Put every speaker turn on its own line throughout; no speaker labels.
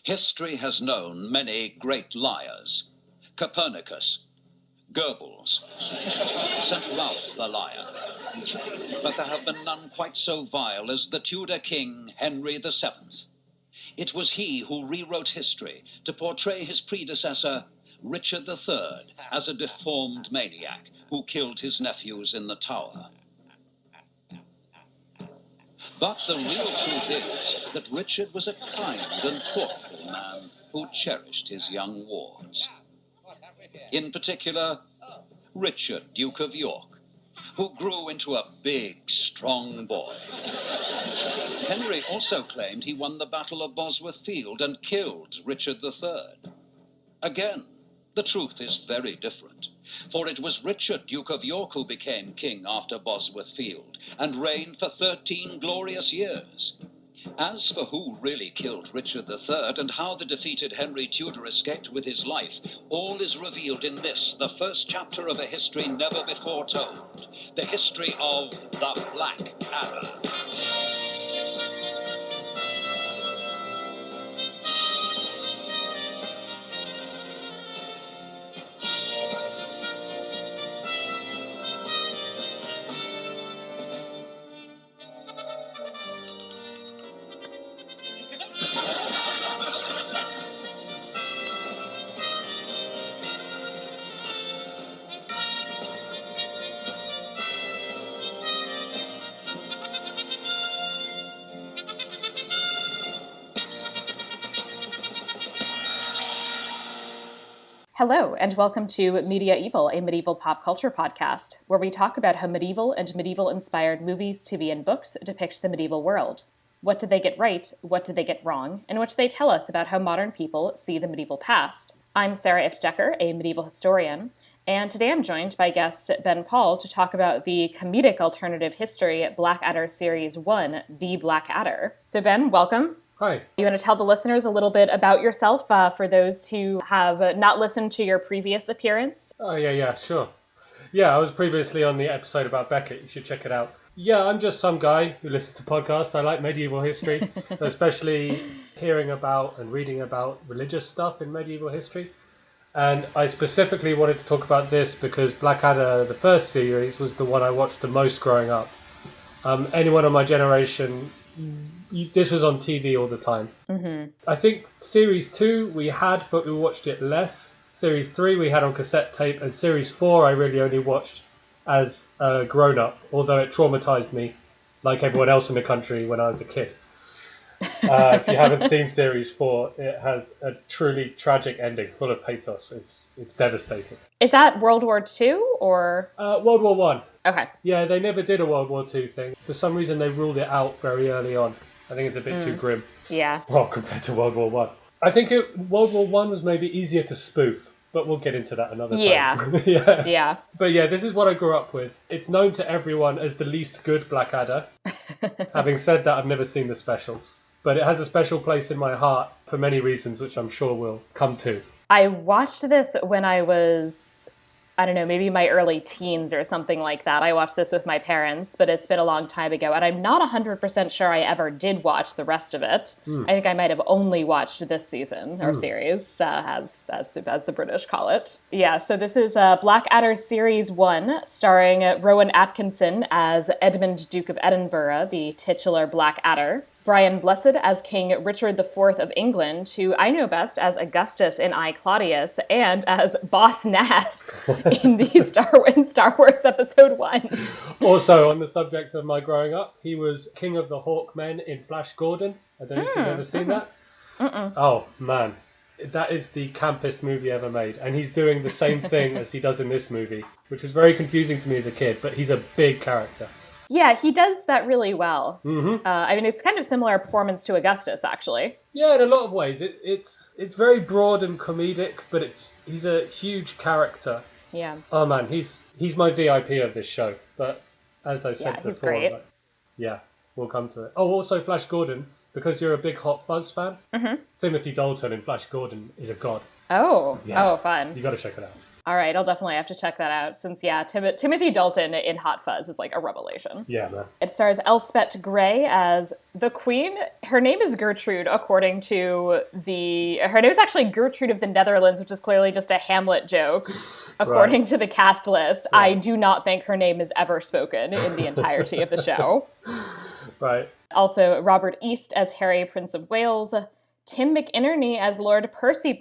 History has known many great liars. Copernicus, Goebbels, St. Ralph the Liar. But there have been none quite so vile as the Tudor king Henry VII. It was he who rewrote history to portray his predecessor, Richard III, as a deformed maniac who killed his nephews in the Tower. But the real truth is that Richard was a kind and thoughtful man who cherished his young wards. In particular, Richard, Duke of York, who grew into a big, strong boy. Henry also claimed he won the Battle of Bosworth Field and killed Richard III. Again, the truth is very different, for it was Richard, Duke of York, who became king after Bosworth Field and reigned for 13 glorious years. As for who really killed Richard III and how the defeated Henry Tudor escaped with his life, all is revealed in this, the first chapter of a history never before told, the history of the Blackadder.
Hello, and welcome to Media-eval, a medieval pop culture podcast, where we talk about how medieval and medieval-inspired movies, TV, and books depict the medieval world. What did they get right? What did they get wrong? And what do they tell us about how modern people see the medieval past? I'm Sarah ifft, a medieval historian, and today I'm joined by guest Ben Paul to talk about the comedic alternative history Blackadder Series 1, The Blackadder. So Ben, welcome.
Hi.
You want to tell the listeners a little bit about yourself for those who have not listened to your previous appearance?
Oh, yeah, sure. Yeah, I was previously on the episode about Beckett. You should check it out. Yeah, I'm just some guy who listens to podcasts. I like medieval history, especially hearing about and reading about religious stuff in medieval history. And I specifically wanted to talk about this because Blackadder, the first series, was the one I watched the most growing up. Anyone of my generation, this was on TV all the time. Mm-hmm. I think Series 2 we had, but we watched it less. Series 3 we had on cassette tape, and Series 4 I really only watched as a grown-up, although it traumatized me, like everyone else in the country, when I was a kid. If you haven't seen Series 4, it has a truly tragic ending, full of pathos. It's devastating.
Is that World War II or?
World War One.
Okay.
Yeah, they never did a World War II thing. For some reason, they ruled it out very early on. I think it's a bit too grim.
Yeah.
Well, compared to World War One. I think World War One was maybe easier to spoof, but we'll get into that another time. Yeah. But yeah, this is what I grew up with. It's known to everyone as the least good Blackadder. Having said that, I've never seen the specials. But it has a special place in my heart for many reasons, which I'm sure we'll come to.
I watched this when I was, I don't know, maybe my early teens or something like that. I watched this with my parents, but it's been a long time ago. And I'm not 100% sure I ever did watch the rest of it. I think I might have only watched this season or series, as the British call it. Yeah, so this is Blackadder Series 1, starring Rowan Atkinson as Edmund, Duke of Edinburgh, the titular Blackadder. Brian Blessed as King Richard IV of England, who I know best as Augustus in I, Claudius, and as Boss Nass in the Star Wars Episode 1.
Also, on the subject of my growing up, he was King of the Hawkmen in Flash Gordon. I don't know if you've ever seen that. Oh, man. That is the campest movie ever made. And he's doing the same thing as he does in this movie, which was very confusing to me as a kid, but he's a big character.
Yeah, he does that really well. Mm-hmm. I mean, it's kind of similar performance to Augustus, actually.
Yeah, in a lot of ways. It's very broad and comedic, but he's a huge character.
Yeah.
Oh man, he's my VIP of this show. But as I said before,
he's great.
Yeah, we'll come to it. Oh, also Flash Gordon, because you're a big Hot Fuzz fan. Mm-hmm. Timothy Dalton in Flash Gordon is a god.
Oh, fun.
You got to check it out.
All right, I'll definitely have to check that out since, yeah, Timothy Dalton in Hot Fuzz is like a revelation.
Yeah, man.
It stars Elspeth Grey as the Queen. Her name is Gertrude, according to her name is actually Gertrude of the Netherlands, which is clearly just a Hamlet joke, according to the cast list.
Right.
I do not think her name is ever spoken in the entirety of the show.
Right.
Also, Robert East as Harry, Prince of Wales. Tim McInerney as Lord Percy,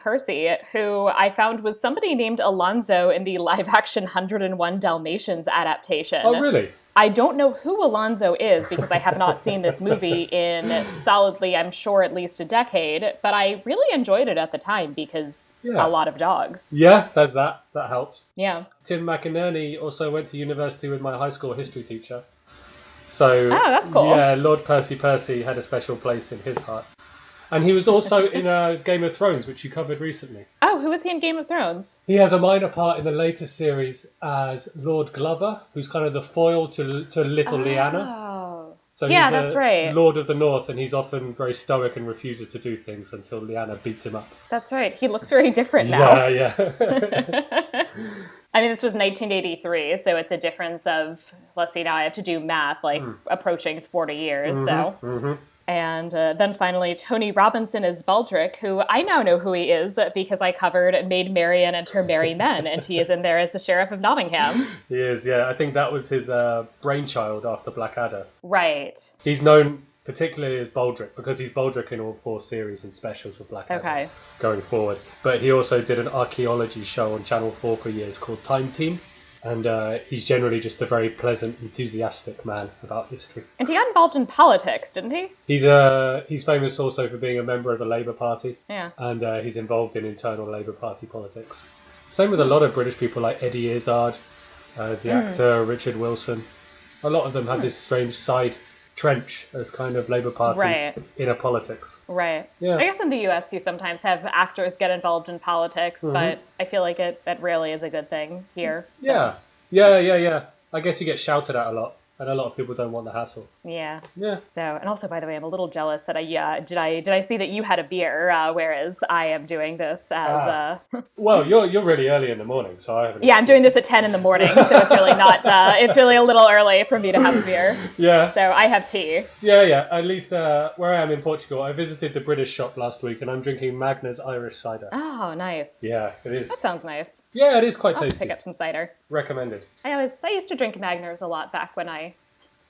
who I found was somebody named Alonzo in the live-action 101 Dalmatians adaptation.
Oh, really?
I don't know who Alonzo is because I have not seen this movie in solidly, I'm sure, at least a decade, but I really enjoyed it at the time because a lot of dogs.
Yeah, there's that. That helps.
Yeah.
Tim McInerney also went to university with my high school history teacher. So,
that's cool.
Yeah, Lord Percy had a special place in his heart. And he was also in Game of Thrones, which you covered recently.
Oh, who was he in Game of Thrones?
He has a minor part in the latest series as Lord Glover, who's kind of the foil to little Lyanna.
Oh.
So
yeah,
he's
that's right.
Lord of the North, and he's often very stoic and refuses to do things until Lyanna beats him up.
That's right. He looks very different now.
Yeah.
I mean, this was 1983, so it's a difference of, let's see, now I have to do math, like approaching 40 years, And then finally, Tony Robinson as Baldric, who I now know who he is because I covered Maid Marian and Her Merry Men, and he is in there as the Sheriff of Nottingham.
He is, yeah. I think that was his brainchild after Blackadder.
Right.
He's known particularly as Baldric because he's Baldric in all 4 series and specials of Blackadder going forward. But he also did an archaeology show on Channel 4 for years called Time Team. And he's generally just a very pleasant, enthusiastic man about history.
And he got involved in politics, didn't he?
He's famous also for being a member of the Labour Party.
Yeah.
And he's involved in internal Labour Party politics. Same with a lot of British people like Eddie Izzard, the actor Richard Wilson. A lot of them have this strange side trench as kind of Labour Party inner politics.
Right.
Yeah.
I guess in the US you sometimes have actors get involved in politics, but I feel like that rarely is a good thing here. So.
Yeah. I guess you get shouted at a lot, and a lot of people don't want the hassle.
Yeah.
Yeah.
So, and also, by the way, I'm a little jealous that did I see that you had a beer, whereas I am doing this as
Well, you're really early in the morning, so I haven't.
Yeah, I'm doing this at 10 in the morning, so it's really not. It's really a little early for me to have a beer.
Yeah.
So I have tea.
Yeah. At least where I am in Portugal, I visited the British shop last week, and I'm drinking Magna's Irish cider.
Oh, nice.
Yeah, it is.
That sounds nice.
Yeah, it is quite
I'll
tasty.
pick up some cider.
Recommended.
I used to drink Magners a lot back when I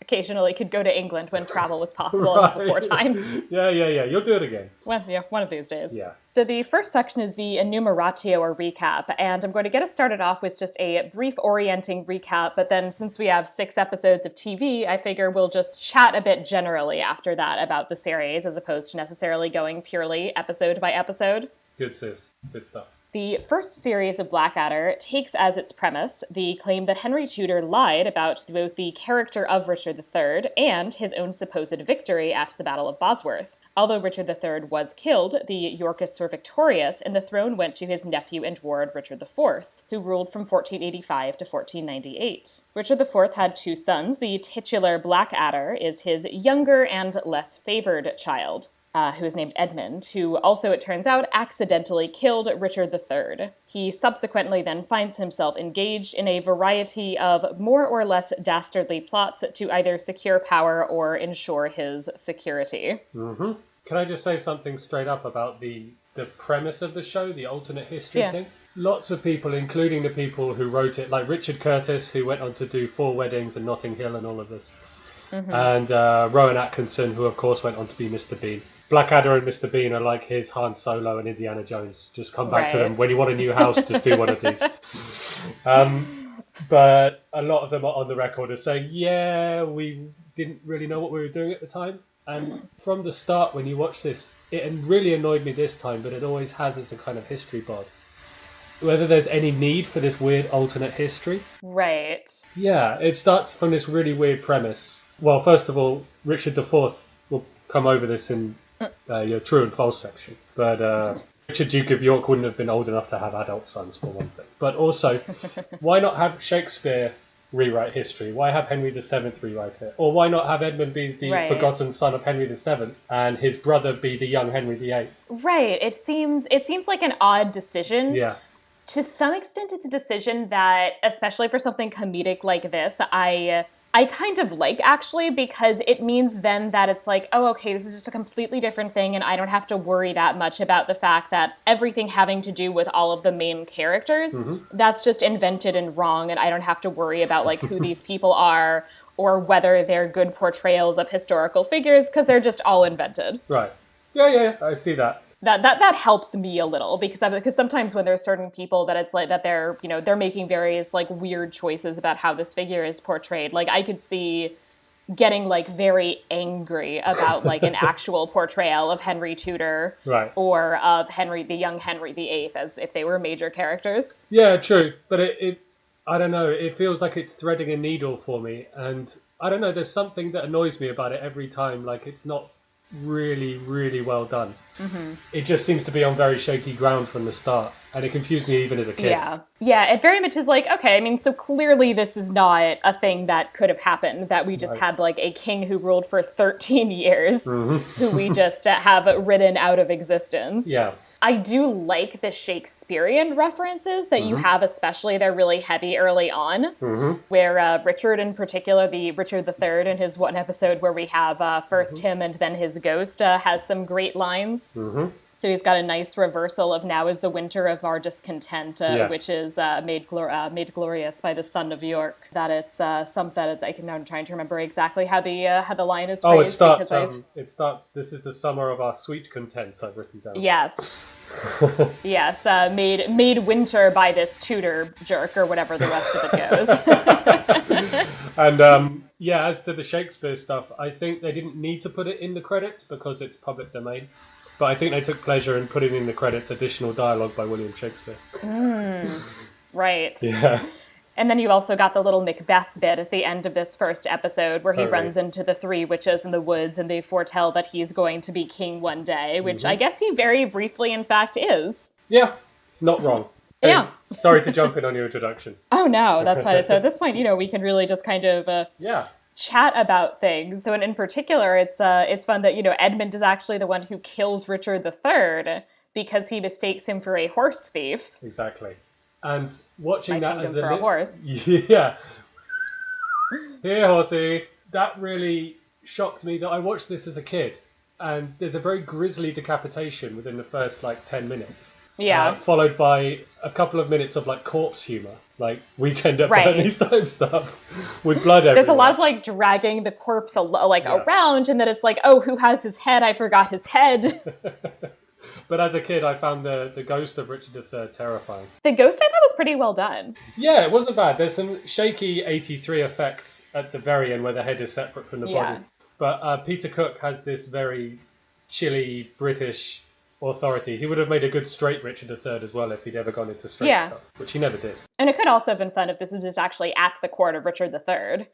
occasionally could go to England when travel was possible before times.
Yeah. You'll do it again.
Well, yeah, one of these days.
Yeah.
So the first section is the enumeratio or recap, and I'm going to get us started off with just a brief orienting recap, but then since we have 6 episodes of TV, I figure we'll just chat a bit generally after that about the series, as opposed to necessarily going purely episode by episode.
Good sis. Good stuff.
The first series of Blackadder takes as its premise the claim that Henry Tudor lied about both the character of Richard III and his own supposed victory at the Battle of Bosworth. Although Richard III was killed, the Yorkists were victorious, and the throne went to his nephew and ward Richard IV, who ruled from 1485 to 1498. Richard IV had 2 sons. The titular Blackadder is his younger and less favored child, who is named Edmund, who also, it turns out, accidentally killed Richard III. He subsequently then finds himself engaged in a variety of more or less dastardly plots to either secure power or ensure his security.
Mm-hmm. Can I just say something straight up about the premise of the show, the alternate history thing? Lots of people, including the people who wrote it, like Richard Curtis, who went on to do 4 Weddings and Notting Hill and all of this, and Rowan Atkinson, who of course went on to be Mr. Bean. Blackadder and Mr. Bean are like his Han Solo and Indiana Jones. Just come back to them. When you want a new house, just do one of these. But a lot of them are on the record as saying, yeah, we didn't really know what we were doing at the time. And from the start, when you watch this, it really annoyed me this time, but it always has as a kind of history bod. Whether there's any need for this weird alternate history.
Right.
Yeah, it starts from this really weird premise. Well, first of all, Richard IV will come over this in your true and false section. But Richard, Duke of York, wouldn't have been old enough to have adult sons, for one thing. But also, why not have Shakespeare rewrite history? Why have Henry VII rewrite it? Or why not have Edmund be the forgotten son of Henry VII and his brother be the young Henry VIII?
Right. It seems like an odd decision.
Yeah.
To some extent, it's a decision that, especially for something comedic like this, I kind of like, actually, because it means then that it's like, oh, okay, this is just a completely different thing, and I don't have to worry that much about the fact that everything having to do with all of the main characters, that's just invented and wrong, and I don't have to worry about, like, who these people are or whether they're good portrayals of historical figures, because they're just all invented.
Right. Yeah, I see that.
That helps me a little, because sometimes when there's certain people that it's like that they're making various like weird choices about how this figure is portrayed, like I could see getting like very angry about like an actual portrayal of Henry Tudor,
right,
or of the young Henry VIII, as if they were major characters.
Yeah, true, but it I don't know, it feels like it's threading a needle for me, and I don't know, there's something that annoys me about it every time, like it's not really, really well done. It just seems to be on very shaky ground from the start, and it confused me even as a kid.
Yeah, it very much is like, okay, I mean, so clearly this is not a thing that could have happened, that we just had like a king who ruled for 13 years, who we just have ridden out of existence.
Yeah.
I do like the Shakespearean references that you have, especially they're really heavy early on, where Richard in particular, the Richard III in his one episode where we have first him and then his ghost, has some great lines. So he's got a nice reversal of now is the winter of our discontent, which is made glorious by the son of York. That it's I'm trying to remember exactly how the line is phrased.
It starts. This is the summer of our sweet content. I've written down.
Yes. Yes, made winter by this Tudor jerk, or whatever the rest of it goes.
And as to the Shakespeare stuff, I think they didn't need to put it in the credits because it's public domain. But I think they took pleasure in putting in the credits additional dialogue by William Shakespeare.
Right.
Yeah.
And then you also got the little Macbeth bit at the end of this first episode where he runs into the three witches in the woods and they foretell that he's going to be king one day, which I guess he very briefly, in fact, is.
Yeah, not wrong.
Yeah.
Sorry to jump in on your introduction.
Oh, no, that's fine. So at this point, we can really just kind of... chat about things. So in particular, it's fun that, Edmund is actually the one who kills Richard III because he mistakes him for a horse thief.
Exactly. And watching that as
a horse.
Yeah. Here, horsey. That really shocked me that I watched this as a kid. And there's a very grisly decapitation within the first, 10 minutes.
Yeah.
Followed by a couple of minutes of, corpse humour. Weekend at Bernie's type stuff. With blood everywhere.
There's a lot of, dragging the corpse, around. And then it's like, oh, who has his head? I forgot his head.
But as a kid, I found the ghost of Richard III terrifying.
The ghost I thought was pretty well done.
Yeah, it wasn't bad. There's some shaky 83 effects at the very end where the head is separate from the body. But Peter Cook has this very chilly British authority. He would have made a good straight Richard III as well if he'd ever gone into straight stuff, which he never did.
And it could also have been fun if this was just actually at the court of Richard III.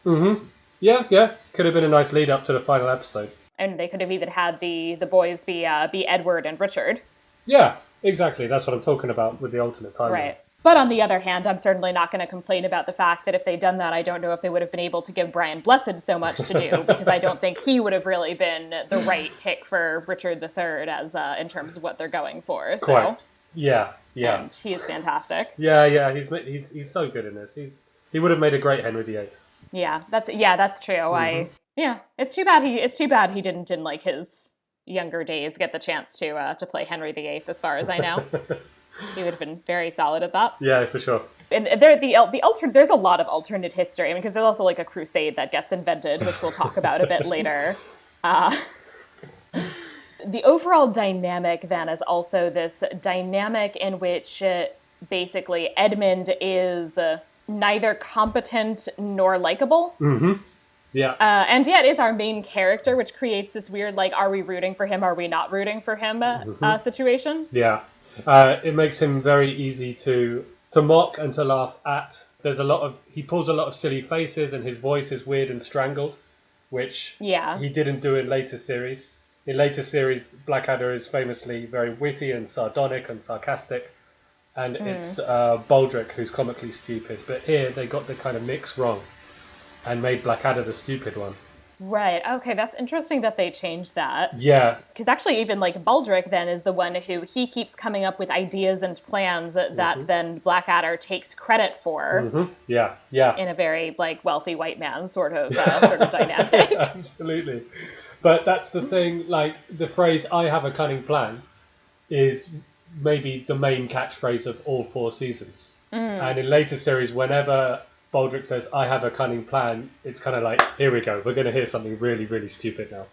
Yeah. Could have been a nice lead up to the final episode.
And they could have even had the boys be Edward and Richard.
Yeah, exactly. That's what I'm talking about with the alternate timeline.
Right. But on the other hand, I'm certainly not going to complain about the fact that if they'd done that, I don't know if they would have been able to give Brian Blessed so much to do, because I don't think he would have really been the right pick for Richard III as in terms of what they're going for. So.
Quite. Yeah.
And he is fantastic.
Yeah. He's so good in this. He would have made a great Henry VIII.
Yeah, that's true. It's too bad he didn't in his younger days get the chance to play Henry VIII, as far as I know. He would have been very solid at that.
Yeah, for sure.
And there's a lot of alternate history, because there's also a crusade that gets invented, which we'll talk about a bit later. The overall dynamic then is also this dynamic in which basically Edmund is neither competent nor likable. Yeah. And yet is our main character, which creates this weird, are we rooting for him, are we not rooting for him situation?
Yeah. It makes him very easy to mock and to laugh at. He pulls a lot of silly faces and his voice is weird and strangled, which he didn't do in later series. In later series, Blackadder is famously very witty and sardonic and sarcastic, and it's Baldric who's comically stupid. But here they got the kind of mix wrong and made Blackadder the stupid one.
Right. Okay, that's interesting that they changed that.
Yeah.
Because actually, even like Baldric then is the one who he keeps coming up with ideas and plans that then Blackadder takes credit for.
Yeah. Yeah.
In a very like wealthy white man sort of dynamic.
Absolutely. But that's the thing, like the phrase "I have a cunning plan" is maybe the main catchphrase of all 4 seasons. And in later series, whenever Baldric says "I have a cunning plan," it's kind of like, here we go, we're going to hear something really, really stupid now.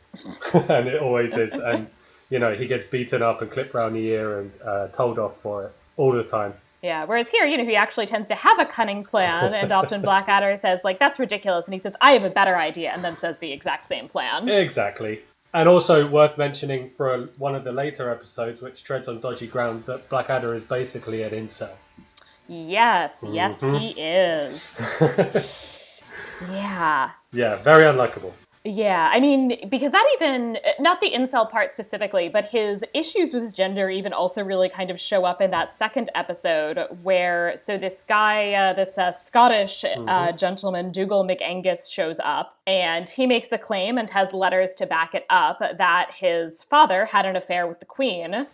And it always is. And he gets beaten up and clipped round the ear and told off for it all the time.
Yeah, whereas here, he actually tends to have a cunning plan, and often Blackadder says, like, that's ridiculous, and he says, I have a better idea, and then says the exact same plan.
Exactly. And also worth mentioning for one of the later episodes, which treads on dodgy ground, that Blackadder is basically an incel.
Yes, he is. Yeah.
Yeah, very unlikable.
Yeah, I mean, because that even, not the incel part specifically, but his issues with gender even also really kind of show up in that second episode where, so this guy, this Scottish gentleman, Dougal McAngus, shows up, and he makes the claim and has letters to back it up that his father had an affair with the Queen.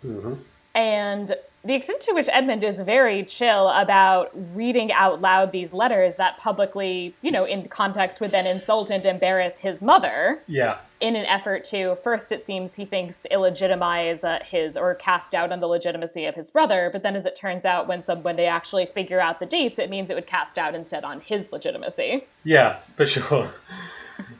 And the extent to which Edmund is very chill about reading out loud these letters that publicly, in context would then insult and embarrass his mother.
Yeah.
In an effort to, first it seems he thinks illegitimize or cast doubt on the legitimacy of his brother, but then as it turns out when they actually figure out the dates, it means it would cast doubt instead on his legitimacy.
Yeah, for sure.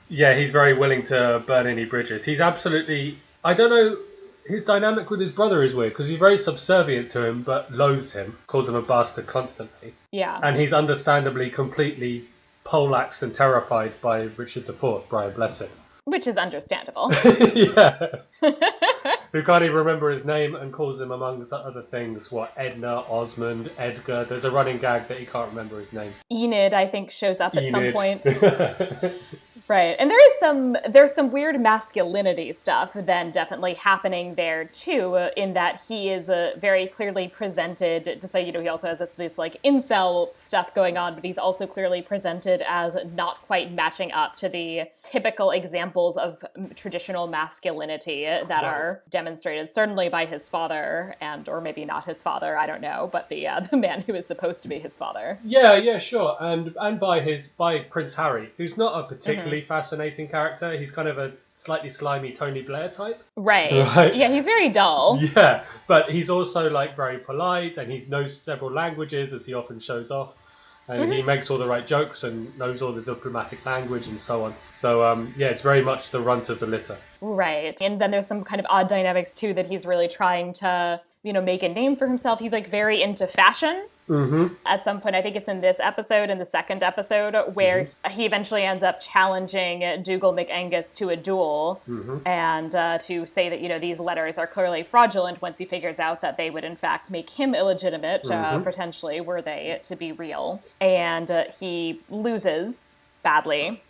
Yeah, he's very willing to burn any bridges. He's absolutely, I don't know, his dynamic with his brother is weird because he's very subservient to him but loathes him, calls him a bastard constantly.
Yeah.
And he's understandably completely poleaxed and terrified by Richard IV, Brian bless him.
Which is understandable.
Yeah. Who can't even remember his name and calls him, amongst other things, Edna, Osmond, Edgar. There's a running gag that he can't remember his name.
Enid, I think, shows up at some point. Right. And there's some weird masculinity stuff then definitely happening there too, in that he is very clearly presented, despite, he also has this like incel stuff going on, but he's also clearly presented as not quite matching up to the typical examples of traditional masculinity that are demonstrated certainly by his father or maybe not his father, I don't know, but the man who is supposed to be his father.
Yeah, sure. And by Prince Harry, who's not a particularly fascinating character. He's kind of a slightly slimy Tony Blair type.
Right. Yeah, he's very dull.
Yeah, but he's also like very polite, and he knows several languages, as he often shows off. And he makes all the right jokes and knows all the diplomatic language and so on. So, it's very much the runt of the litter.
Right. And then there's some kind of odd dynamics, too, that he's really trying to, make a name for himself. He's, like, very into fashion. At some point, I think it's in this episode, in the second episode, where he eventually ends up challenging Dougal McAngus to a duel and to say that, these letters are clearly fraudulent once he figures out that they would, in fact, make him illegitimate, potentially, were they to be real. And he loses badly.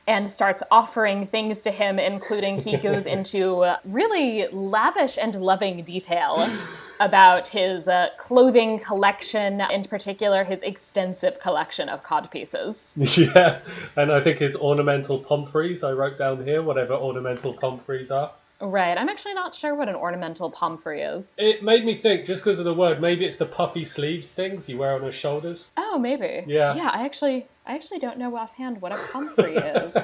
And starts offering things to him, including he goes into really lavish and loving detail about his clothing collection, in particular his extensive collection of codpieces.
Yeah, and I think his ornamental pomfreys, I wrote down here, whatever ornamental pomfreys are.
Right, I'm actually not sure what an ornamental pomfrey is.
It made me think, just because of the word, maybe it's the puffy sleeves things you wear on his shoulders.
Oh, maybe.
Yeah.
Yeah, I actually don't know offhand what a pomfrey is.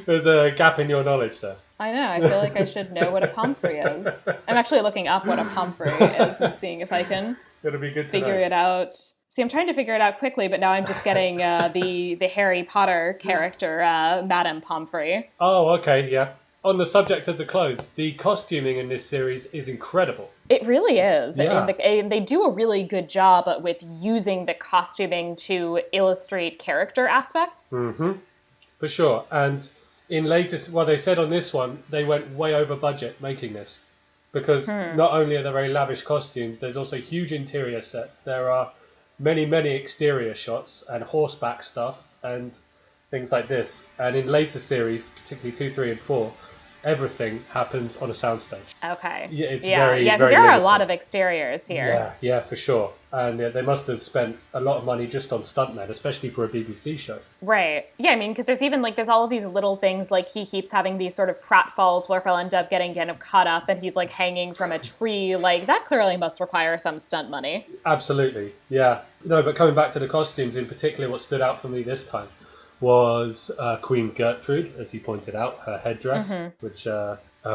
There's a gap in your knowledge there.
I know, I feel like I should know what a pomfrey is. I'm actually looking up what a pomfrey is and seeing if I can
It'll be good to
figure it out. See, I'm trying to figure it out quickly, but now I'm just getting the Harry Potter character, Madame Pomfrey.
Oh, okay, yeah. On the subject of the clothes, the costuming in this series is incredible.
It really is.
Yeah.
And they do a really good job with using the costuming to illustrate character aspects.
For sure. And in latest, they said on this one, they went way over budget making this. Because not only are there very lavish costumes, there's also huge interior sets. There are many, many exterior shots and horseback stuff and things like this. And in later series, particularly 2, 3, and 4, everything happens on a soundstage.
Okay.
Yeah, it's
Yeah,
very,
because
very
there are a
limited.
lot of exteriors here.
Yeah, for sure. And they must have spent a lot of money just on stuntmen, especially for a BBC show.
Right. Yeah, I mean, because there's all of these little things, like he keeps having these sort of pratfalls where he'll end up getting kind of caught up and he's like hanging from a tree. Like that clearly must require some stunt money.
Absolutely, yeah. No, but coming back to the costumes in particular, what stood out for me this time was Queen Gertrude, as he pointed out, her headdress, which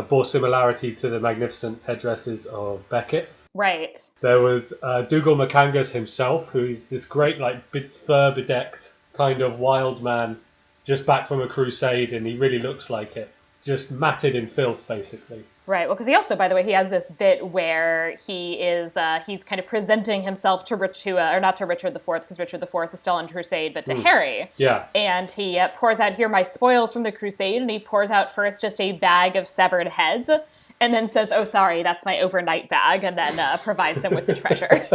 bore similarity to the magnificent headdresses of Beckett.
Right.
There was Dougal McAngus himself, who is this great, like, fur-bedecked kind of wild man, just back from a crusade, and he really looks like it. Just matted in filth, basically.
Right. Well, because he also, by the way, he has this bit where he's kind of presenting himself to or not to Richard IV, because Richard IV is still on crusade, but to Harry.
Yeah.
And he pours out, here, my spoils from the crusade, and he pours out first just a bag of severed heads, and then says, oh, sorry, that's my overnight bag, and then provides him with the treasure.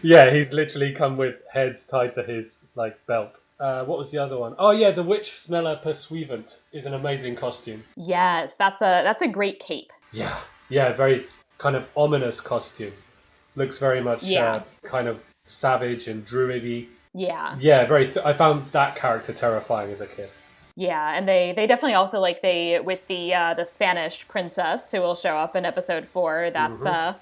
Yeah, he's literally come with heads tied to his, like, belt. What was the other one? Oh, yeah, the Witch Smeller Pursuivant is an amazing costume.
Yes, that's a great cape.
Yeah, very kind of ominous costume. Looks very much kind of savage and druidy.
Yeah.
Yeah, I found that character terrifying as a kid.
Yeah, and they definitely also with the Spanish princess who will show up in episode 4. That's a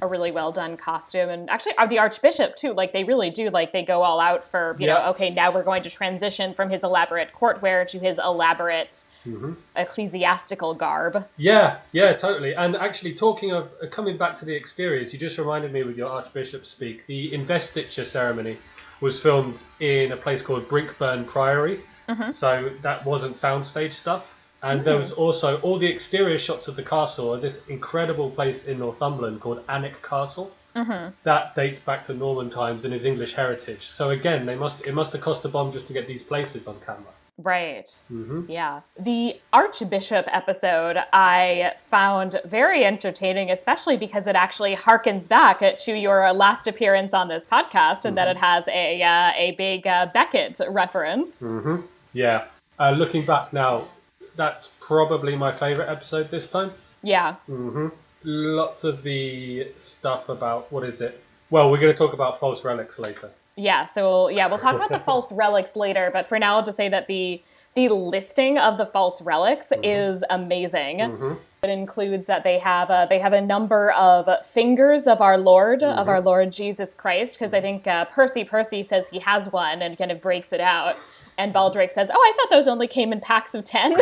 really well done costume, and actually the Archbishop too. Like they really do, like they go all out for you know. Okay, now we're going to transition from his elaborate courtwear to his elaborate ecclesiastical garb.
Yeah, totally. And actually, talking of coming back to the exteriors, you just reminded me with your Archbishop speak. The investiture ceremony was filmed in a place called Brinkburn Priory. So that wasn't soundstage stuff. And there was also all the exterior shots of the castle at this incredible place in Northumberland called Alnwick Castle. That dates back to Norman times and is English heritage. So again, it must have cost a bomb just to get these places on camera.
Right. Yeah. The Archbishop episode I found very entertaining, especially because it actually harkens back to your last appearance on this podcast, and that it has a big Beckett reference.
Yeah. Looking back now, that's probably my favourite episode this time.
Yeah.
Lots of the stuff about, what is it? Well, we're going to talk about false relics later.
Yeah, so we'll talk about the false relics later, but for now I'll just say that the listing of the false relics is amazing. It includes that they have a number of fingers of our Lord, of our Lord Jesus Christ, because I think Percy says he has one and kind of breaks it out. And Baldrake says, oh, I thought those only came in packs of 10.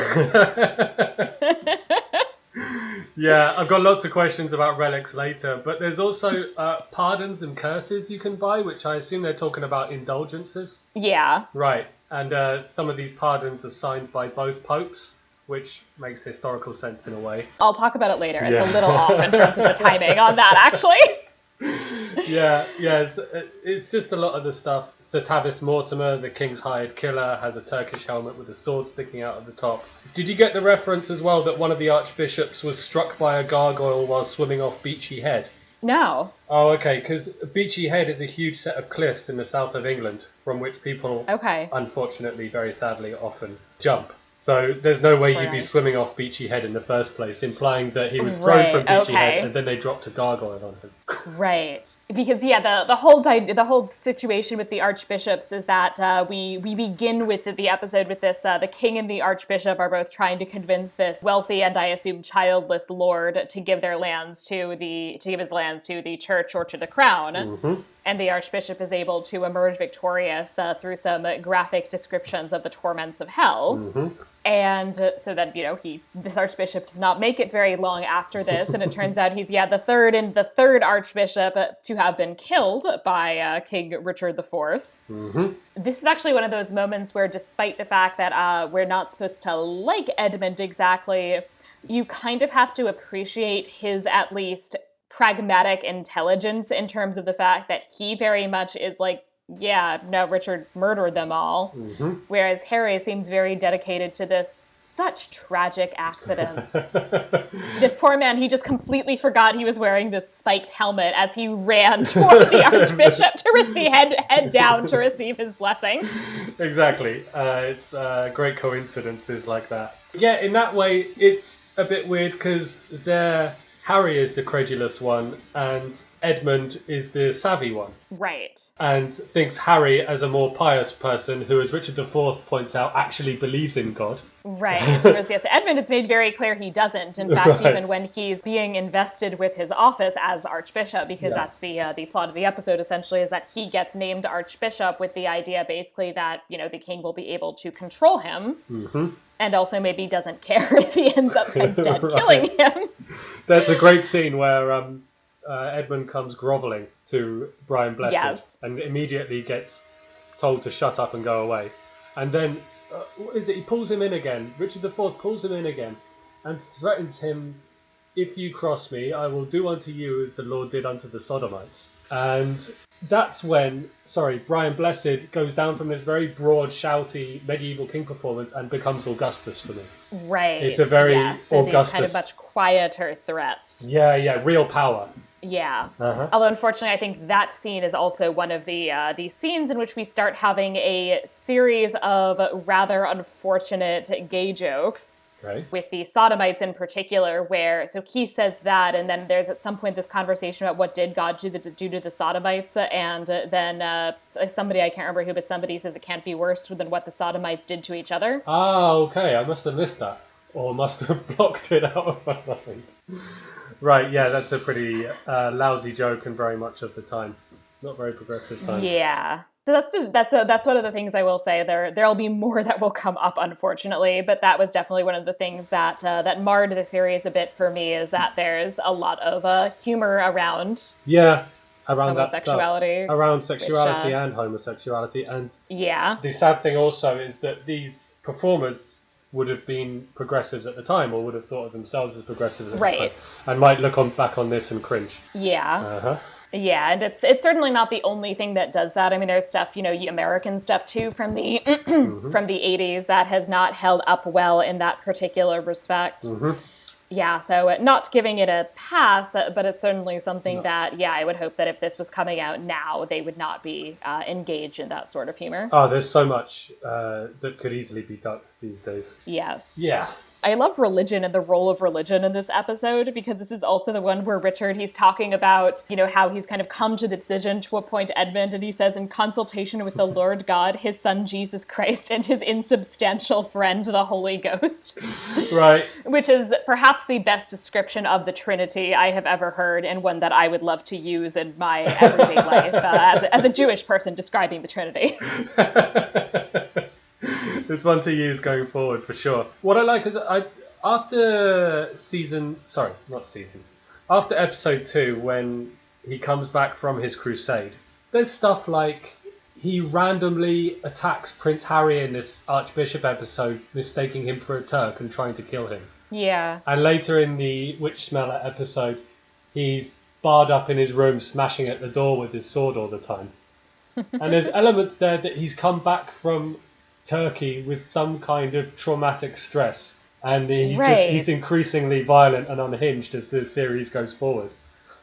Yeah, I've got lots of questions about relics later, but there's also pardons and curses you can buy, which I assume they're talking about indulgences.
Yeah.
Right, and some of these pardons are signed by both popes, which makes historical sense in a way.
I'll talk about it later. It's a little off in terms of the timing on that, actually. It's just a lot of the stuff. Sir Tavis Mortimer, the King's hired killer, has a Turkish helmet with a sword sticking out of the top. Did you get the reference as well that one of the archbishops was struck by a gargoyle while swimming off Beachy Head? No.
Oh, okay, because Beachy Head is a huge set of cliffs in the south of England from which people, unfortunately, very sadly, often jump. So there's no way you'd be swimming off Beachy Head in the first place, implying that he was thrown from Beachy Head and then they dropped a gargoyle on him.
Right. Because, the whole situation with the archbishops is that we begin with the episode with this, the king and the archbishop are both trying to convince this wealthy and I assume childless lord to give his lands to the church or to the crown. And the archbishop is able to emerge victorious through some graphic descriptions of the torments of hell. And so then, this archbishop does not make it very long after this, and it turns out he's the third archbishop to have been killed by King Richard IV. This is actually one of those moments where, despite the fact that we're not supposed to like Edmund exactly, you kind of have to appreciate his at least pragmatic intelligence in terms of the fact that he very much is like, Richard murdered them all. Whereas Harry seems very dedicated to this such tragic accidents. This poor man, he just completely forgot he was wearing this spiked helmet as he ran toward the Archbishop to receive head down to receive his blessing.
Exactly. It's great coincidences like that. Yeah, in that way, it's a bit weird because Harry is the credulous one and Edmund is the savvy one.
Right.
And thinks Harry, as a more pious person, who, as Richard IV points out, actually believes in God.
Right. Whereas, yes, Edmund, it's made very clear he doesn't. In fact, even when he's being invested with his office as Archbishop, because that's the plot of the episode, essentially, is that he gets named Archbishop with the idea, basically, that, the king will be able to control him. Mm-hmm. And also maybe doesn't care if he ends up instead killing him.
That's a great scene where Edmund comes grovelling to Brian Blessed and immediately gets told to shut up and go away. And then, he pulls him in again. Richard IV pulls him in again and threatens him, if you cross me, I will do unto you as the Lord did unto the Sodomites. And that's when, Brian Blessed goes down from this very broad, shouty medieval king performance and becomes Augustus for me.
Right.
It's a very Augustus.
These kind of much quieter threats.
Yeah, real power.
Yeah. Uh-huh. Although, unfortunately, I think that scene is also one of the scenes in which we start having a series of rather unfortunate gay jokes. Right. With the Sodomites in particular, where, so Keith says that, and then there's at some point this conversation about what did God do to the Sodomites, and then somebody, I can't remember who, but somebody says it can't be worse than what the Sodomites did to each other.
Ah, okay, I must have missed that, or must have blocked it out of my mind. Right, yeah, that's a pretty lousy joke and very much of the time. Not very progressive times.
Yeah. So that's one of the things I will say. There'll be more that will come up, unfortunately, but that was definitely one of the things that marred the series a bit for me, is that there's a lot of humor around.
Yeah, around
homosexuality,
that stuff. Around sexuality and homosexuality, and the sad thing also is that these performers would have been progressives at the time, or would have thought of themselves as progressives at the time, and might look back on this and cringe.
Yeah.
Uh-huh.
Yeah, and it's certainly not the only thing that does that. I mean, there's stuff, American stuff too from the from the 80s that has not held up well in that particular respect. Mm-hmm. Yeah, so not giving it a pass, but it's certainly something that, I would hope that if this was coming out now, they would not be engaged in that sort of humor.
Oh, there's so much that could easily be ducked these days.
Yes.
Yeah.
I love religion and the role of religion in this episode, because this is also the one where Richard, he's talking about, how he's kind of come to the decision to appoint Edmund, and he says, in consultation with the Lord God, his son Jesus Christ, and his insubstantial friend, the Holy Ghost.
Right.
Which is perhaps the best description of the Trinity I have ever heard, and one that I would love to use in my everyday life as a Jewish person describing the Trinity.
It's one to use going forward for sure. What I like is after episode 2, when he comes back from his crusade, there's stuff like he randomly attacks Prince Harry in this Archbishop episode, mistaking him for a Turk and trying to kill him.
Yeah.
And later in the Witch Smeller episode, he's barred up in his room, smashing at the door with his sword all the time. And there's elements there that he's come back from Turkey with some kind of traumatic stress, and he's increasingly violent and unhinged as the series goes forward.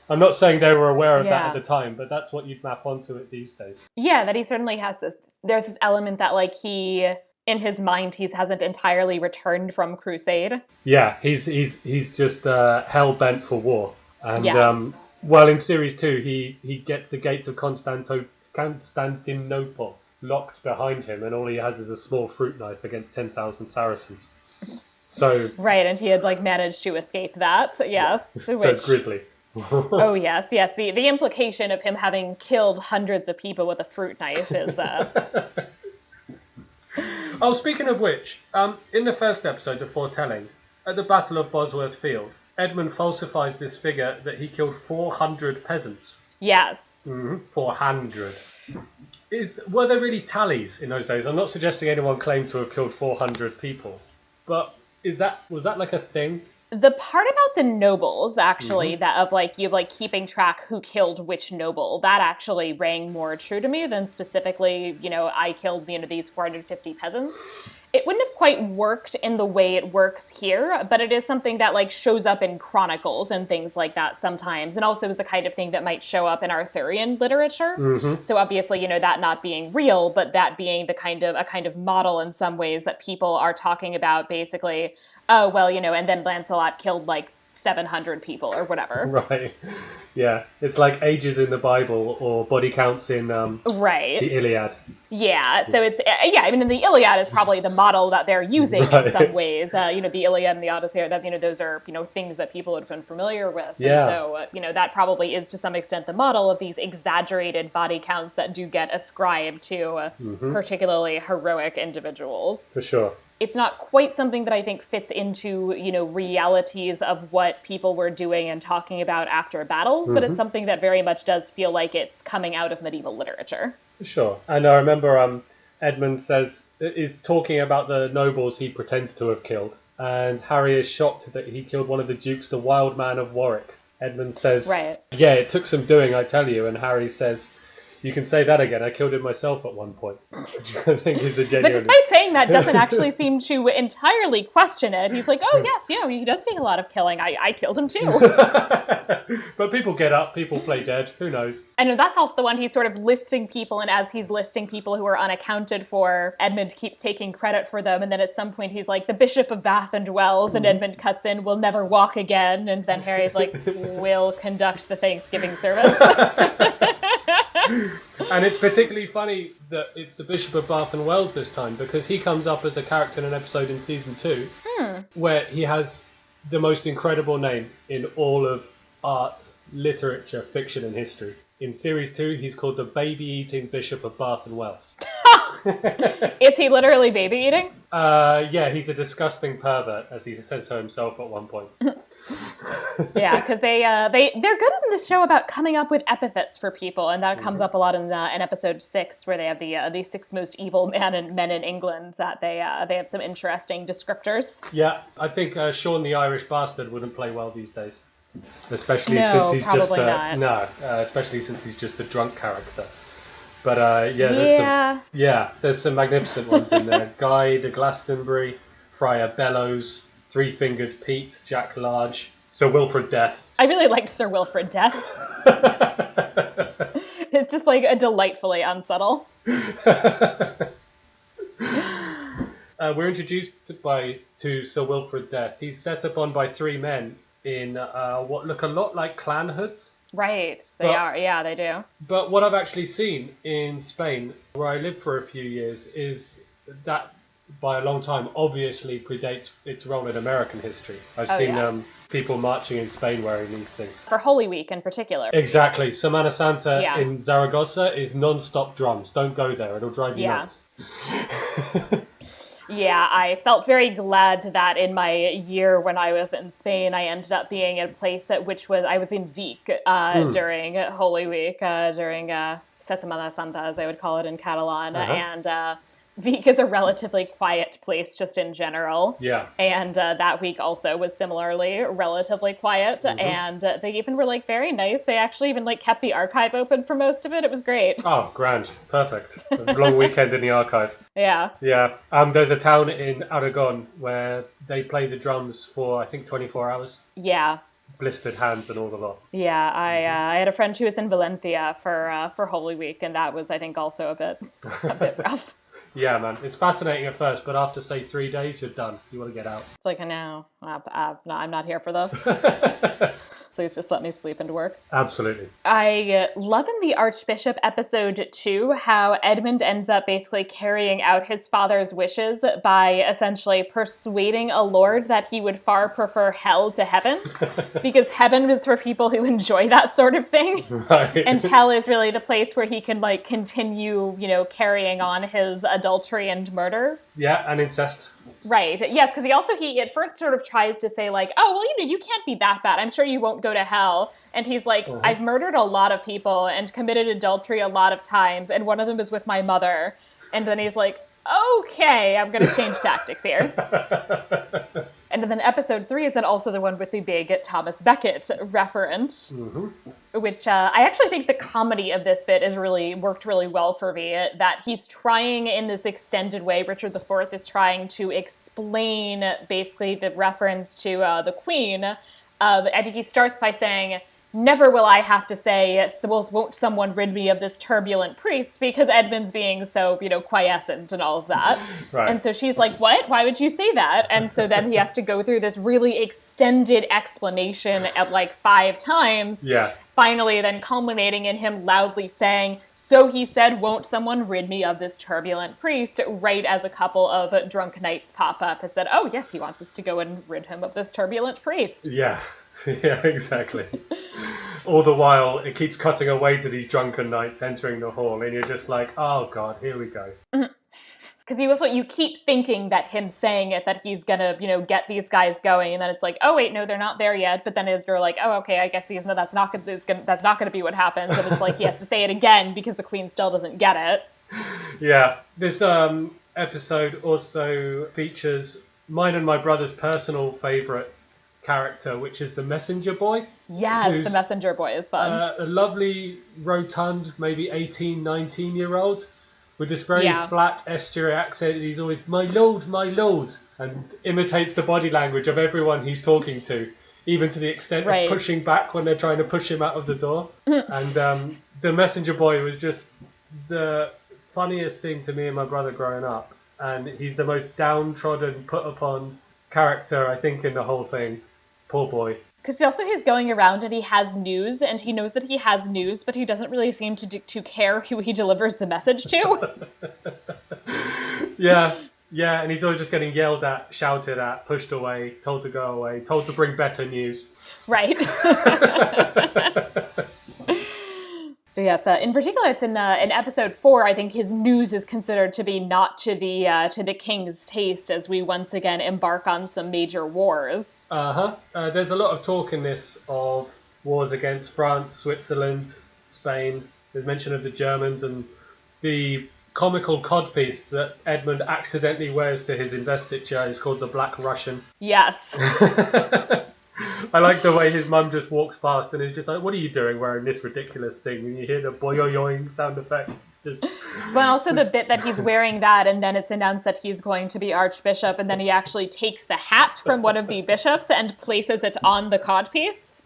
I'm not saying they were aware of that at the time, but that's what you'd map onto it these days. Yeah,
that he certainly has this. There's this element that, like, he, in his mind, he hasn't entirely returned from crusade.
Yeah, he's just hell bent for war, and in series 2, he gets the gates of Constantinople locked behind him, and all he has is a small fruit knife against 10,000 Saracens. So
right, and he had managed to escape that. Yes,
so it's grisly.
Oh yes. The implication of him having killed hundreds of people with a fruit knife is.
Oh, speaking of which, in the first episode of Foretelling, at the Battle of Bosworth Field, Edmund falsifies this figure that he killed 400 peasants.
Yes.
400. Were there really tallies in those days? I'm not suggesting anyone claimed to have killed 400 people, but was that like a thing?
The part about the nobles, actually, that of you have keeping track who killed which noble, that actually rang more true to me than specifically, I killed these 450 peasants. it wouldn't have quite worked in the way it works here, but it is something that like shows up in chronicles and things like that sometimes. And also is the kind of thing that might show up in Arthurian literature.
Mm-hmm.
So obviously, you know, that not being real, but that being the kind of a kind of model in some ways that people are talking about basically, oh, well, you know, and then Lancelot killed like 700 people or whatever.
Right. Yeah. It's like ages in the Bible or body counts in
right.
the Iliad.
Yeah. So it's, yeah, I mean, the Iliad is probably the model that they're using
Right.
in some ways. You know, the Iliad and the Odyssey, that, you know, those are, you know, things that people have been familiar with.
Yeah.
And so, you know, that probably is to some extent the model of these exaggerated body counts that do get ascribed to particularly heroic individuals.
For sure.
It's not quite something that I think fits into, you know, realities of what people were doing and talking about after battles, but it's something that very much does feel like it's coming out of medieval literature.
For sure. And I remember Edmund is talking about the nobles he pretends to have killed. And Harry is shocked that he killed one of the dukes, the Wild Man of Warwick. Edmund says,
right.
Yeah, it took some doing, I tell you. And Harry says, you can say that again. I killed him myself at one point. Which I think is a genuine...
But despite saying that, doesn't actually seem to entirely question it. He's like, oh, yes, you know, he does take a lot of killing. I killed him too.
But people get up, people play dead. Who knows?
And that's also the one he's sort of listing people, and as he's listing people who are unaccounted for, Edmund keeps taking credit for them, and then at some point he's like, the Bishop of Bath and Wells, and Edmund cuts in, will never walk again, and then Harry's like, will conduct the Thanksgiving service.
And it's particularly funny that it's the Bishop of Bath and Wells this time, because he comes up as a character in an episode in season 2 where he has the most incredible name in all of art, literature, fiction and history. In series 2 he's called the baby-eating Bishop of Bath and Wells.
Is he literally baby eating?
Yeah, he's a disgusting pervert, as he says so himself at one point.
Yeah, because they're good in this show about coming up with epithets for people, and that comes up a lot in episode 6, where they have the 6 most evil men in England. That they have some interesting descriptors.
Yeah, I think Sean the Irish Bastard wouldn't play well these days, especially especially since he's just a drunk character. But there's some magnificent ones in there. Guy de Glastonbury, Friar Bellows, Three-Fingered Pete, Jack Large, Sir Wilfrid Death.
I really liked Sir Wilfrid Death. It's just like a delightfully unsubtle.
We're introduced to Sir Wilfrid Death. He's set upon by 3 men in what look a lot like clan hoods.
Right, they do.
But what I've actually seen in Spain, where I lived for a few years, is that by a long time obviously predates its role in American history. I've seen people marching in Spain wearing these things.
For Holy Week in particular.
Exactly. Semana Santa in Zaragoza is non-stop drums. Don't go there, it'll drive you nuts.
Yeah, I felt very glad that in my year when I was in Spain, I ended up being in a place I was in Vic during Holy Week, during Setmana Santa, as I would call it in Catalan, and Vic is a relatively quiet place just in general. Yeah. And that week also was similarly relatively quiet, and they even were like very nice. They actually even like kept the archive open for most of it. It was great.
Oh, grand. Perfect. A long weekend in the archive.
Yeah.
Yeah. There's a town in Aragon where they play the drums for, I think, 24 hours.
Yeah.
Blistered hands and all the lot.
Yeah, I had a friend who was in Valencia for Holy Week, and that was, I think, also a bit rough.
Yeah, man. It's fascinating at first, but after, say, 3 days, you're done. You want to get out.
It's like, no, I'm not here for this. Please just let me sleep and work.
Absolutely.
I love in the Archbishop episode 2 how Edmund ends up basically carrying out his father's wishes by essentially persuading a lord that he would far prefer hell to heaven, because heaven is for people who enjoy that sort of thing. Right. And hell is really the place where he can like continue, carrying on his adultery and murder.
Yeah, and incest.
Right. Yes, because he at first sort of tries to say like, oh, well, you can't be that bad. I'm sure you won't go to hell. And he's like, I've murdered a lot of people and committed adultery a lot of times, and one of them is with my mother. And then he's like, okay, I'm going to change tactics here. And then episode 3 is then also the one with the big Thomas Becket referent, which I actually think the comedy of this bit is really worked really well for me. That he's trying in this extended way, Richard IV is trying to explain basically the reference to the Queen. I think he starts by saying, "Never will I have to say, won't someone rid me of this turbulent priest?" Because Edmund's being so, quiescent and all of that.
Right.
And so she's like, "What? Why would you say that?" And so then he has to go through this really extended explanation at like 5 times.
Yeah.
Finally, then culminating in him loudly saying, "So he said, won't someone rid me of this turbulent priest?" Right as a couple of drunk knights pop up and said, "Oh, yes, he wants us to go and rid him of this turbulent priest."
Yeah. Yeah, exactly. All the while, it keeps cutting away to these drunken knights entering the hall, and you're just like, oh god, here we go.
Because you keep thinking that him saying it, that he's gonna, get these guys going, and then it's like, oh wait, no, they're not there yet. But then you're like, oh, okay, I guess that's not gonna be what happens. And it's like he has to say it again because the Queen still doesn't get it.
Yeah, this episode also features mine and my brother's personal favourite character, which is the messenger boy.
Yes, the messenger boy is fun.
A lovely, rotund, maybe 18, 19-year-old with this very flat estuary accent. He's always, my lord, and imitates the body language of everyone he's talking to, even to the extent of pushing back when they're trying to push him out of the door. And the messenger boy was just the funniest thing to me and my brother growing up. And he's the most downtrodden, put upon character, I think, in the whole thing. Poor boy.
Because also he's going around and he has news, and he knows that he has news, but he doesn't really seem to care who he delivers the message to. Yeah, and he's always just getting yelled at, shouted at, pushed away, told to go away, told to bring better news. Right. Yes, in particular, it's in episode 4. I think his news is considered to be not to the king's taste, as we once again embark on some major wars.
There's a lot of talk in this of wars against France, Switzerland, Spain. There's mention of the Germans and the comical codpiece that Edmund accidentally wears to his investiture is called the Black Russian.
Yes.
I like the way his mum just walks past and is just like, what are you doing wearing this ridiculous thing? When you hear the boyoyoing sound effect, it's just...
But also the bit that he's wearing that, and then it's announced that he's going to be Archbishop, and then he actually takes the hat from one of the bishops and places it on the codpiece.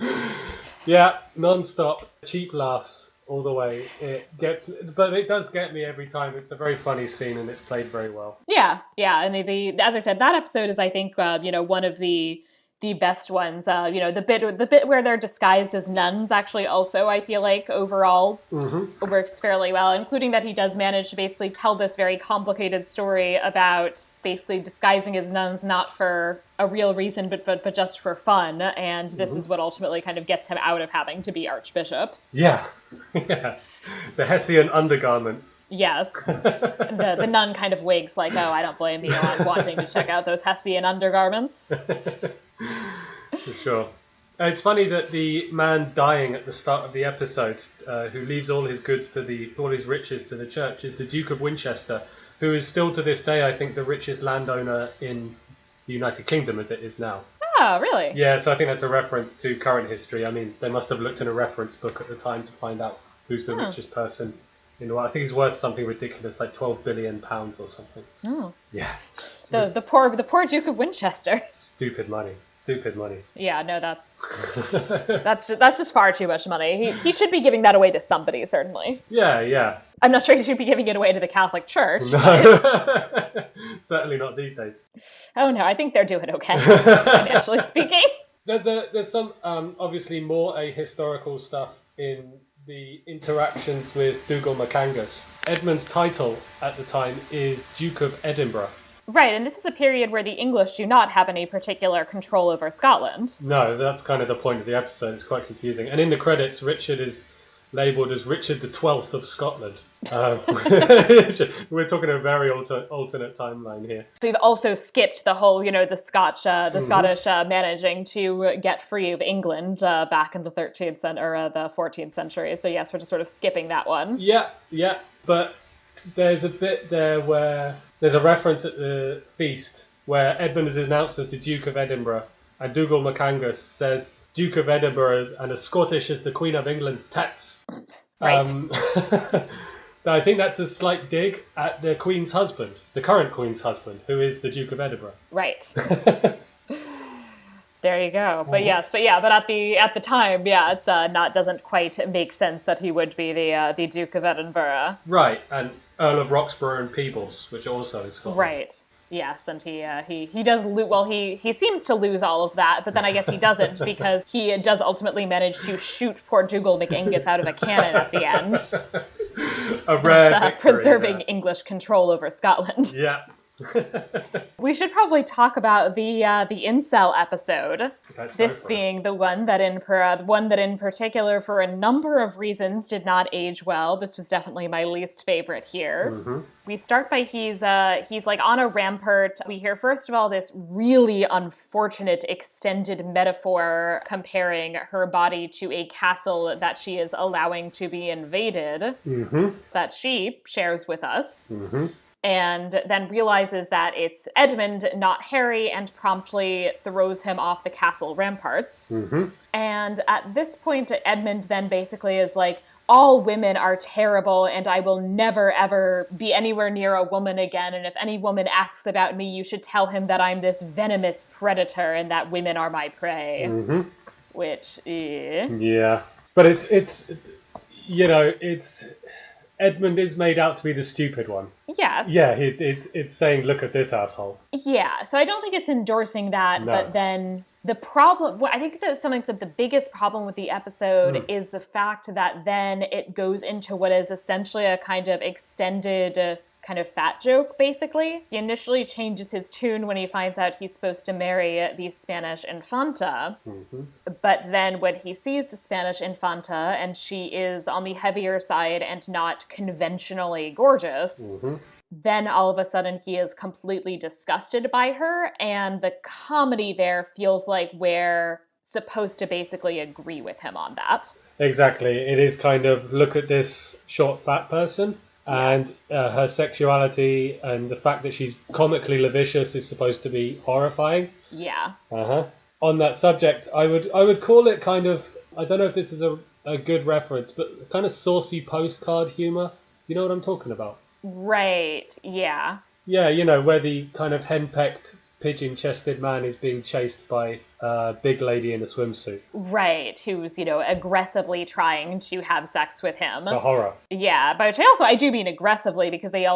Yeah, non-stop, cheap laughs all the way. But it does get me every time. It's a very funny scene and it's played very well.
Yeah, and as I said, that episode is, I think, one of the best ones. The bit where they're disguised as nuns actually also, I feel like, overall works fairly well, including that he does manage to basically tell this very complicated story about basically disguising as nuns not for a real reason, but just for fun, and this is what ultimately kind of gets him out of having to be Archbishop.
Yeah. The Hessian undergarments.
Yes. The nun kind of winks like, oh, I don't blame you on wanting to check out those Hessian undergarments.
For sure. It's funny that the man dying at the start of the episode, who leaves all his goods all his riches to the church, is the Duke of Winchester, who is still to this day, I think, the richest landowner in the United Kingdom as it is now.
Oh, really?
Yeah, so I think that's a reference to current history. I mean, they must have looked in a reference book at the time to find out who's the richest person in the world. I think he's worth something ridiculous, like £12 billion or something. Oh. Yeah.
The poor Duke of Winchester.
Stupid money.
Yeah, no, that's just far too much money. He should be giving that away to somebody, certainly.
Yeah.
I'm not sure he should be giving it away to the Catholic Church.
No. Certainly not these days.
Oh no, I think they're doing okay, financially speaking.
There's some obviously more ahistorical stuff in the interactions with Dougal MacAngus. Edmund's title at the time is Duke of Edinburgh.
Right, and this is a period where the English do not have any particular control over Scotland.
No, that's kind of the point of the episode. It's quite confusing. And in the credits, Richard is labelled as Richard the 12th of Scotland. We're talking a very alternate timeline here.
We've also skipped the whole, the Scottish managing to get free of England back in the 13th or the 14th century. So yes, we're just sort of skipping that one.
Yeah. But there's a bit there where there's a reference at the feast where Edmund is announced as the Duke of Edinburgh, and Dougal MacAngus says Duke of Edinburgh and as Scottish as the Queen of England's tits.
Right.
I think that's a slight dig at the Queen's husband, the current Queen's husband, who is the Duke of Edinburgh.
Right. There you go. But at the time, it's doesn't quite make sense that he would be the Duke of Edinburgh.
Right, and Earl of Roxburgh and Peebles, which also is Scotland.
Right. Yes, and he does lose. Well, he seems to lose all of that, but then I guess he doesn't because he does ultimately manage to shoot poor Dougal MacAngus out of a cannon at the end.
A rare victory,
preserving English control over Scotland.
Yeah.
We should probably talk about the incel episode. This being the one that in particular, for a number of reasons, did not age well. This was definitely my least favorite here.
Mm-hmm.
We start by he's like on a rampart. We hear first of all this really unfortunate extended metaphor comparing her body to a castle that she is allowing to be invaded, that she shares with us.
Mm-hmm.
And then realizes that it's Edmund, not Harry, and promptly throws him off the castle ramparts.
Mm-hmm.
And at this point, Edmund then basically is like, all women are terrible, and I will never, ever be anywhere near a woman again, and if any woman asks about me, you should tell him that I'm this venomous predator and that women are my prey.
Mm-hmm.
Which,
Yeah. But it's Edmund is made out to be the stupid one.
Yes.
Yeah, it's saying, look at this asshole.
Yeah, so I don't think it's endorsing that,
No.
but then the problem, I think that something said the biggest problem with the episode is the fact that then it goes into what is essentially a kind of extended kind of fat joke, basically. He initially changes his tune when he finds out he's supposed to marry the Spanish Infanta.
Mm-hmm.
But then when he sees the Spanish Infanta and she is on the heavier side and not conventionally gorgeous, then all of a sudden he is completely disgusted by her. And the comedy there feels like we're supposed to basically agree with him on that.
Exactly. It is kind of, look at this short fat person. And her sexuality and the fact that she's comically lascivious is supposed to be horrifying.
Yeah.
On that subject, I would call it kind of, I don't know if this is a good reference, but kind of saucy postcard humor. Do you know what I'm talking about?
Right, yeah.
Yeah, where the kind of henpecked, pigeon-chested man is being chased by a big lady in a swimsuit.
Right, who's, aggressively trying to have sex with him.
The horror.
Yeah, but I do mean aggressively because they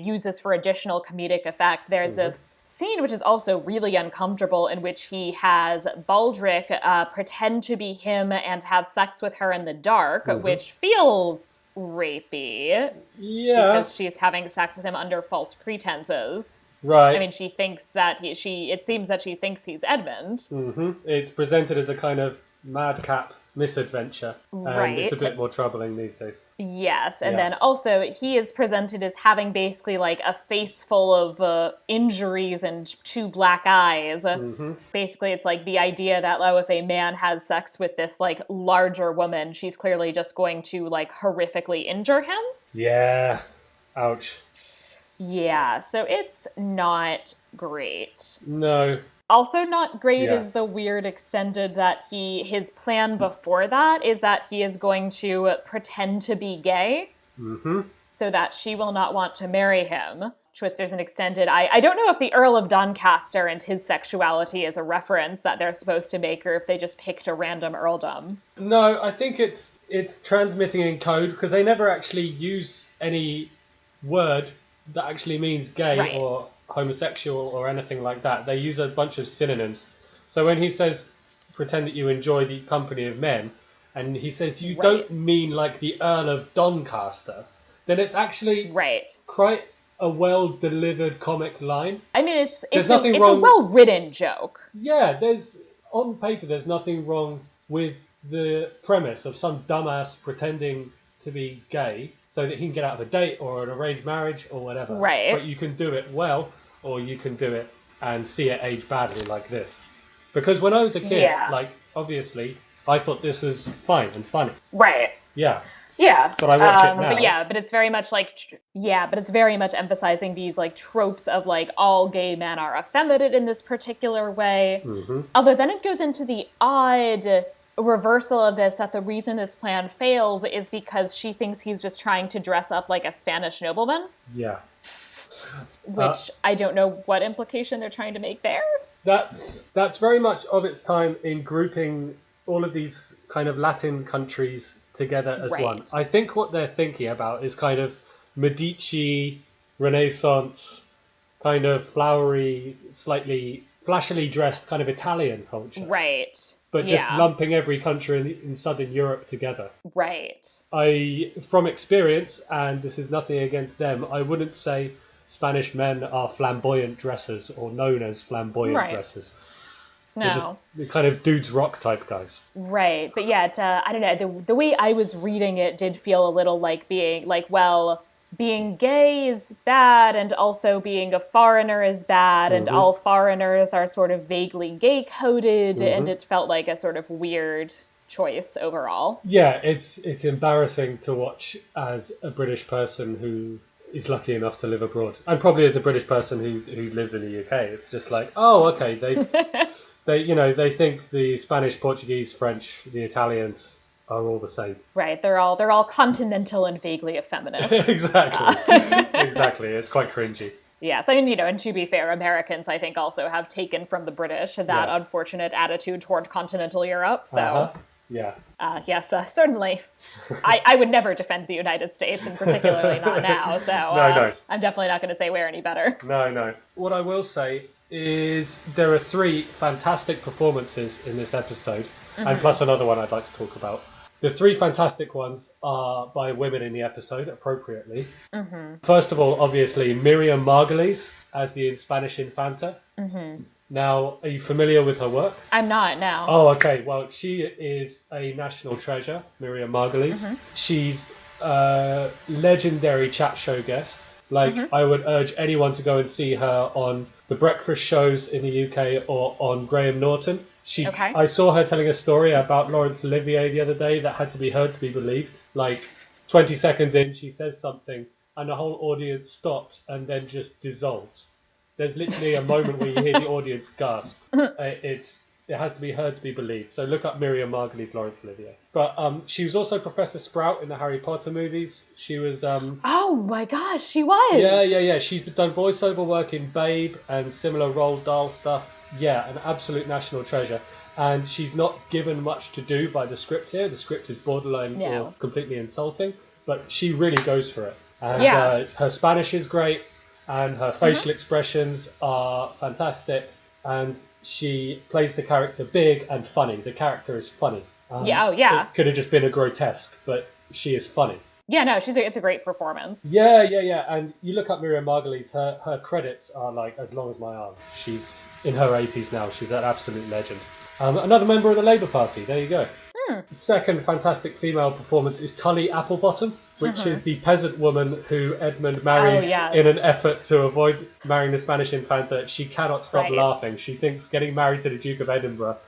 use this for additional comedic effect. There's this scene which is also really uncomfortable in which he has Baldric pretend to be him and have sex with her in the dark, which feels rapey.
Yeah.
Because she's having sex with him under false pretenses.
Right.
I mean, she thinks that it seems that she thinks he's Edmund.
Mm-hmm. It's presented as a kind of madcap misadventure. And it's a bit more troubling these days.
Yes, and then also he is presented as having basically like a face full of injuries and two black eyes. Basically, it's like the idea that, if a man has sex with this like larger woman, she's clearly just going to like horrifically injure him.
Yeah. Ouch.
Yeah, so it's not great.
No.
Also not great is the weird extended that his plan before that is that he is going to pretend to be gay so that she will not want to marry him. Which there's an extended, I don't know if the Earl of Doncaster and his sexuality is a reference that they're supposed to make or if they just picked a random earldom.
No, I think it's transmitting in code because they never actually use any word that actually means gay or homosexual or anything like that. They use a bunch of synonyms. So when he says, pretend that you enjoy the company of men, and he says, you don't mean like the Earl of Doncaster, then it's actually quite a well-delivered comic line.
I mean, it's a well-written joke.
Yeah, on paper, there's nothing wrong with the premise of some dumbass pretending to be gay so that he can get out of a date or an arranged marriage or whatever.
Right.
But you can do it well, or you can do it and see it age badly like this. Because when I was a kid, obviously, I thought this was fine and funny.
Right.
Yeah.
Yeah.
But I watch it now.
But yeah, but it's very much like, but it's very much emphasizing these like tropes of like all gay men are effeminate in this particular way.
Mm-hmm.
Although then it goes into the odd reversal of this, that the reason this plan fails is because she thinks he's just trying to dress up like a Spanish nobleman.
Yeah.
Which I don't know what implication they're trying to make there.
That's very much of its time in grouping all of these kind of Latin countries together as one. I think what they're thinking about is kind of Medici, Renaissance, kind of flowery, slightly flashily dressed kind of Italian culture.
Right.
But just lumping every country in Southern Europe together.
Right.
From experience, and this is nothing against them, I wouldn't say Spanish men are flamboyant dressers or known as flamboyant dressers.
No.
They're kind of dudes rock type guys.
Right. But yeah, I don't know, the way I was reading it did feel a little like being like, well, being gay is bad and also being a foreigner is bad and all foreigners are sort of vaguely gay coded and it felt like a sort of weird choice overall.
Yeah, it's embarrassing to watch as a British person who is lucky enough to live abroad, and probably as a British person who lives in the UK. It's just like, oh, okay, they think the Spanish, Portuguese, French, the Italians are all the same.
Right, they're all continental and vaguely effeminate.
Exactly. It's quite cringy.
Yes, I mean, and to be fair, Americans, I think, also have taken from the British that unfortunate attitude toward continental Europe, so...
Yeah.
Yes, certainly. I would never defend the United States, and particularly not now, so
No.
I'm definitely not going to say we're any better.
No. What I will say is there are 3 fantastic performances in this episode, and plus another one I'd like to talk about. The 3 fantastic ones are by women in the episode, appropriately. First of all, obviously, Miriam Margolyes as the Spanish Infanta. Now, are you familiar with her work?
I'm not, no.
Oh, okay. Well, she is a national treasure, Miriam Margolyes. She's a legendary chat show guest. I would urge anyone to go and see her on the breakfast shows in the UK or on Graham Norton. I saw her telling a story about Laurence Olivier the other day that had to be heard to be believed. 20 seconds in, she says something, and the whole audience stops and then just dissolves. There's literally a moment where you hear the audience gasp. It has to be heard to be believed. So look up Miriam Margolyes, Laurence Olivier. But she was also Professor Sprout in the Harry Potter movies. She was...
oh my gosh, she was!
Yeah. She's done voiceover work in Babe and similar Roald Dahl stuff. Yeah, an absolute national treasure. And she's not given much to do by the script here. The script is borderline or completely insulting. But she really goes for it. And her Spanish is great. And her facial expressions are fantastic. And she plays the character big and funny. The character is funny. It could have just been a grotesque, but she is funny.
Yeah, no, it's a great performance.
Yeah. And you look up Miriam Margolyes, her credits are like as long as my arm. She's in her 80s now. She's an absolute legend. Another member of the Labour Party. There you go. The second fantastic female performance is Tully Applebottom, which is the peasant woman who Edmund marries in an effort to avoid marrying the Spanish Infanta. She cannot stop laughing. She thinks getting married to the Duke of Edinburgh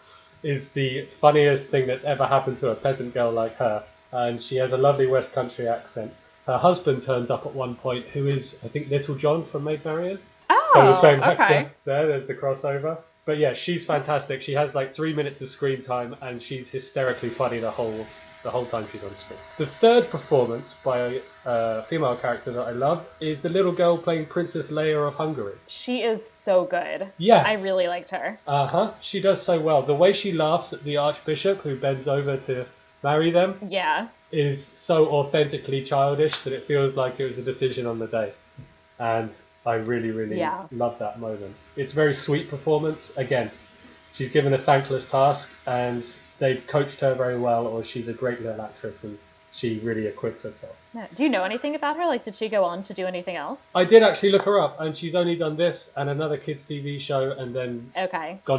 is the funniest thing that's ever happened to a peasant girl like her. And she has a lovely West Country accent. Her husband turns up at one point, who is, I think, Little John from Maid Marian.
Oh,
so the same actor. There's the crossover. But yeah, she's fantastic. She has 3 minutes of screen time, and she's hysterically funny the whole time she's on screen. The third performance by a female character that I love is the little girl playing Princess Leia of Hungary.
She is so good.
Yeah.
I really liked her.
She does so well. The way she laughs at the Archbishop who bends over to marry them is so authentically childish that it feels like it was a decision on the day. And I really, really love that moment. It's a very sweet performance. Again, she's given a thankless task and they've coached her very well, or she's a great little actress and she really acquits herself.
Yeah. Do you know anything about her? Did she go on to do anything else?
I did actually look her up, and she's only done this and another kids' TV show and then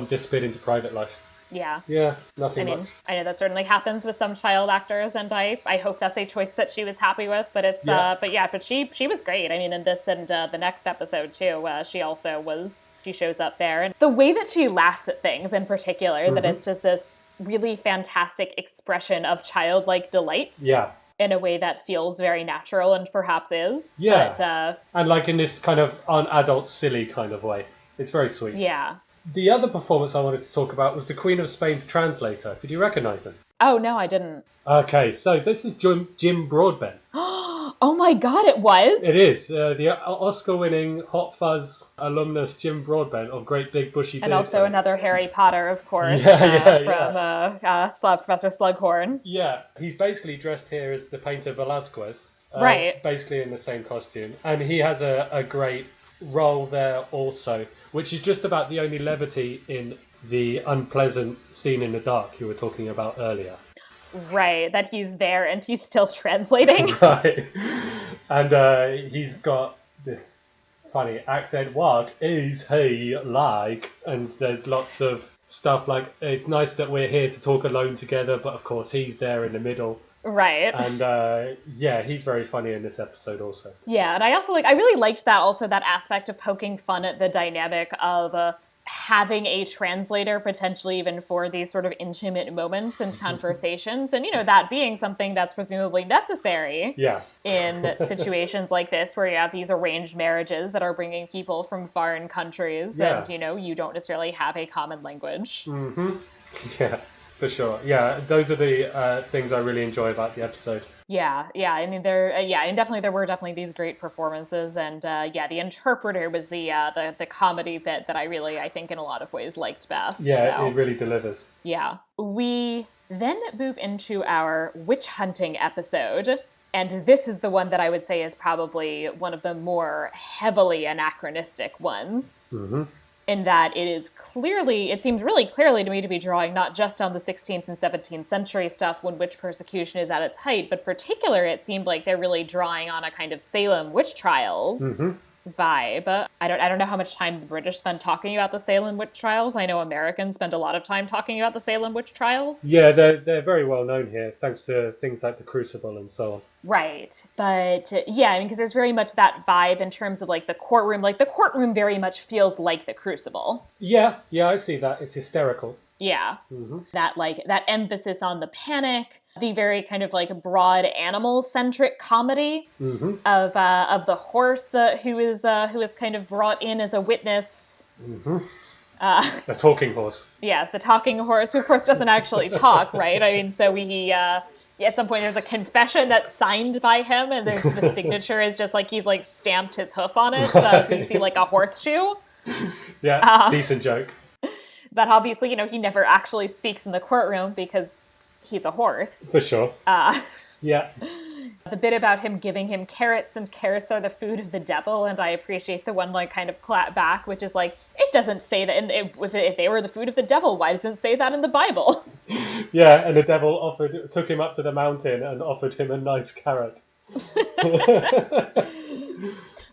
disappeared into private life. Yeah, nothing much.
I know that certainly happens with some child actors, and I hope that's a choice that she was happy with. But it's but she was great. I mean, in this and the next episode too, she shows up there, and the way that she laughs at things in particular, that it's just this really fantastic expression of childlike delight.
Yeah.
in a way that feels very natural and perhaps is.
Yeah.
But,
and like in this kind of un-adult silly kind of way. It's very sweet.
yeah.
The other performance I wanted to talk about was the Queen of Spain's translator. Did you recognise him?
Oh, no, I didn't.
Okay, so this is Jim Broadbent.
Oh my God, it was?
It is. The Oscar-winning Hot Fuzz alumnus Jim Broadbent of Great Big Bushy Beard.
And also another Harry Potter, of course, from Professor Slughorn.
Yeah, he's basically dressed here as the painter Velázquez.
Right.
Basically in the same costume. And he has a great role there also, which is just about the only levity in the unpleasant scene in the dark you were talking about earlier.
Right, that he's there and he's still translating.
Right. And he's got this funny accent. What is he like? And there's lots of stuff like, it's nice that we're here to talk alone together, but of course he's there in the middle.
Right.
And yeah, he's very funny in this episode also.
Yeah, and I also I really liked that also, that aspect of poking fun at the dynamic of having a translator potentially even for these sort of intimate moments and conversations, and that being something that's presumably necessary in situations like this where you have these arranged marriages that are bringing people from foreign countries and you don't necessarily have a common language.
Yeah, for sure. Yeah, those are the things I really enjoy about the episode.
Yeah. I mean, and definitely there were these great performances, and the interpreter was the comedy bit that I think in a lot of ways liked best.
Yeah,
so.
It really delivers.
Yeah. We then move into our witch hunting episode, and this is the one that I would say is probably one of the more heavily anachronistic ones. Mm-hmm. In that it seems really clearly to me to be drawing not just on the 16th and 17th century stuff when witch persecution is at its height, but particularly it seemed like they're really drawing on a kind of Salem witch trials vibe. I don't know how much time the British spend talking about the Salem witch trials. I know Americans spend a lot of time talking about the Salem witch trials.
Yeah, they're very well known here, thanks to things like the Crucible and so on.
Right. But yeah, I mean, because there's very much that vibe in terms of the courtroom. The courtroom very much feels like the Crucible.
Yeah, I see that. It's hysterical.
Yeah. Mm-hmm. That emphasis on the panic, the very kind of broad animal-centric comedy of the horse who is kind of brought in as a witness.
Mm-hmm. The talking horse.
Yes, the talking horse, who of course doesn't actually talk, right? I mean, so at some point there's a confession that's signed by him, and the signature is just he's stamped his hoof on it, so you see a horseshoe.
Yeah, decent joke.
But obviously, he never actually speaks in the courtroom because he's a horse.
For sure. Yeah.
The bit about him giving him carrots, and carrots are the food of the devil, and I appreciate the one kind of clap back, which is it doesn't say that, if they were the food of the devil, why doesn't it say that in the Bible?
Yeah, and the devil took him up to the mountain and offered him a nice carrot.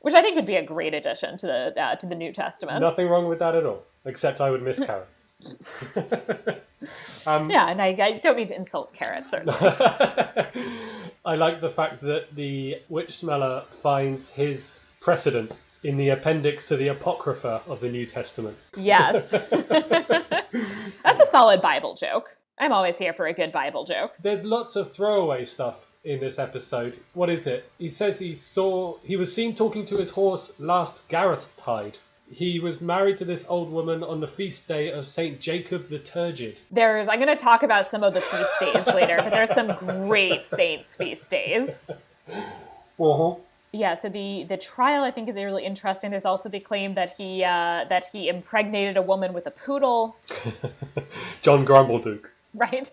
Which I think would be a great addition to the New Testament.
Nothing wrong with that at all, except I would miss carrots.
Yeah, and I don't mean to insult carrots, certainly.
I like the fact that the witch smeller finds his precedent in the appendix to the Apocrypha of the New Testament.
Yes. That's a solid Bible joke. I'm always here for a good Bible joke.
There's lots of throwaway stuff in this episode. What is it? He says he was seen talking to his horse last Garethstide. He was married to this old woman on the feast day of St. Jacob the Turgid.
I'm going to talk about some of the feast days later, but there's some great saints' feast days.
Uh-huh.
Yeah, so the trial I think is really interesting. There's also the claim that he impregnated a woman with a poodle.
John Grumbleduke.
Right.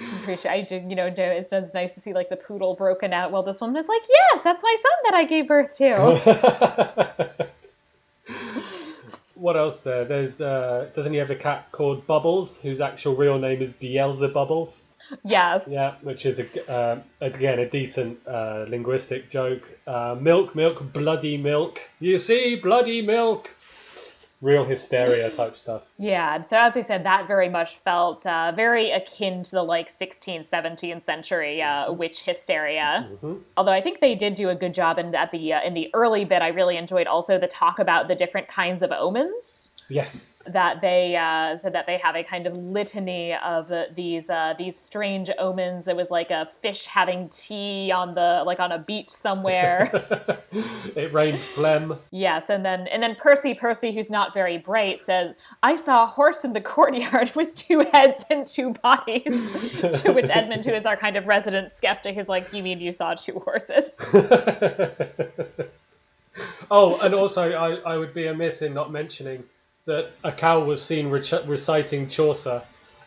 I'm pretty sure it's nice to see the poodle broken out while this woman is yes, that's my son that I gave birth to. What else there? There's doesn't he have a cat called Bubbles, whose actual real name is Beelzebubbles? Yes. Yeah, which is again a decent linguistic joke. Milk, bloody milk. You see, bloody milk. Real hysteria type stuff. Yeah, and so as we said, that very much felt very akin to the 16th, 17th century witch hysteria. Mm-hmm. Although I think they did do a good job in the early bit. I really enjoyed also the talk about the different kinds of omens.
Yes.
That they so that they have a kind of litany of these strange omens. It was like a fish having tea on on a beach somewhere.
It rained phlegm.
Yes, and then Percy, who's not very bright, says, "I saw a horse in the courtyard with 2 heads and 2 bodies." To which Edmund, who is our kind of resident skeptic, is like, "You mean you saw 2 horses?"
Oh, and also I would be amiss in not mentioning that a cow was seen reciting Chaucer,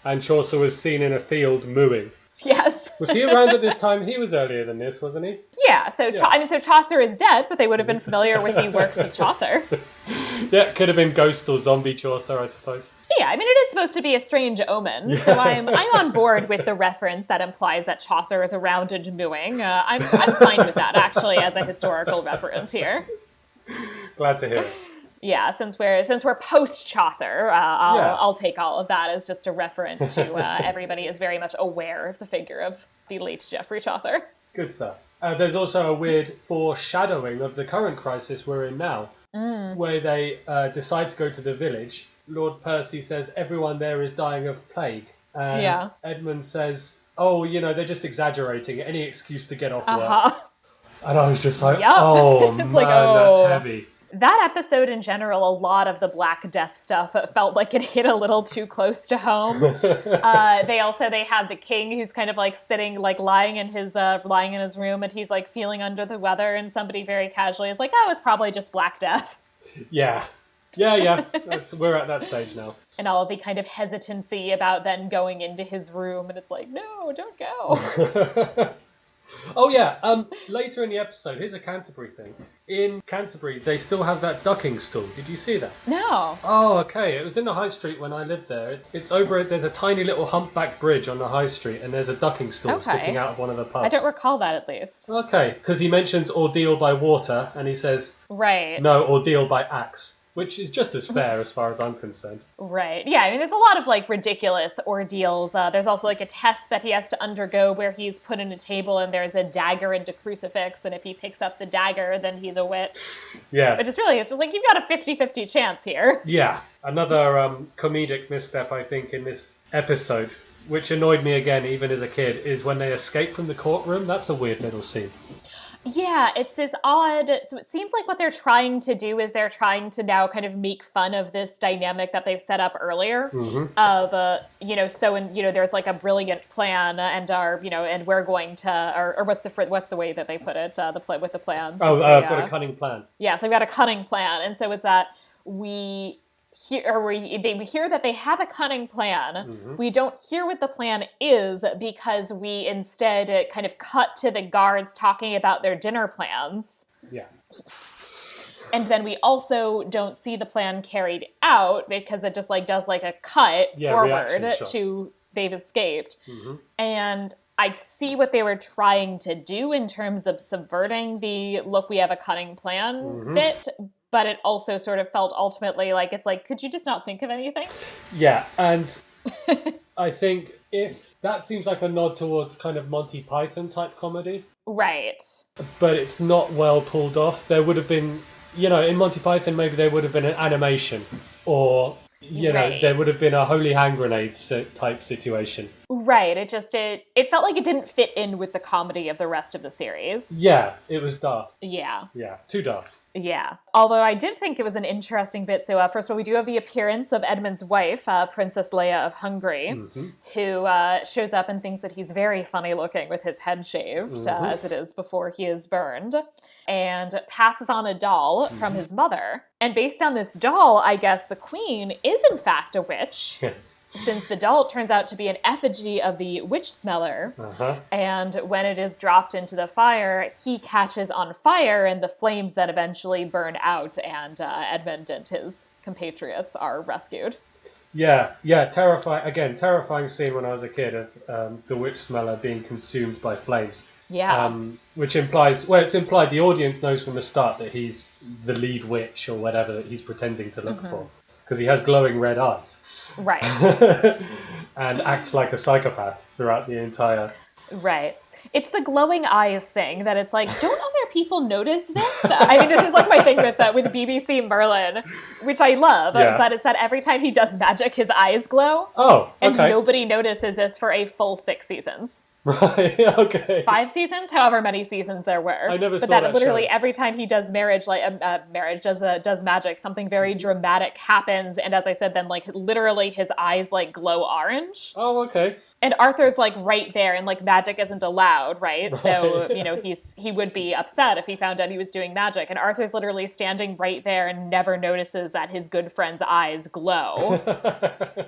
and Chaucer was seen in a field mooing.
Yes.
Was he around at this time? He was earlier than this, wasn't he?
Yeah, so so Chaucer is dead, but they would have been familiar with the works of Chaucer.
Yeah, it could have been ghost or zombie Chaucer, I suppose.
Yeah, I mean, it is supposed to be a strange omen, so I'm on board with the reference that implies that Chaucer is around and mooing. I'm fine with that, actually, as a historical reference here.
Glad to hear it.
Yeah, since we're post Chaucer, I'll take all of that as just a reference to everybody is very much aware of the figure of the late Geoffrey Chaucer.
Good stuff. There's also a weird foreshadowing of the current crisis we're in now, where they decide to go to the village. Lord Percy says everyone there is dying of plague, and Edmund says, "Oh, they're just exaggerating. Any excuse to get off work." And I was just like, "Oh man, that's heavy."
That episode in general, a lot of the Black Death stuff, it felt like it hit a little too close to home. They had the king who's kind of like sitting, like lying in his room, and he's like feeling under the weather, and somebody very casually is like, "Oh, it's probably just Black Death."
Yeah. We're at that stage now.
And all of the kind of hesitancy about then going into his room, and it's like, no, don't go.
Oh yeah, later in the episode, here's a Canterbury thing. In Canterbury, they still have that ducking stool. Did you see that?
No.
Oh, okay. It was in the high street when I lived there. It's over, there's a tiny little humpback bridge on the high street, and there's a ducking stool sticking out of one of the pubs.
I don't recall that, at least.
Okay, because he mentions ordeal by water, and he says, no, ordeal by axe. Which is just as fair as far as I'm concerned.
Right. Yeah, I mean, there's a lot of, like, ridiculous ordeals. There's also, like, a test that he has to undergo where he's put in a table and there's a dagger and a crucifix, and if he picks up the dagger, then he's a witch.
Yeah.
But it's just like, you've got a 50-50 chance here.
Yeah. Another comedic misstep, I think, in this episode, which annoyed me again, even as a kid, is when they escape from the courtroom. That's a weird little scene.
Yeah, it's this odd, so it seems like what they're trying to do is they're trying to now kind of make fun of this dynamic that they've set up earlier of, there's like a brilliant plan and and we're going to, or what's the way that they put it, with the plans.
I've got a cunning plan.
Yeah, so they've got a cunning plan, and so it's that we hear that they have a cunning plan. We don't hear what the plan is because we instead kind of cut to the guards talking about their dinner plans.
Yeah.
And then we also don't see the plan carried out because it just like does like a cut forward to they've escaped. And I see what they were trying to do in terms of subverting the look, we have a cunning plan bit. But it also sort of felt ultimately like, it's like, could you just not think of anything?
Yeah, and I think if that seems like a nod towards kind of Monty Python type comedy.
Right.
But it's not well pulled off. There would have been, in Monty Python, maybe there would have been an animation or, there would have been a holy hand grenade type situation.
Right. It felt like it didn't fit in with the comedy of the rest of the series.
Yeah, it was daft.
Yeah.
Yeah, too daft.
Yeah. Although I did think it was an interesting bit. So first of all, we do have the appearance of Edmund's wife, Princess Leia of Hungary, who shows up and thinks that he's very funny looking with his head shaved, as it is before he is burned, and passes on a doll from his mother. And based on this doll, I guess the queen is in fact a witch.
Yes.
Since the doll turns out to be an effigy of the witch smeller, and when it is dropped into the fire, he catches on fire, and the flames then eventually burn out, and Edmund and his compatriots are rescued.
Yeah, terrifying scene when I was a kid of the witch smeller being consumed by flames.
Yeah.
Which implies, it's implied the audience knows from the start that he's the lead witch or whatever that he's pretending to look for, because he has glowing red eyes.
Right.
And acts like a psychopath throughout the entire
Right. It's the glowing eyes thing that it's like, don't other people notice this? I mean, this is like my thing with BBC Merlin, which I love,
Yeah.
but it's that every time he does magic, his eyes glow.
Oh,
And
okay.
nobody notices this for a full 6 seasons.
Right, okay.
5 seasons, however many seasons there were.
I never
but
saw
that
that
literally
show.
every time he does does magic, something very dramatic happens, and as I said, then like literally his eyes like glow orange.
Oh, okay.
And Arthur's like right there, and like magic isn't allowed, right? So
Right.
you know he would be upset if he found out he was doing magic, and Arthur's literally standing right there and never notices that his good friend's eyes glow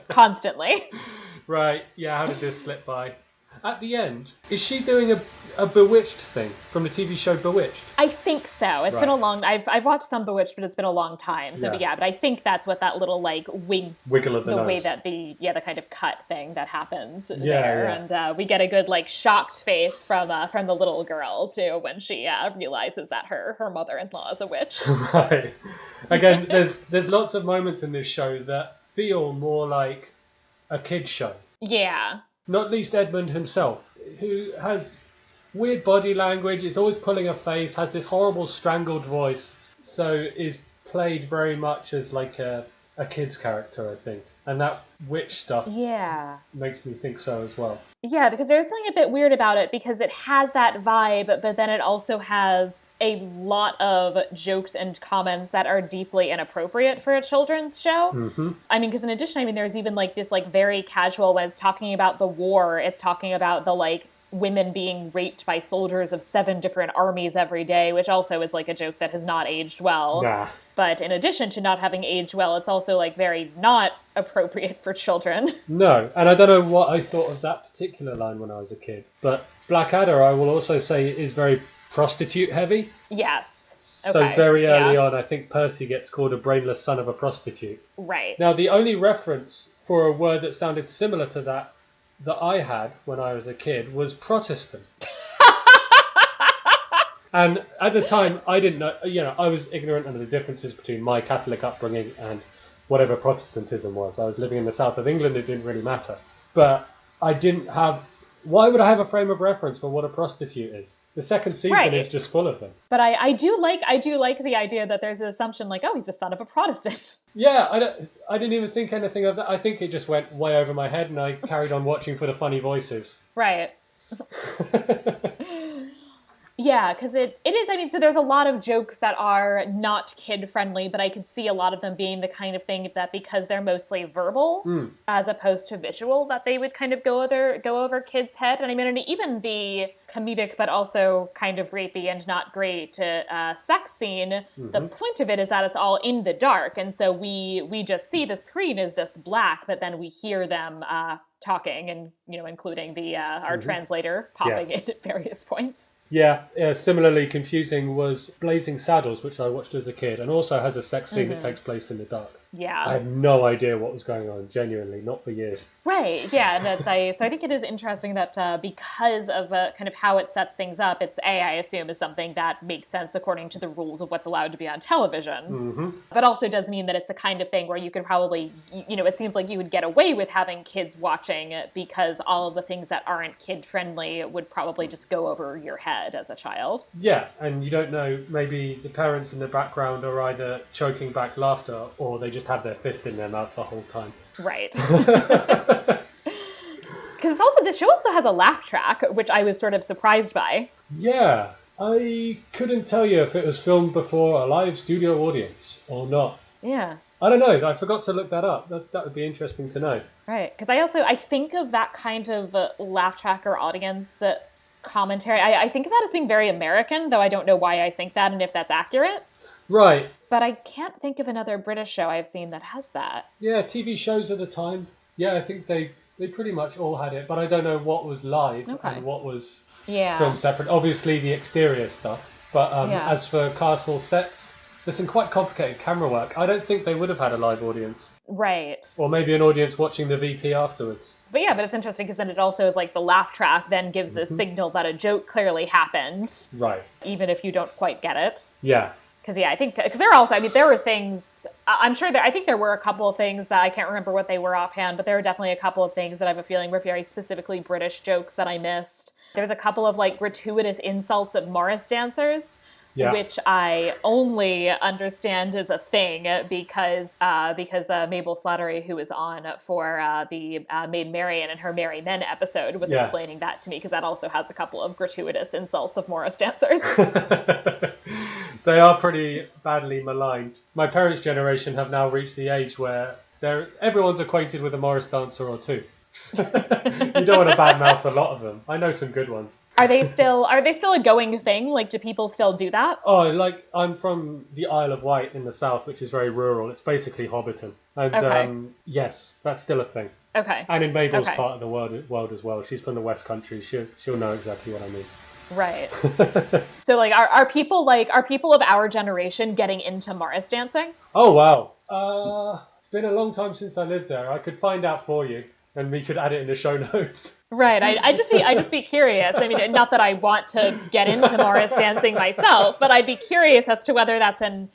constantly.
Right, yeah, how did this slip by? At the end, is she doing a Bewitched thing from the TV show Bewitched?
I think so. It's
Right.
been a long. I've watched some Bewitched, but it's been a long time. So
Yeah.
but I think that's what that little like
Wiggle of the nose.
way that the kind of cut thing that happens there,
yeah.
and we get a good like shocked face from the little girl too when she realizes that her mother-in-law is a witch.
Right. Again, there's lots of moments in this show that feel more like a kid's show.
Yeah.
Not least Edmund himself, who has weird body language, is always pulling a face, has this horrible strangled voice, so is played very much as like a kid's character, I think. And that witch stuff
Yeah.
makes me think so as well.
Yeah, because there's something a bit weird about it because it has that vibe, but then it also has a lot of jokes and comments that are deeply inappropriate for a children's show.
Mm-hmm.
I mean, because in addition, I mean, there's even like this like very casual when it's talking about the war, it's talking about the like women being raped by soldiers of 7 different armies every day, which also is like a joke that has not aged well.
Nah.
But in addition to not having aged well, it's also like very not appropriate for children.
No, and I don't know what I thought of that particular line when I was a kid, but Blackadder, I will also say, is very prostitute heavy.
Yes.
So
Okay.
very early on, I think Percy gets called a brainless son of a prostitute.
Right.
Now, the only reference for a word that sounded similar to that I had when I was a kid was Protestant. And at the time, I didn't know, I was ignorant of the differences between my Catholic upbringing and whatever Protestantism was. I was living in the south of England, it didn't really matter. But I didn't have, why would I have a frame of reference for what a prostitute is? The second season is just full of them.
But I do like the idea that there's an assumption like, oh, he's the son of a Protestant.
Yeah, I didn't even think anything of that. I think it just went way over my head and I carried on watching for the funny voices.
Right. Yeah, because it is, I mean, so there's a lot of jokes that are not kid-friendly, but I could see a lot of them being the kind of thing that because they're mostly verbal as opposed to visual, that they would kind of go over kids' head. And I mean, and even the comedic but also kind of rapey and not great sex scene, the point of it is that it's all in the dark, and so we just see the screen is just black, but then we hear them talking, and including the our translator popping in at various points.
Yeah, similarly confusing was Blazing Saddles, which I watched as a kid, and also has a sex scene that takes place in the dark.
Yeah.
I had no idea what was going on, genuinely, not for years.
Right, yeah, and so I think it is interesting that because of kind of how it sets things up, it's I assume is something that makes sense according to the rules of what's allowed to be on television, but also does mean that it's the kind of thing where you could probably, it seems like you would get away with having kids watching because all of the things that aren't kid-friendly would probably just go over your head as a child.
Yeah, and you don't know, maybe the parents in the background are either choking back laughter or they just have their fist in their mouth the whole time.
Right. Because this show also has a laugh track, which I was sort of surprised by.
Yeah, I couldn't tell you if it was filmed before a live studio audience or not.
Yeah.
I don't know. I forgot to look that up. That would be interesting to know.
Right. Because I think of that kind of laugh track or audience commentary. I think of that as being very American, though I don't know why I think that and if that's accurate.
Right.
But I can't think of another British show I've seen that has that.
Yeah, TV shows at the time. Yeah, I think they pretty much all had it, but I don't know what was live and what was filmed separate. Obviously the exterior stuff, but as for castle sets, there's some quite complicated camera work. I don't think they would have had a live audience.
Right.
Or maybe an audience watching the VT afterwards.
But yeah, but it's interesting because then it also is like the laugh track then gives the signal that a joke clearly happened.
Right.
Even if you don't quite get it.
Yeah.
Because I think there are also, there were things, I'm sure I think there were a couple of things that I can't remember what they were offhand, but there were definitely a couple of things that I have a feeling were very specifically British jokes that I missed. There's a couple of like gratuitous insults of Morris dancers.
Yeah.
Which I only understand is a thing because Mabel Slattery, who was on for the Maid Marian and her Merry Men episode, was explaining that to me, because that also has a couple of gratuitous insults of Morris dancers.
They are pretty badly maligned. My parents' generation have now reached the age where everyone's acquainted with a Morris dancer or two. You don't want to badmouth a lot of them. I know some good ones.
Are they still a going thing? Like, do people still do that?
Oh, like, I'm from the Isle of Wight in the south, which is very rural. It's basically Hobbiton. And yes, that's still a thing.
Okay.
And in Mabel's part of the world as well. She's from the West Country. She'll know exactly what I mean.
Right. So, like, are people of our generation getting into Morris dancing?
Oh, wow. It's been a long time since I lived there. I could find out for you. And we could add it in the show notes.
Right. I just be curious. I mean, not that I want to get into Morris dancing myself, but I'd be curious as to whether that's a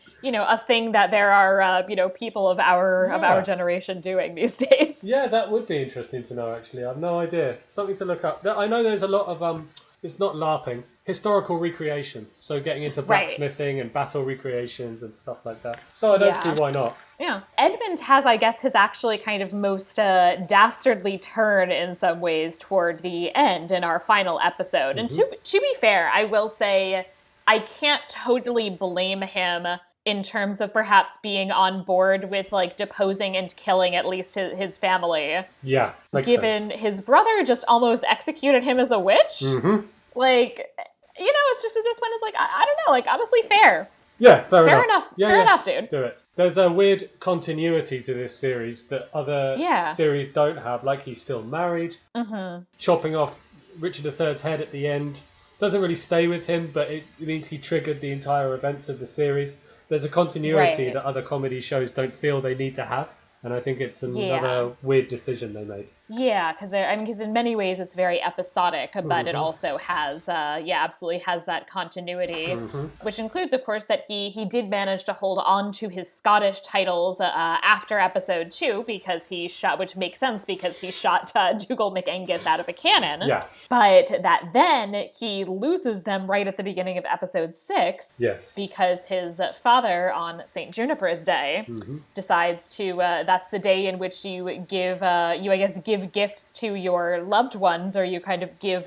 thing that there are people of our generation doing these days.
Yeah, that would be interesting to know. Actually, I have no idea. Something to look up. I know there's a lot of it's not LARPing, historical recreation. So getting into blacksmithing and battle recreations and stuff like that. So I don't see why not.
Yeah. Edmund has, I guess, his actually kind of most dastardly turn in some ways toward the end in our final episode. Mm-hmm. And to be fair, I will say I can't totally blame him in terms of perhaps being on board with like deposing and killing at least his family.
Yeah.
Given his brother just almost executed him as a witch.
Mm-hmm.
Like, it's just that this one is like, I don't know, like honestly fair.
Yeah, fair
enough.
Yeah,
fair enough, dude.
Do it. There's a weird continuity to this series that other series don't have. Like, he's still married. Mm-hmm. Chopping off Richard III's head at the end doesn't really stay with him, but it means he triggered the entire events of the series. There's a continuity that other comedy shows don't feel they need to have. And I think it's another weird decision they made.
Yeah, because in many ways it's very episodic, but it also has, absolutely has that continuity, which includes, of course, that he did manage to hold on to his Scottish titles after episode 2, because he shot, which makes sense because he shot Dougal McAngus out of a cannon.
Yeah.
But that then he loses them right at the beginning of episode 6, because his father on St. Juniper's Day decides to, that's the day in which you give gifts to your loved ones, or you kind of give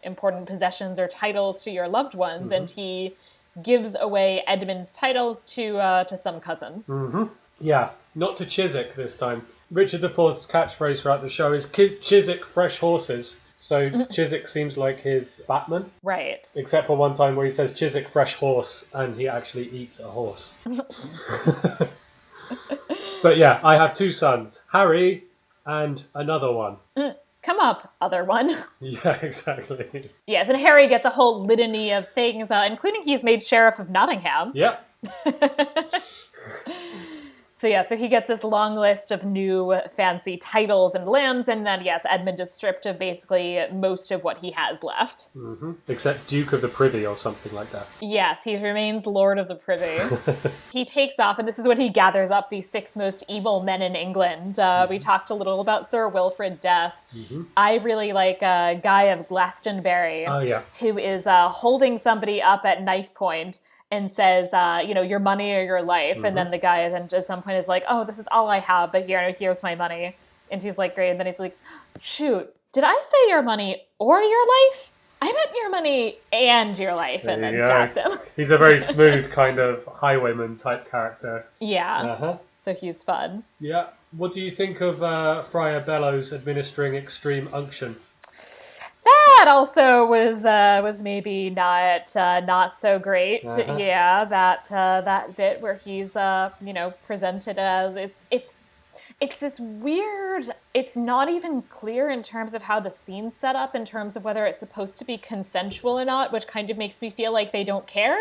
important possessions or titles to your loved ones, and he gives away Edmund's titles to some cousin.
Yeah, not to Chiswick this time. Richard IV's catchphrase throughout the show is Chiswick fresh horses. So Chiswick seems like his Batman.
Right.
Except for one time where he says Chiswick fresh horse and he actually eats a horse. But yeah, I have 2 sons, Harry and another one.
Come up, other one.
Yeah, exactly.
Yes, and Harry gets a whole litany of things, including he's made Sheriff of Nottingham.
Yep.
So he gets this long list of new fancy titles and lands, and then, Edmund is stripped of basically most of what he has left.
Except Duke of the Privy or something like that.
Yes, he remains Lord of the Privy. He takes off, and this is when he gathers up the 6 most evil men in England. We talked a little about Sir Wilfrid Death. I really like a Guy of Glastonbury, who is holding somebody up at knife point and says, your money or your life. And then the guy then at some point is like, oh, this is all I have, but here's my money. And he's like, great. And then he's like, shoot, did I say your money or your life? I meant your money and your life. And then stabs him.
He's a very smooth kind of highwayman type character.
Yeah. So he's fun.
Yeah. What do you think of Friar Bellows administering extreme unction?
That also was maybe not so great. Yeah, that bit where he's presented as it's this weird. It's not even clear in terms of how the scene's set up, in terms of whether it's supposed to be consensual or not, which kind of makes me feel like they don't care.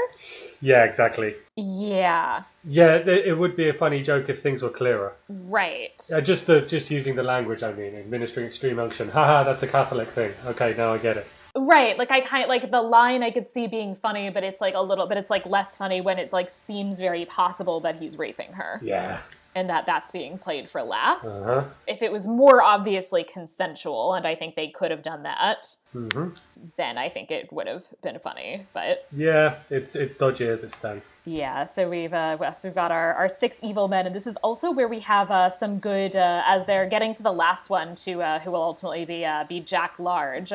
Yeah, exactly.
Yeah.
Yeah, it would be a funny joke if things were clearer.
Right.
Just using the language, I mean, administering extreme unction. Haha, that's a Catholic thing. Okay, now I get it.
Right, like I kind of like the line I could see being funny, but it's like a little bit, it's like less funny when it like seems very possible that he's raping her.
Yeah.
and that's being played for laughs.
Uh-huh.
If it was more obviously consensual, and I think they could have done that, then I think it would have been funny. But
yeah, it's dodgy as it stands.
yeah, so we've got our 6 evil men, and this is also where we have some good as they're getting to the last one, to who will ultimately be Jack Large.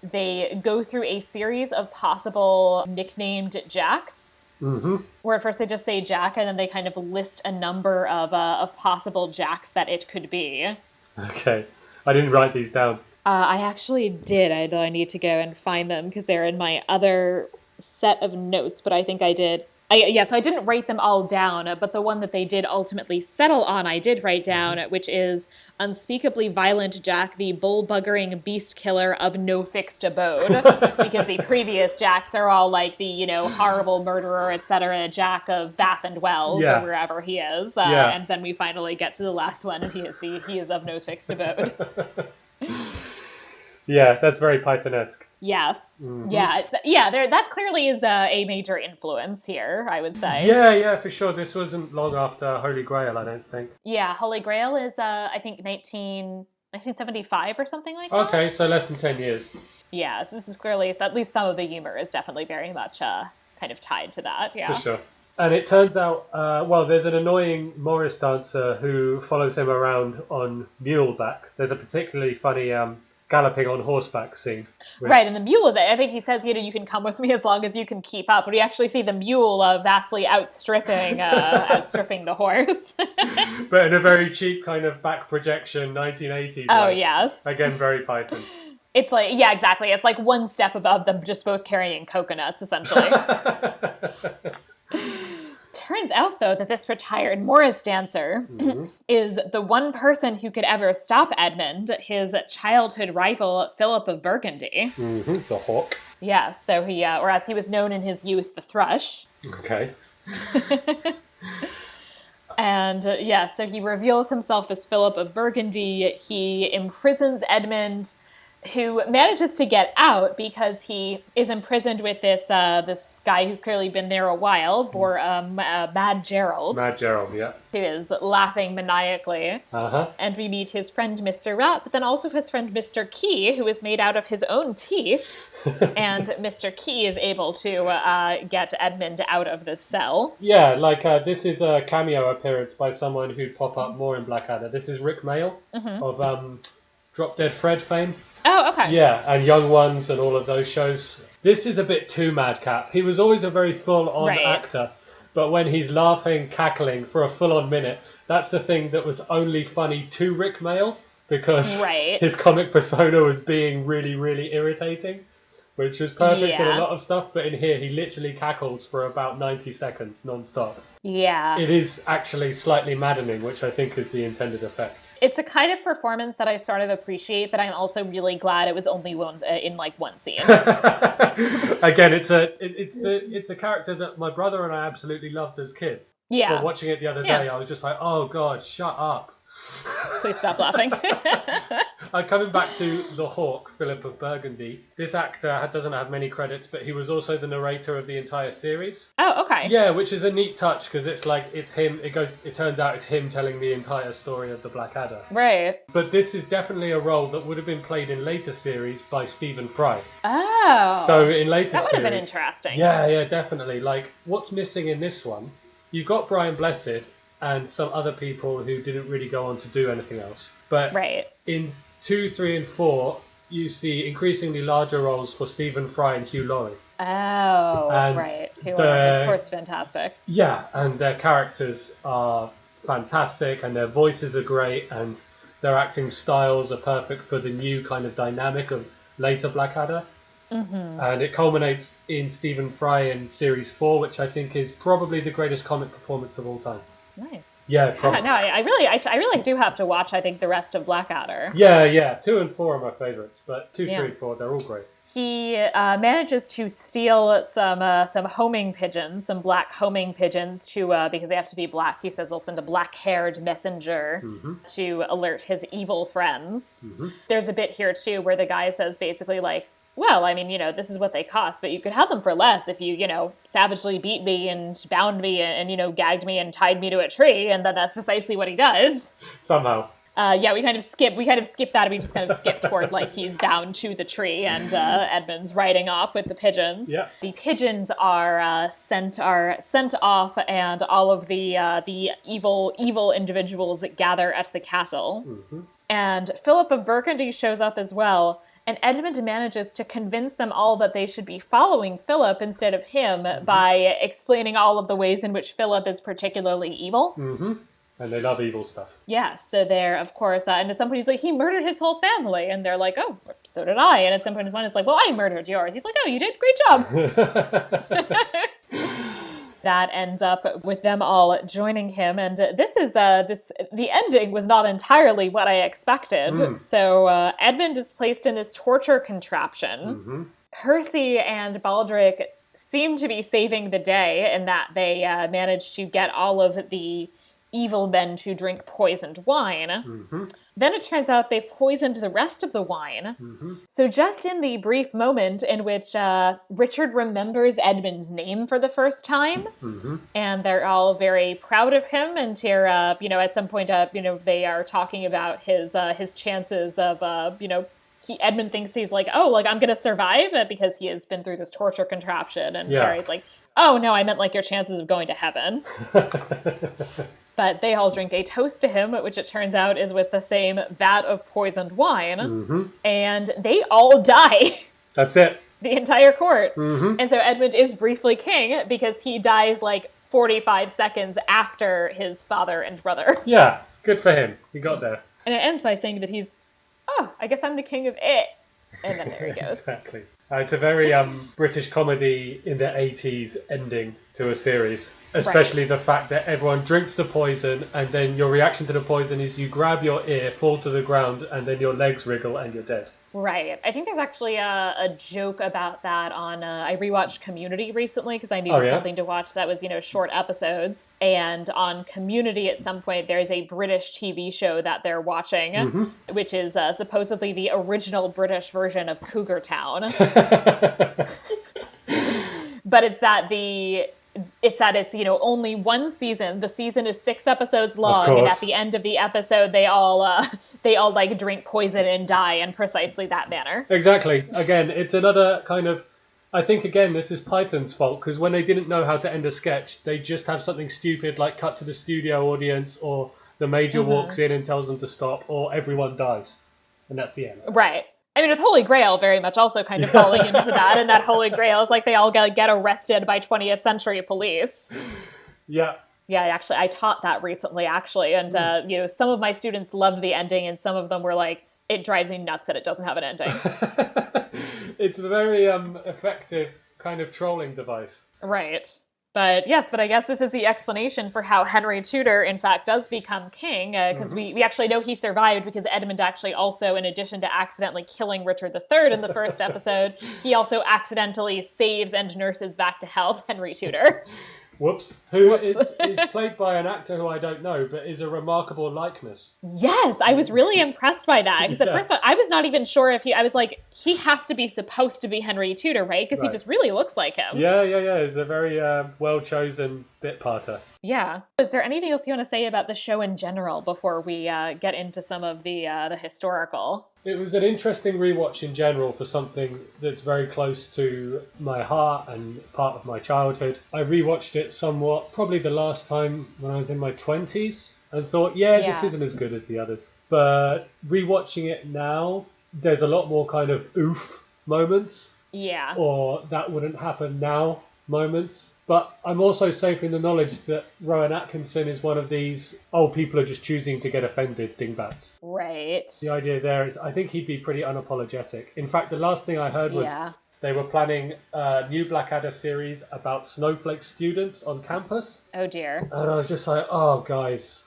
They go through a series of possible nicknamed Jacks. Where at first they just say Jack, and then they kind of list a number of possible Jacks that it could be.
Okay. I didn't write these down.
I actually did, although I need to go and find them because they're in my other set of notes, but I think I did. So I didn't write them all down, but the one that they did ultimately settle on, I did write down, which is unspeakably violent Jack, the bull-buggering beast killer of no fixed abode. Because the previous Jacks are all like the, horrible murderer, etc. Jack of Bath and Wells, or wherever he is. And then we finally get to the last one, and he is of no fixed abode.
Yeah, that's very Python-esque.
Yes. That clearly is a major influence here, I would say.
Yeah, for sure. This wasn't long after Holy Grail, I don't think.
Yeah, Holy Grail is, I think, 1975 or something like that.
Okay, so less than 10 years.
Yeah, so this is clearly, at least some of the humor is definitely very much kind of tied to that, yeah.
For sure. And it turns out, there's an annoying Morris dancer who follows him around on muleback. There's a particularly funny galloping on horseback scene.
Right, and the mule is, I think he says, you can come with me as long as you can keep up. But we actually see the mule vastly outstripping the horse.
But in a very cheap kind of back projection, 1980s.
Oh, yes.
Again, very Python.
It's like, yeah, exactly. It's like one step above them just both carrying coconuts, essentially. Turns out, though, that this retired Morris dancer is the one person who could ever stop Edmund, his childhood rival, Philip of Burgundy.
The Hawk.
Yeah, so he, or as he was known in his youth, the Thrush.
Okay.
And, so he reveals himself as Philip of Burgundy. He imprisons Edmund, who manages to get out because he is imprisoned with this this guy who's clearly been there a while, Mad Gerald.
Mad Gerald, yeah.
Who is laughing maniacally. And we meet his friend Mr. Rat, but then also his friend Mr. Key, who is made out of his own teeth. And Mr. Key is able to get Edmund out of the cell.
Yeah, this is a cameo appearance by someone who'd pop up more in Blackadder. This is Rick Mayall of Drop Dead Fred fame.
Oh, okay.
Yeah, and Young Ones and all of those shows. This is a bit too madcap. He was always a very full-on actor, but when he's laughing, cackling for a full-on minute, that's the thing that was only funny to Rick Mayall, because his comic persona was being really, really irritating, which was perfect in a lot of stuff, but in here he literally cackles for about 90 seconds non-stop.
Yeah.
It is actually slightly maddening, which I think is the intended effect.
It's a kind of performance that I sort of appreciate, but I'm also really glad it was only in one scene.
Again, it's a character that my brother and I absolutely loved as kids.
Yeah.
But watching it the other day, I was just like, oh God, shut up.
Please stop laughing.
Coming back to the Hawk, Philip of Burgundy, this actor doesn't have many credits, but he was also the narrator of the entire series.
Oh, okay.
Yeah, which is a neat touch, because it's him. It turns out it's him telling the entire story of the Blackadder.
Right.
But this is definitely a role that would have been played in later series by Stephen Fry.
Oh.
So in later series,
that would have been interesting.
Yeah, definitely. What's missing in this one? You've got Brian Blessed and some other people who didn't really go on to do anything else. But in 2, 3, and 4, you see increasingly larger roles for Stephen Fry and Hugh Laurie.
Oh,
and
who are, of course, fantastic.
Yeah, and their characters are fantastic, and their voices are great, and their acting styles are perfect for the new kind of dynamic of later Blackadder. And it culminates in Stephen Fry in Series 4, which I think is probably the greatest comic performance of all time.
Nice.
Yeah, probably.
No, I really do have to watch, I think, the rest of Blackadder.
Yeah. 2 and 4 are my favourites, but 2, 3, and 4, they're all great.
He manages to steal some homing pigeons, some black homing pigeons, to because they have to be black. He says they'll send a black-haired messenger to alert his evil friends. There's a bit here, too, where the guy says basically, well, I mean, this is what they cost, but you could have them for less if you, savagely beat me and bound me and gagged me and tied me to a tree. And then that's precisely what he does.
Somehow.
Yeah, we kind of skip that, and we just kind of skip toward, like, he's bound to the tree, and Edmund's riding off with the pigeons.
Yeah.
The pigeons are sent off, and all of the evil individuals gather at the castle.
Mm-hmm.
And Philip of Burgundy shows up as well, and Edmund manages to convince them all that they should be following Philip instead of him by explaining all of the ways in which Philip is particularly evil.
Mm-hmm. And they love evil stuff.
Yeah, so they're, of course, and at some point he's like, he murdered his whole family. And they're like, oh, so did I. And at some point one is like, well, I murdered yours. He's like, oh, you did? Great job. That ends up with them all joining him. And the ending was not entirely what I expected. So Edmund is placed in this torture contraption.
Mm-hmm.
Percy and Baldric seem to be saving the day in that they managed to get all of the evil men to drink poisoned wine.
Mm-hmm.
Then it turns out they've poisoned the rest of the wine.
Mm-hmm.
So just in the brief moment in which Richard remembers Edmund's name for the first time, and they're all very proud of him, and here, at some point, they are talking about his chances of, Edmund thinks he's like, oh, like, I'm going to survive because he has been through this torture contraption. And Harry's like, oh, no, I meant like your chances of going to heaven. But they all drink a toast to him, which it turns out is with the same vat of poisoned wine. And they all die.
That's it.
The entire court. And so Edmund is briefly king because he dies like 45 seconds after his father and brother.
Yeah, good for him. He got there.
And it ends by saying that he's, oh, I guess I'm the king of it. And then there he goes.
Exactly. It's a very British comedy in the 80s ending to a series. Especially the fact that everyone drinks the poison, and then your reaction to the poison is you grab your ear, fall to the ground, and then your legs wriggle and you're dead.
Right. I think there's actually a joke about that on, I rewatched Community recently because I needed something to watch that was, short episodes. And on Community at some point, there's a British TV show that they're watching, which is supposedly the original British version of Cougar Town. But it's only one season. The season is 6 episodes long, and at the end of the episode, they all like drink poison and die in precisely that manner.
Exactly. Again, it's another kind of. I think again, this is Python's fault because when they didn't know how to end a sketch, they just have something stupid like cut to the studio audience, or the major walks in and tells them to stop, or everyone dies, and that's the end.
Right. I mean, with Holy Grail very much also kind of falling into that, and that Holy Grail is like they all get arrested by 20th century police.
Yeah. Yeah,
actually, I taught that recently, and, some of my students loved the ending, and some of them were like, it drives me nuts that it doesn't have an ending.
It's a very effective kind of trolling device.
Right. But I guess this is the explanation for how Henry Tudor, in fact, does become king, because we actually know he survived because Edmund actually also, in addition to accidentally killing Richard III in the first episode, he also accidentally saves and nurses back to health Henry Tudor.
Whoops. Who is played by an actor who I don't know, but is a remarkable likeness.
Yes, I was really impressed by that. Because at first I was not even sure if I was like, he has to be supposed to be Henry Tudor, right? Because he just really looks like him.
Yeah. He's a very well-chosen bit-parter.
Yeah. Is there anything else you want to say about the show in general before we get into some of the historical?
It was an interesting rewatch in general for something that's very close to my heart and part of my childhood. I rewatched it somewhat, probably the last time when I was in my 20s, and thought, this isn't as good as the others. But rewatching it now, there's a lot more kind of oof moments.
Yeah.
Or that wouldn't happen now moments. But I'm also safe in the knowledge that Rowan Atkinson is one of these, people are just choosing to get offended dingbats.
Right.
The idea there is, I think he'd be pretty unapologetic. In fact, the last thing I heard was they were planning a new Blackadder series about snowflake students on campus.
Oh, dear.
And I was just like, oh, guys.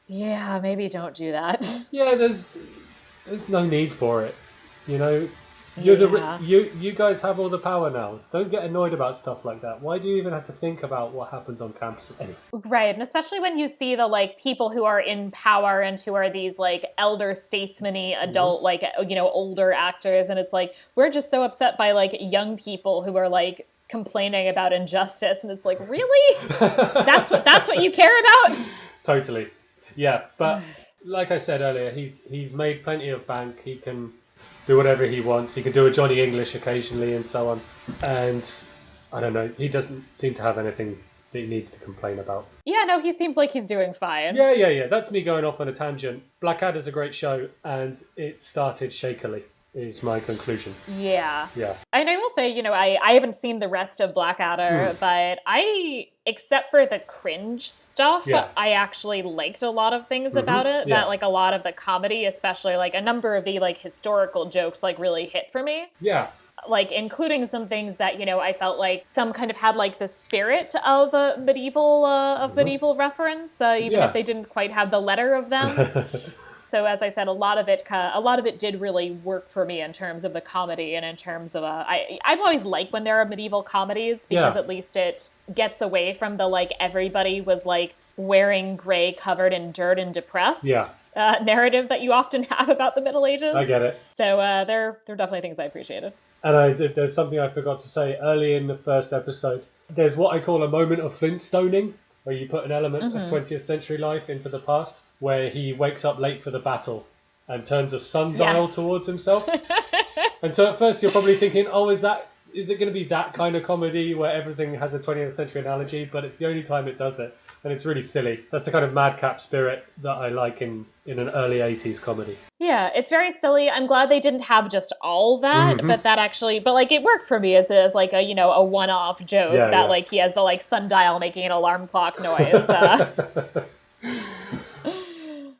Yeah, maybe don't do that.
Yeah, there's no need for it.
Yeah.
You guys have all the power now. Don't get annoyed about stuff like that. Why do you even have to think about what happens on campus? Anyway.
Right. And especially when you see the like people who are in power and who are these like elder statesman-y adult, like, older actors. And it's like, we're just so upset by like young people who are like complaining about injustice. And it's like, really? That's what you care about?
Totally. Yeah. But like I said earlier, he's made plenty of bank. He can do whatever he wants. He can do a Johnny English occasionally and so on. And I don't know, he doesn't seem to have anything that he needs to complain about.
Yeah, no, he seems like he's doing fine.
Yeah. That's me going off on a tangent. Blackadder's a great show, and it started shakily, is my conclusion.
Yeah.
Yeah.
And I will say, I haven't seen the rest of Blackadder, but except for the cringe stuff, I actually liked a lot of things about it.
Yeah.
That, like, a lot of the comedy, especially, like, a number of the, like, historical jokes, like, really hit for me.
Yeah.
Like, including some things that, I felt like some kind of had, like, the spirit of medieval reference, even if they didn't quite have the letter of them. So as I said, a lot of it did really work for me in terms of the comedy and in terms of I've always liked when there are medieval comedies because at least it gets away from the like everybody was like wearing gray, covered in dirt and depressed narrative that you often have about the Middle Ages.
I get it.
So there are definitely things I appreciated.
And there's something I forgot to say early in the first episode. There's what I call a moment of Flintstoning, where you put an element of 20th century life into the past, where he wakes up late for the battle and turns a sundial towards himself. And so at first you're probably thinking, is it going to be that kind of comedy where everything has a 20th century analogy? But it's the only time it does it. And it's really silly. That's the kind of madcap spirit that I like in an early 80s comedy.
Yeah, it's very silly. I'm glad they didn't have just all that, but it worked for me as like a one-off joke like he has the like sundial making an alarm clock noise.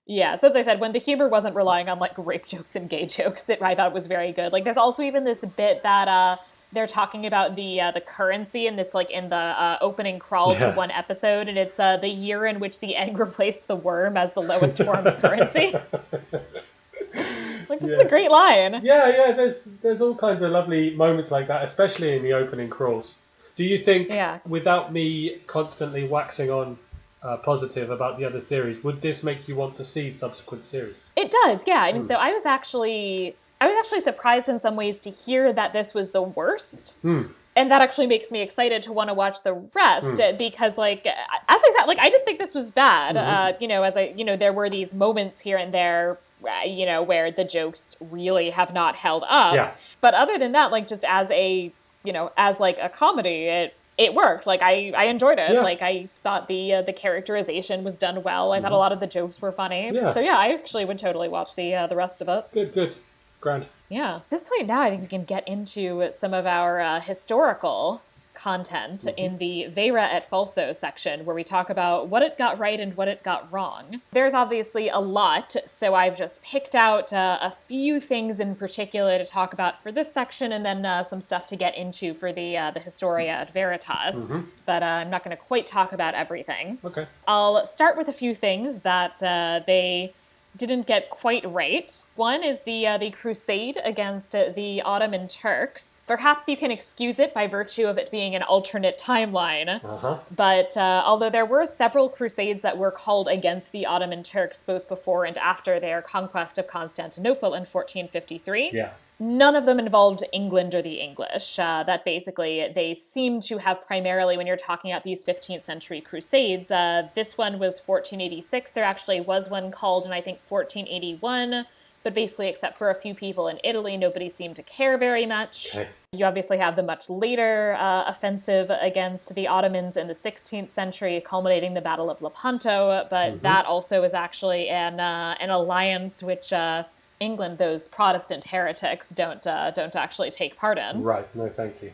Yeah, so as I said, when the humor wasn't relying on like rape jokes and gay jokes, I thought it was very good. Like there's also even this bit that they're talking about the currency, and it's like in the opening crawl to one episode, and it's the year in which the egg replaced the worm as the lowest form of currency. Like, this is a great line.
Yeah, there's all kinds of lovely moments like that, especially in the opening crawls. Do you think, without me constantly waxing on positive about the other series, would this make you want to see subsequent series?
It does, yeah. I mean, so I was actually surprised in some ways to hear that this was the worst. And that actually makes me excited to want to watch the rest because, like, as I said, like, I didn't think this was bad. There were these moments here and there, where the jokes really have not held up. Yeah. But other than that, like, just as a comedy, it worked. Like, I enjoyed it. Yeah. Like, I thought the characterization was done well. I thought a lot of the jokes were funny. Yeah. So, yeah, I actually would totally watch the rest of it.
Good. Grand.
Yeah. This way now I think we can get into some of our historical content in the Vera et Falso section, where we talk about what it got right and what it got wrong. There's obviously a lot, so I've just picked out a few things in particular to talk about for this section, and then some stuff to get into for the Historia et Veritas. But I'm not going to quite talk about everything.
Okay.
I'll start with a few things that they didn't get quite right. One is the crusade against the Ottoman Turks. Perhaps you can excuse it by virtue of it being an alternate timeline. But although there were several crusades that were called against the Ottoman Turks both before and after their conquest of Constantinople in 1453, none of them involved England or the English. That basically they seem to have primarily, when you're talking about these 15th century crusades, this one was 1486. There actually was one called in, I think, 1481. But basically, except for a few people in Italy, nobody seemed to care very much. Okay. You obviously have the much later offensive against the Ottomans in the 16th century, culminating the Battle of Lepanto. But that also is actually an alliance which England, those Protestant heretics, don't actually take part in.
Right. No, thank you.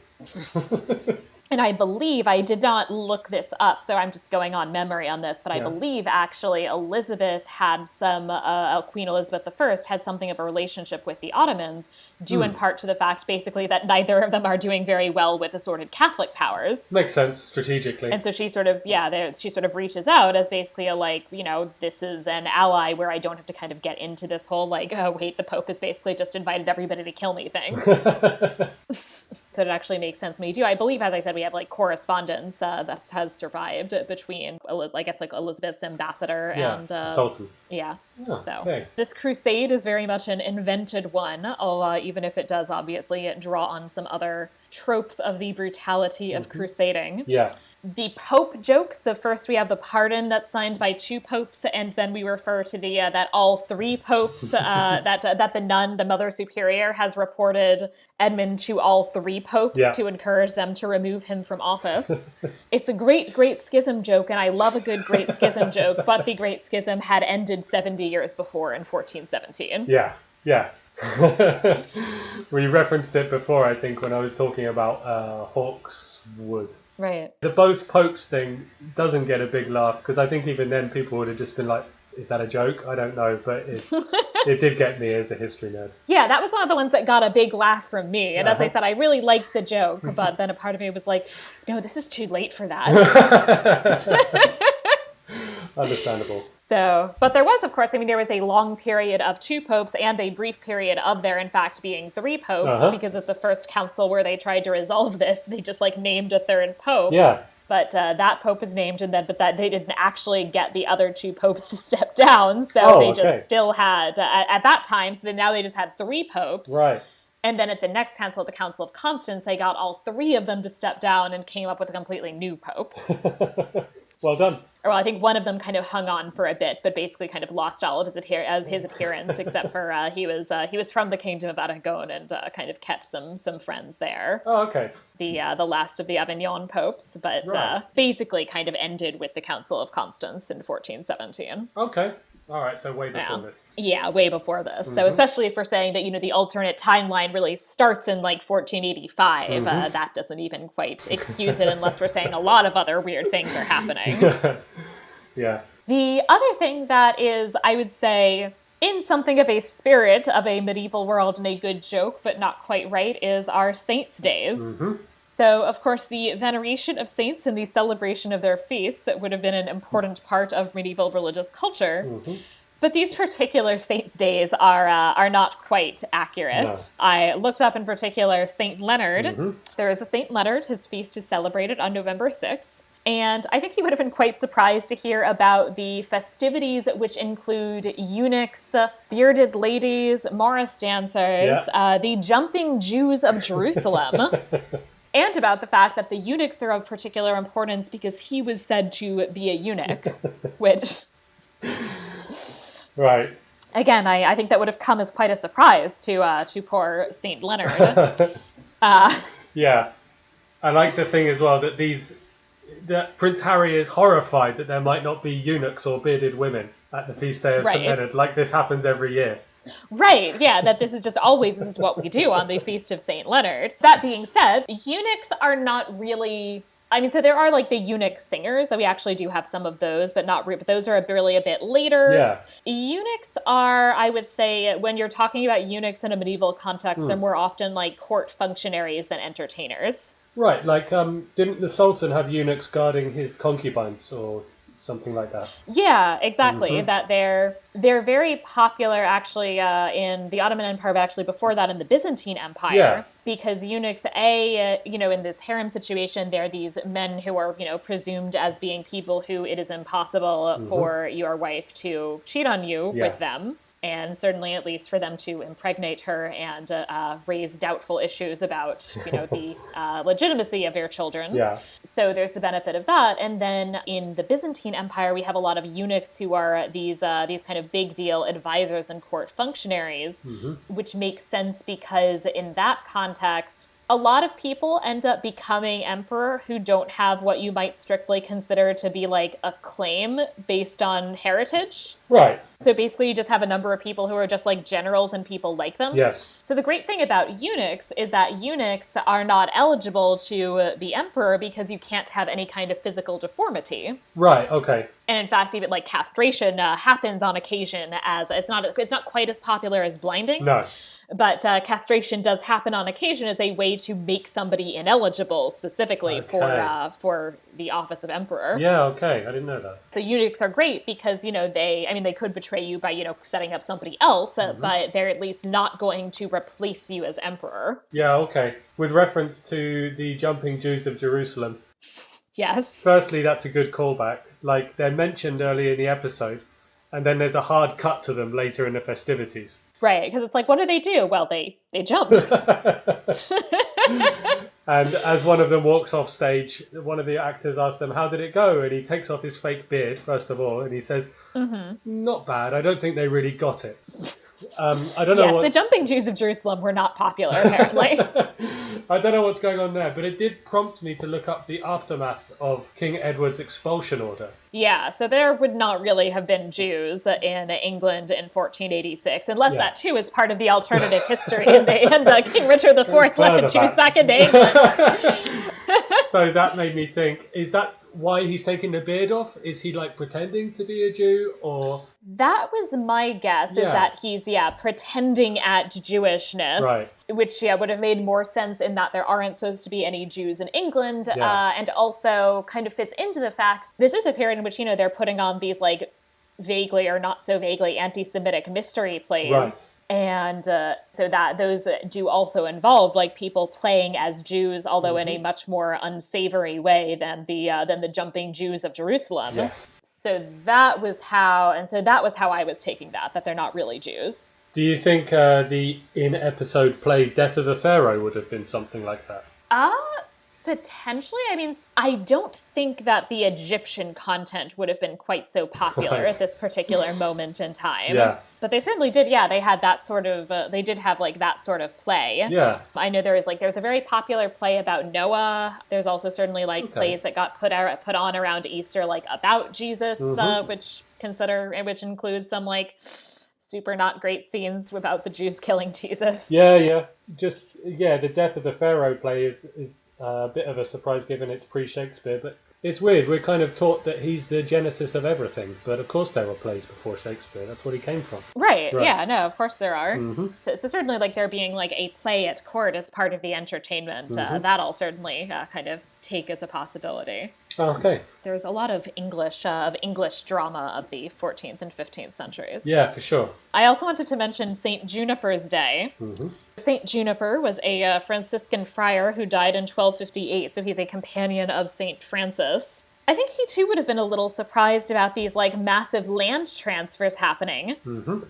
And I believe, I did not look this up, so I'm just going on memory on this, but I believe actually Elizabeth had Queen Elizabeth I had something of a relationship with the Ottomans, due in part to the fact basically that neither of them are doing very well with assorted Catholic powers.
Makes sense strategically.
And so she sort of, she sort of reaches out as basically this is an ally where I don't have to kind of get into this whole oh wait, the Pope has basically just invited everybody to kill me thing. So it actually makes sense when you do. I believe, as I said, we have correspondence that has survived between, I guess, Elizabeth's ambassador and
Sultan.
Yeah.
Oh,
so
okay.
This crusade is very much an invented one, even if it does obviously draw on some other tropes of the brutality of crusading.
Yeah.
The Pope joke. So first we have the pardon that's signed by 2 popes, and then we refer to the that all 3 popes that the nun, the Mother Superior, has reported Edmund to all 3 popes to encourage them to remove him from office. It's a great schism joke, and I love a good great schism joke. But the Great Schism had ended 70 years before in 1417.
Yeah. We referenced it before, I think, when I was talking about Hawkswood.
Right.
The both popes thing doesn't get a big laugh, because I think even then people would have just been like, is that a joke? I don't know, but it did get me as a history nerd.
Yeah, that was one of the ones that got a big laugh from me. And as I said, I really liked the joke, but then a part of me was like, no, this is too late for that.
Understandable.
So, but there was, of course, there was a long period of 2 popes and a brief period of there, in fact, being 3 popes, because at the first council where they tried to resolve this, they just named a 3rd pope.
Yeah.
But that pope was named, but that they didn't actually get the other 2 popes to step down. So just still had, at that time, so now they just had 3 popes.
Right.
And then at the next council, at the Council of Constance, they got all 3 of them to step down and came up with a completely new pope.
Well done.
Well, I think one of them kind of hung on for a bit, but basically kind of lost all of his adherents, except for he was from the Kingdom of Aragon and kind of kept some friends there.
Oh, okay.
The last of the Avignon popes, but basically kind of ended with the Council of Constance in 1417.
Okay. All right, so way before this.
Yeah, way before this. So especially if we're saying that, the alternate timeline really starts in 1485, that doesn't even quite excuse it unless we're saying a lot of other weird things are happening.
Yeah.
The other thing that is, I would say, in something of a spirit of a medieval world and a good joke, but not quite right, is our saints' days. So, of course, the veneration of saints and the celebration of their feasts would have been an important part of medieval religious culture. But these particular saints' days are not quite accurate.
No.
I looked up in particular St. Leonard. There is a St. Leonard. His feast is celebrated on November 6th. And I think he would have been quite surprised to hear about the festivities, which include eunuchs, bearded ladies, Morris dancers, the jumping Jews of Jerusalem, and about the fact that the eunuchs are of particular importance because he was said to be a eunuch, which... Right. Again, I think that would have come as quite a surprise to poor St. Leonard.
Yeah. I like the thing as well that Prince Harry is horrified that there might not be eunuchs or bearded women at the feast day of St. Leonard, like this happens every year.
Right, yeah, that this is what we do on the Feast of St. Leonard. That being said, eunuchs are not really... so there are the eunuch singers, so we actually do have some of those, but but those are really a bit later. Yeah. Eunuchs are, I would say, when you're talking about eunuchs in a medieval context, they're more often court functionaries than entertainers. Right,
didn't the Sultan have eunuchs guarding his concubines or something like that?
Yeah, exactly. That they're very popular actually in the Ottoman Empire, but actually before that in the Byzantine Empire, because eunuchs, in this harem situation, they're these men who are, presumed as being people who it is impossible for your wife to cheat on you with them. And certainly, at least for them to impregnate her and raise doubtful issues about, the legitimacy of their children. Yeah. So there's the benefit of that. And then in the Byzantine Empire, we have a lot of eunuchs who are these kind of big deal advisors and court functionaries, which makes sense because in that context, a lot of people end up becoming emperor who don't have what you might strictly consider to be like a claim based on heritage.
Right.
So basically you just have a number of people who are just like generals and people like them.
Yes.
So the great thing about eunuchs is that eunuchs are not eligible to be emperor because you can't have any kind of physical deformity.
Right, okay.
And in fact, even like castration happens on occasion, as it's not quite as popular as blinding.
No.
But castration does happen on occasion as a way to make somebody ineligible specifically for the office of emperor.
Yeah, okay. I didn't know that.
So eunuchs are great because, they could betray you by, setting up somebody else, but they're at least not going to replace you as emperor.
Yeah, okay. With reference to the jumping Jews of Jerusalem.
Yes.
Firstly, that's a good callback. Like, they're mentioned early in the episode, and then there's a hard cut to them later in the festivities.
Right, because it's like, what do? Well, they jump.
And as one of them walks off stage, one of the actors asks them, how did it go? And he takes off his fake beard, first of all, and he says, not bad. I don't think they really got it. I don't know.
Yes, the jumping Jews of Jerusalem were not popular, apparently.
I don't know what's going on there, but it did prompt me to look up the aftermath of King Edward's expulsion order.
Yeah, so there would not really have been Jews in England in 1486, unless that too is part of the alternative history, and King Richard IV let the Jews back into England.
So that made me think, is that why he's taking the beard off? Is he like pretending to be a Jew, or?
That was my guess, is that he's, pretending at Jewishness,
right.
Which, would have made more sense in that there aren't supposed to be any Jews in England, and also kind of fits into the fact this is a period in which, they're putting on these, like, vaguely or not so vaguely anti-Semitic mystery plays.
Right.
And so that those do also involve like people playing as Jews, although in a much more unsavory way than the jumping Jews of Jerusalem.
Yes.
So that was how I was taking that they're not really Jews.
Do you think the in-episode play Death of the Pharaoh would have been something like that?
Potentially. I mean, I don't think that the Egyptian content would have been quite so popular at this particular moment in time.
Yeah.
But they certainly did, they had that sort of, they did have like that sort of play.
Yeah.
I know there's a very popular play about Noah. There's also certainly like plays that got put on around Easter, like about Jesus, which includes some like super not great scenes about the Jews killing Jesus.
Yeah. The Death of the Pharaoh play is a bit of a surprise given it's pre-Shakespeare, but it's weird. We're kind of taught that he's the genesis of everything, but of course there were plays before Shakespeare. That's what he came from.
Right. Yeah, no, of course there are. So certainly like there being like a play at court as part of the entertainment, that I'll certainly kind of take as a possibility.
Okay.
There's a lot of English drama of the 14th and 15th centuries.
Yeah, for sure.
I also wanted to mention St. Juniper's Day. St. Juniper was a Franciscan friar who died in 1258, so he's a companion of St. Francis. I think he too would have been a little surprised about these like massive land transfers happening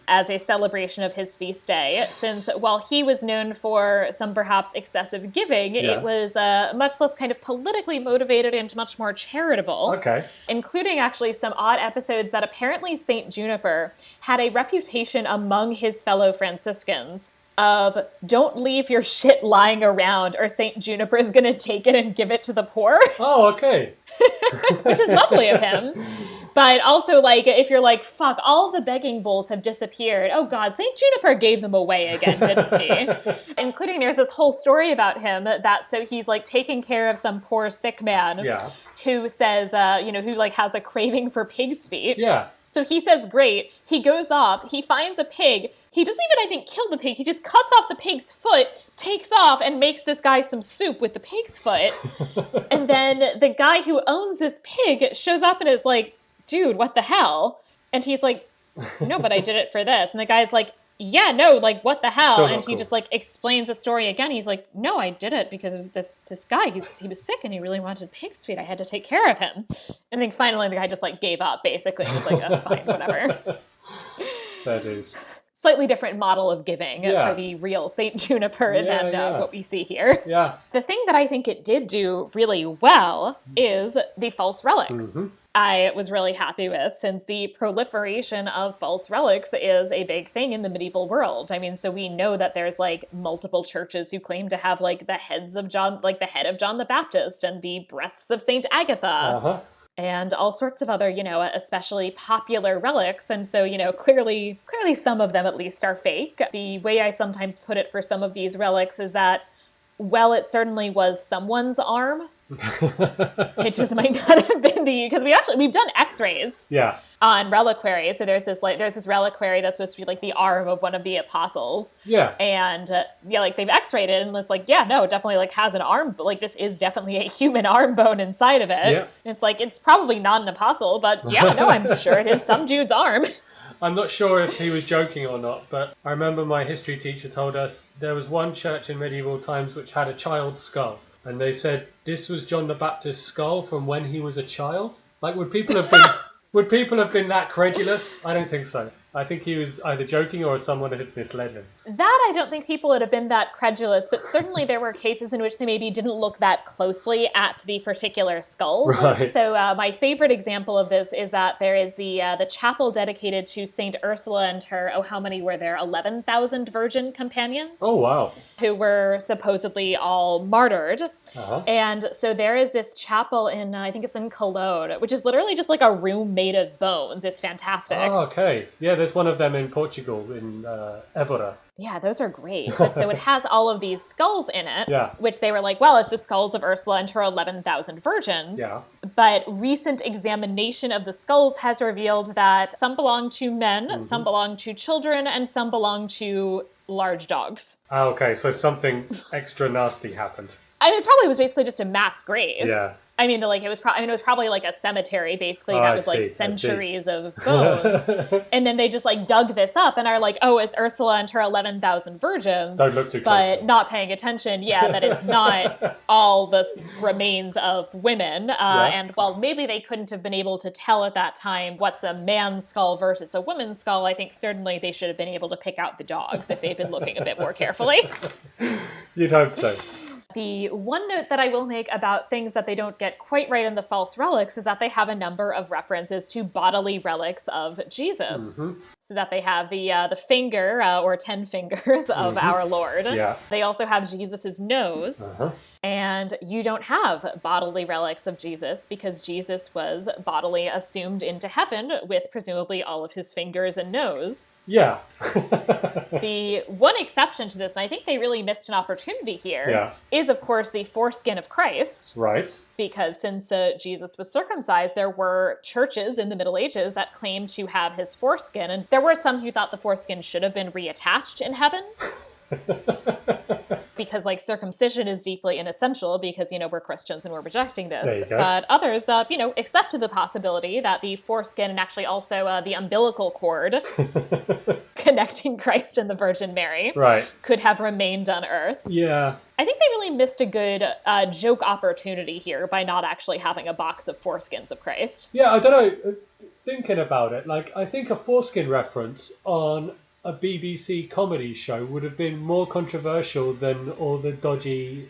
as a celebration of his feast day, since while he was known for some perhaps excessive giving, it was much less kind of politically motivated and much more charitable.
Okay.
Including actually some odd episodes that apparently St. Juniper had a reputation among his fellow Franciscans of don't leave your shit lying around or St. Juniper is going to take it and give it to the poor.
Oh, okay.
Which is lovely of him. But also, like, if you're like, fuck, all the begging bowls have disappeared. Oh, God, St. Juniper gave them away again, didn't he? Including there's this whole story about him so he's, like, taking care of some poor sick man who says, who, like, has a craving for pig's feet.
Yeah.
So he says, great. He goes off. He finds a pig. He doesn't even, I think, kill the pig. He just cuts off the pig's foot, takes off, and makes this guy some soup with the pig's foot. And then the guy who owns this pig shows up and is like, dude, what the hell? And he's like, no, but I did it for this. And the guy's like, yeah, no, like, what the hell? And he just, like, explains the story again. He's like, no, I did it because of this guy. He was sick and he really wanted pig's feet. I had to take care of him. And then finally the guy just, like, gave up, basically. He was like, oh, fine, whatever.
That is.
slightly different model of giving for the real Saint Juniper than what we see here.
Yeah.
The thing that I think it did do really well is the false relics.
Mm-hmm.
I was really happy with, since the proliferation of false relics is a big thing in the medieval world. I mean, so we know that there's like multiple churches who claim to have like the heads of John, like the head of John the Baptist and the breasts of Saint Agatha.
Uh-huh.
And all sorts of other, especially popular relics. And so, clearly some of them at least are fake. The way I sometimes put it for some of these relics is that, well, it certainly was someone's arm. It just might not have been because we've done x-rays on reliquaries. So there's this reliquary that's supposed to be like the arm of one of the apostles.
Yeah.
And they've x-rayed it and it's like, yeah, no, it definitely like has an arm, but like this is definitely a human arm bone inside of it.
Yeah.
It's like, it's probably not an apostle, but yeah, no, I'm sure it is some dude's arm.
I'm not sure if he was joking or not, but I remember my history teacher told us there was one church in medieval times which had a child's skull. And they said this was John the Baptist's skull from when he was a child. Like, would people have been that credulous? I don't think so. I think he was either joking or someone had misled him.
That I don't think people would have been that credulous, but certainly there were cases in which they maybe didn't look that closely at the particular skulls.
Right.
So my favorite example of this is that there is the chapel dedicated to Saint Ursula and her, how many were there? 11,000 virgin companions.
Oh, wow.
Who were supposedly all martyred.
Uh-huh.
And so there is this chapel in, I think it's in Cologne, which is literally just like a room made of bones. It's fantastic.
Oh, okay. Yeah, there's one of them in Portugal, in Évora.
Yeah, those are great. But so it has all of these skulls in it,
Yeah.
which they were like, well, it's the skulls of Ursula and her 11,000 virgins.
Yeah.
But recent examination of the skulls has revealed that some belong to men, some belong to children, and some belong to large dogs.
Ah, okay, so something extra nasty happened.
I mean, it probably was basically just a mass grave.
Yeah.
I mean, like it was probably like a cemetery, basically, that was like centuries of bones. And then they just like dug this up and are like, oh, it's Ursula and her 11,000 virgins.
Don't look too
but
closely.
not paying attention, that it's not all the remains of women. And while maybe they couldn't have been able to tell at that time what's a man's skull versus a woman's skull, I think certainly they should have been able to pick out the dogs if they'd been looking a bit more carefully.
You'd hope so.
The one note that I will make about things that they don't get quite right in the false relics is that they have a number of references to bodily relics of Jesus. So that they have the finger or 10 fingers of our Lord.
Yeah.
They also have Jesus's nose. And you don't have bodily relics of Jesus because Jesus was bodily assumed into heaven with presumably all of his fingers and nose.
Yeah.
The one exception to this, and I think they really missed an opportunity here, is of course the foreskin of Christ.
Right.
Because since Jesus was circumcised, there were churches in the Middle Ages that claimed to have his foreskin, and there were some who thought the foreskin should have been reattached in heaven. Because like circumcision is deeply inessential because, we're Christians and we're rejecting this. But others, accepted the possibility that the foreskin and actually also the umbilical cord connecting Christ and the Virgin Mary could have remained on earth.
Yeah.
I think they really missed a good joke opportunity here by not actually having a box of foreskins of Christ.
Yeah, I don't know. Thinking about it, like, I think a foreskin reference on a BBC comedy show would have been more controversial than all the dodgy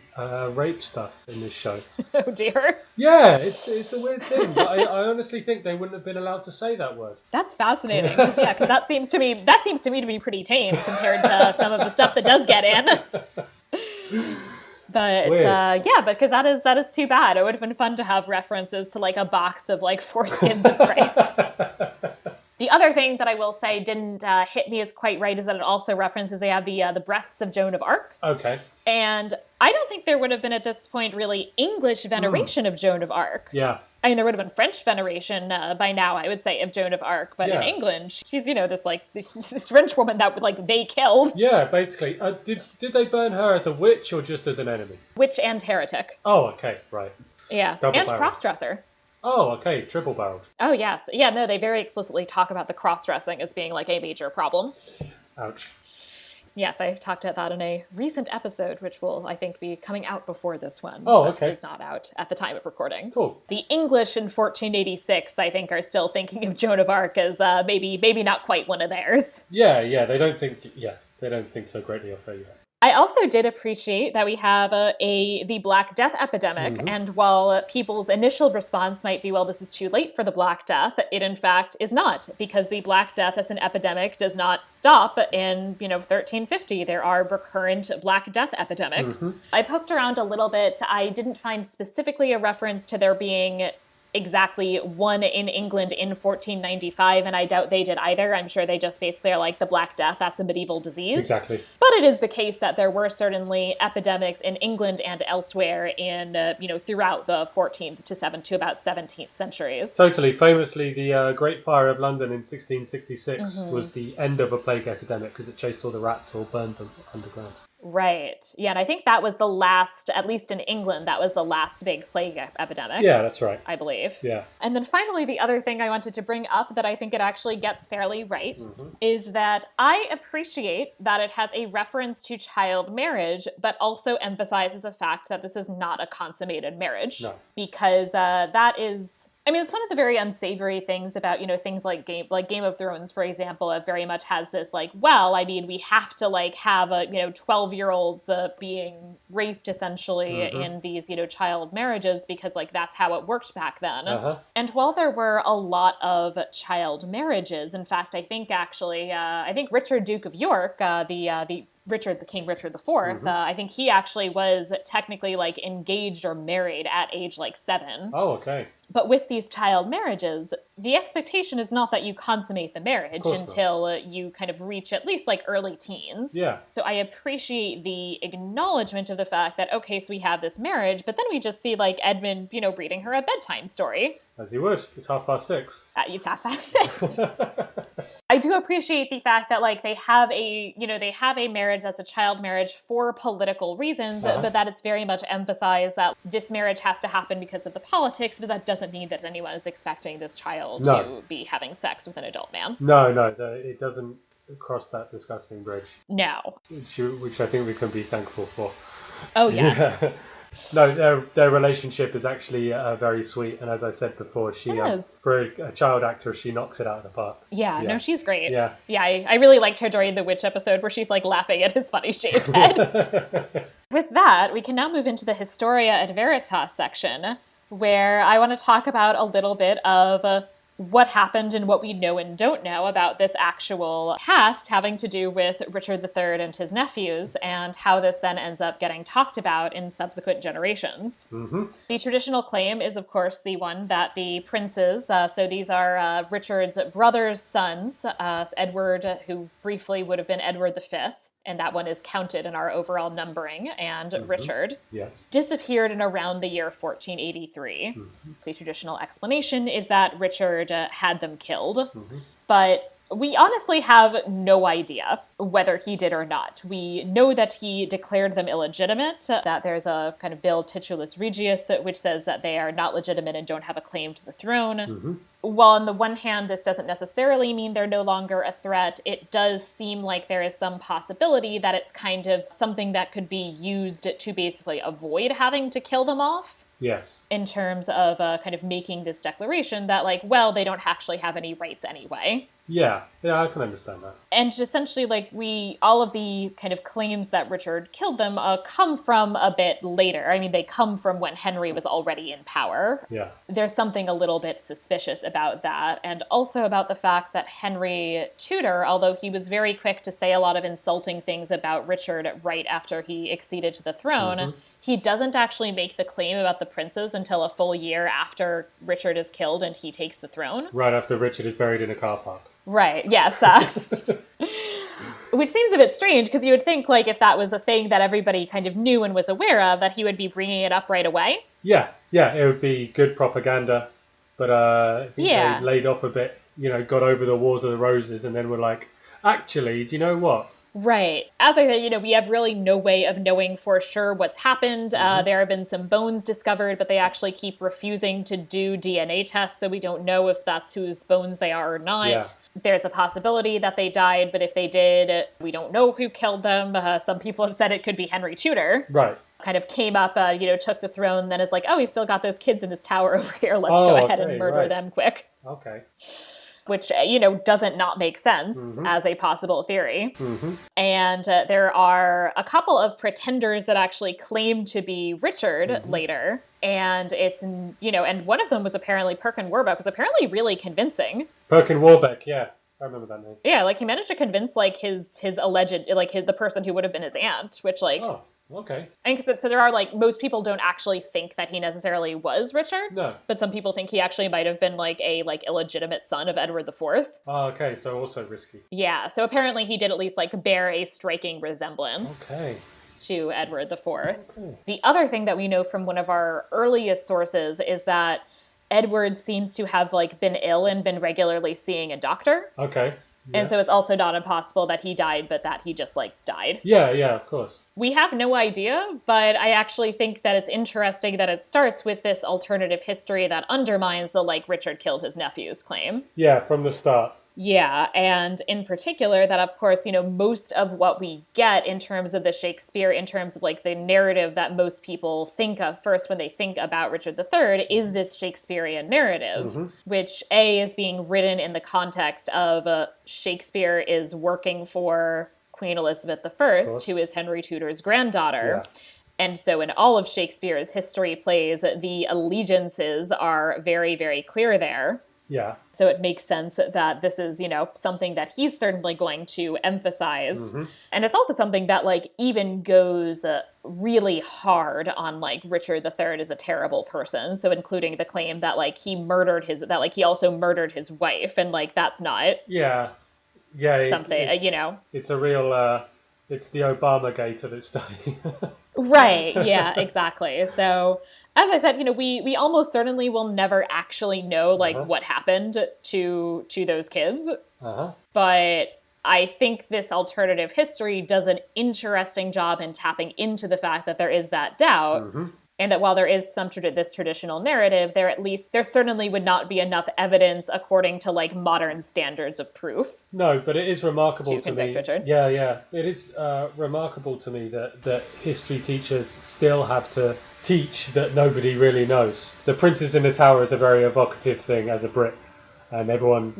rape stuff in this show.
Oh dear.
Yeah, it's a weird thing, but I honestly think they wouldn't have been allowed to say that word.
That's fascinating, because that seems to me to be pretty tame compared to some of the stuff that does get in. But because that is too bad. It would have been fun to have references to like a box of like foreskins of Christ. The other thing that I will say didn't hit me as quite right is that it also references they have the breasts of Joan of Arc.
Okay.
And I don't think there would have been at this point really English veneration of Joan of Arc.
Yeah.
I mean, there would have been French veneration by now, I would say, of Joan of Arc. But in England, she's, this French woman that, they killed.
Yeah, basically. Did they burn her as a witch or just as an enemy?
Witch and heretic.
Oh, okay, right.
Yeah, and cross-dresser.
Oh, okay, triple-barreled.
Oh, yes. Yeah, no, they very explicitly talk about the cross-dressing as being, a major problem.
Ouch.
Yes, I talked about that in a recent episode, which will, I think, be coming out before this one.
Oh,
but
okay.
is not out at the time of recording.
Cool.
The English in 1486, I think, are still thinking of Joan of Arc as maybe not quite one of theirs.
Yeah, they don't think so greatly of her yet.
I also did appreciate that we have the Black Death epidemic, and while people's initial response might be, well, this is too late for the Black Death, it in fact is not, because the Black Death as an epidemic does not stop in, 1350. There are recurrent Black Death epidemics. I poked around a little bit. I didn't find specifically a reference to there being exactly one in England in 1495, and I doubt they did either. I'm sure they just basically are like, the Black Death, that's a medieval disease.
Exactly.
But it is the case that there were certainly epidemics in England and elsewhere in, throughout the 14th to about 17th centuries.
Totally. Famously, the Great Fire of London in 1666 was the end of a plague epidemic because it chased all the rats or burned them underground.
Right. Yeah, and I think that was the last, at least in England, that was the last big plague epidemic.
Yeah, that's right.
I believe.
Yeah.
And then finally, the other thing I wanted to bring up that I think it actually gets fairly right is that I appreciate that it has a reference to child marriage, but also emphasizes the fact that this is not a consummated marriage.
No.
Because that is... I mean, it's one of the very unsavory things about, things like Game of Thrones, for example. It very much has this, we have to, have 12-year-olds being raped, essentially, in these, child marriages because, that's how it worked back then. And while there were a lot of child marriages, in fact, I think Richard, Duke of York, King Richard IV, I think he actually was technically, engaged or married at age, 7.
Oh, okay.
But with these child marriages, the expectation is not that you consummate the marriage until you kind of reach at least early teens.
Yeah.
So I appreciate the acknowledgement of the fact that, okay, so we have this marriage, but then we just see Edmund, reading her a bedtime story.
As you would. It's 6:30.
It's 6:30. I do appreciate the fact that they have a marriage that's a child marriage for political reasons, but that it's very much emphasized that this marriage has to happen because of the politics, but that doesn't mean that anyone is expecting this child to be having sex with an adult man.
No, it doesn't cross that disgusting bridge.
No.
Which I think we can be thankful for.
Oh, yes.
Yeah. No, their relationship is actually very sweet, and as I said before, for a child actor, she knocks it out of the park.
Yeah, no, she's great.
Yeah,
I really liked her during the witch episode where she's laughing at his funny shaved head. With that, we can now move into the Historia et Veritas section, where I want to talk about a little bit of what happened and what we know and don't know about this actual past having to do with Richard III and his nephews, and how this then ends up getting talked about in subsequent generations. The traditional claim is, of course, the one that the princes, so these are Richard's brother's sons, Edward, who briefly would have been Edward V, and that one is counted in our overall numbering, and Richard, disappeared in around the year 1483. The traditional explanation is that Richard had them killed, but we honestly have no idea whether he did or not. We know that he declared them illegitimate, that there's a kind of Bill Titulus Regius, which says that they are not legitimate and don't have a claim to the throne. While on the one hand, this doesn't necessarily mean they're no longer a threat, it does seem like there is some possibility that it's kind of something that could be used to basically avoid having to kill them off.
Yes.
In terms of kind of making this declaration that, they don't actually have any rights anyway.
Yeah, I can understand that.
And essentially, all of the kind of claims that Richard killed them come from a bit later. I mean, they come from when Henry was already in power.
Yeah.
There's something a little bit suspicious about that, and also about the fact that Henry Tudor, although he was very quick to say a lot of insulting things about Richard right after he acceded to the throne, he doesn't actually make the claim about the princes until a full year after Richard is killed and he takes the throne.
Right after Richard is buried in a car park.
Right, yes. Which seems a bit strange, because you would think, if that was a thing that everybody kind of knew and was aware of, that he would be bringing it up right away. Yeah,
it would be good propaganda. But I think they laid off a bit, got over the Wars of the Roses, and then were like, actually, do you know what?
Right. As I said, we have really no way of knowing for sure what's happened. There have been some bones discovered, but they actually keep refusing to do DNA tests, so we don't know if that's whose bones they are or not.
Yeah.
There's a possibility that they died, but if they did, we don't know who killed them. Some people have said it could be Henry Tudor.
Right.
Kind of came up, took the throne, then is like, oh, he's still got those kids in his tower over here. Let's go ahead and murder them quick.
Okay.
Which, doesn't not make sense as a possible theory. And there are a couple of pretenders that actually claim to be Richard later. And it's, and one of them was apparently Perkin Warbeck, was apparently really convincing.
Perkin Warbeck, yeah. I remember that name.
Yeah, he managed to convince, his alleged, the person who would have been his aunt, which,
Oh. Okay.
And so there are, most people don't actually think that he necessarily was Richard.
No.
But some people think he actually might have been, a illegitimate son of Edward IV.
Oh, okay. So also risky.
Yeah. So apparently he did at least, bear a striking resemblance to Edward IV. Okay. The other thing that we know from one of our earliest sources is that Edward seems to have, been ill and been regularly seeing a doctor.
Okay. Yeah.
And so it's also not impossible that he died, but that he just, died.
Yeah, of course.
We have no idea, but I actually think that it's interesting that it starts with this alternative history that undermines the, Richard killed his nephews claim.
Yeah, from the start.
Yeah, and in particular that, of course, most of what we get in terms of the Shakespeare, in terms of, the narrative that most people think of first when they think about Richard III is this Shakespearean narrative, which, A, is being written in the context of Shakespeare is working for Queen Elizabeth I, who is Henry Tudor's granddaughter. Yeah. And so in all of Shakespeare's history plays, the allegiances are very, very clear there.
Yeah.
So it makes sense that this is, something that he's certainly going to emphasize. And it's also something that, even goes really hard on, Richard III is a terrible person. So including the claim that, he murdered he also murdered his wife. And, that's not something,
It's a real, it's the Obama gate of its day.
Right. Yeah, exactly. So, as I said, we almost certainly will never actually know, what happened to those kids. But I think this alternative history does an interesting job in tapping into the fact that there is that doubt. And that while there is some this traditional narrative, there certainly would not be enough evidence according to modern standards of proof.
No, but it is remarkable to
convict
me.
Richard.
Yeah, it is remarkable to me that history teachers still have to teach that nobody really knows. The Princes in the Tower is a very evocative thing as a Brit, and everyone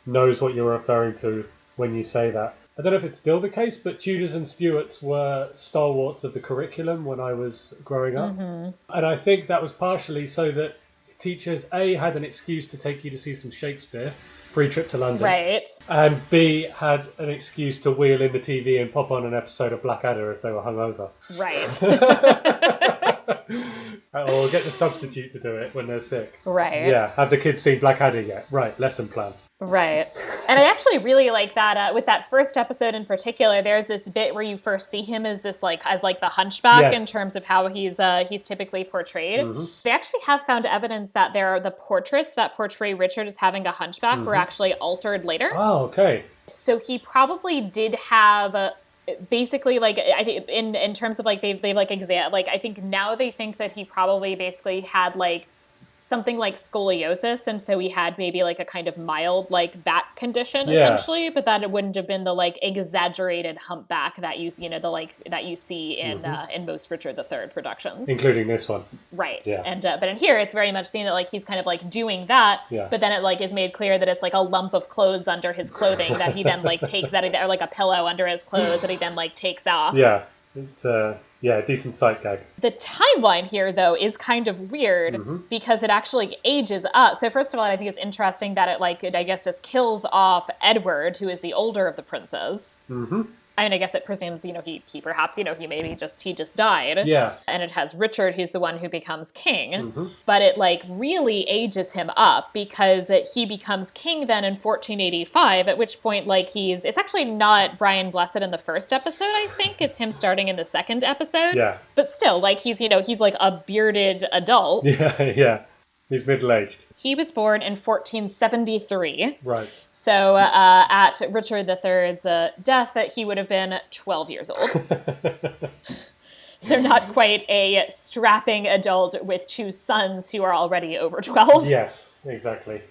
knows what you're referring to when you say that. I don't know if it's still the case, but Tudors and Stuarts were stalwarts of the curriculum when I was growing up. And I think that was partially so that teachers, A, had an excuse to take you to see some Shakespeare, free trip to London. Right. And B, had an excuse to wheel in the TV and pop on an episode of Blackadder if they were hungover.
Right.
Or get the substitute to do it when they're sick.
Right.
Yeah, have the kids seen Blackadder yet? Right, lesson plan.
Right. And I actually really like that with that first episode in particular, there's this bit where you first see him as this as the hunchback in terms of how he's typically portrayed. They actually have found evidence that the portraits that portray Richard as having a hunchback were actually altered later.
Oh, okay.
So he probably did have basically I think in terms of I think now they think that he probably basically had something like scoliosis, and so he had maybe a kind of mild back condition essentially, but that it wouldn't have been the exaggerated humpback that you that you see in most Richard III productions, including this one. Right. Yeah. And but in here it's very much seen that he's kind of doing that, but then it is made clear that it's a lump of clothes under his clothing that he then takes that, or a pillow under his clothes that he then takes off. Yeah. It's decent sight gag. The timeline here, though, is kind of weird because it actually ages up. So first of all, I think it's interesting that it I guess just kills off Edward, who is the older of the princes. I mean, I guess it presumes, he perhaps, he just died. Yeah. And it has Richard, who's the one who becomes king. But it really ages him up because he becomes king then in 1485, at which point it's actually not Brian Blessed in the first episode, I think. It's him starting in the second episode. Yeah. But still, he's a bearded adult. Yeah, yeah.
He's middle-aged.
He was born in 1473.
Right.
So at Richard III's death, he would have been 12 years old. So not quite a strapping adult with two sons who are already over 12.
Yes, exactly.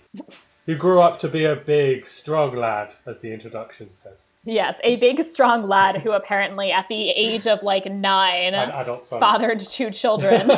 Who grew up to be a big, strong lad, as the introduction says.
Yes, a big, strong lad who apparently at the age of like 9 fathered two children.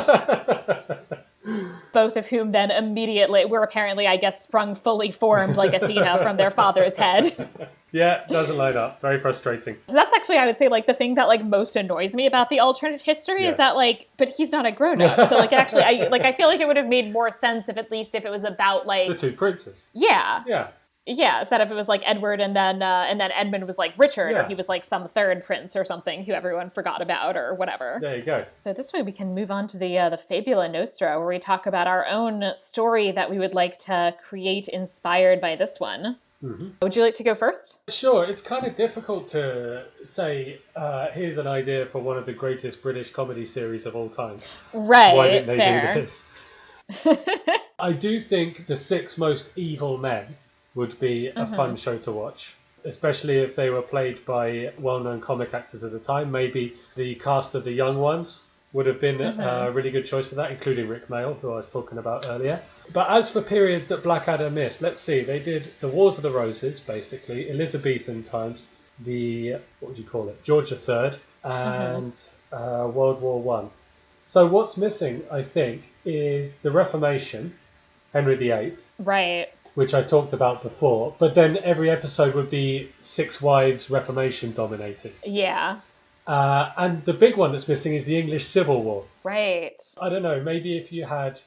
Both of whom then immediately were apparently, I guess, sprung fully formed like Athena from their father's head.
Yeah, doesn't line up. Very frustrating.
So that's actually, I would say, like, the thing that, like, most annoys me about the alternate history is that, like, but he's not a grown-up. So, like, actually, I feel like it would have made more sense if at least if it was about, like...
The two princes.
Yeah.
Yeah.
Yeah, instead of it was, like, Edward and then Edmund was, like, Richard, or he was, like, some third prince or something who everyone forgot about or whatever.
There you go.
So this way we can move on to the Fabula Nostra, where we talk about our own story that we would like to create inspired by this one. Mm-hmm. Would you like to go first?
Sure. It's kind of difficult to say, here's an idea for one of the greatest British comedy series of all time.
Right,
why didn't they
fair.
do this? I do think The Six Most Evil Men would be a fun show to watch, especially if they were played by well-known comic actors at the time. Maybe the cast of The Young Ones would have been a really good choice for that, including Rick Mayall, who I was talking about earlier. But as for periods that Blackadder missed, let's see, they did the Wars of the Roses, basically, Elizabethan times, the, what would you call it, George III, and World War One. So what's missing, I think, is the Reformation, Henry VIII.
Right.
Which I talked about before, but then every episode would be Six Wives Reformation dominated.
Yeah.
And the big one that's missing is the English Civil War.
Right.
I don't know, maybe if you had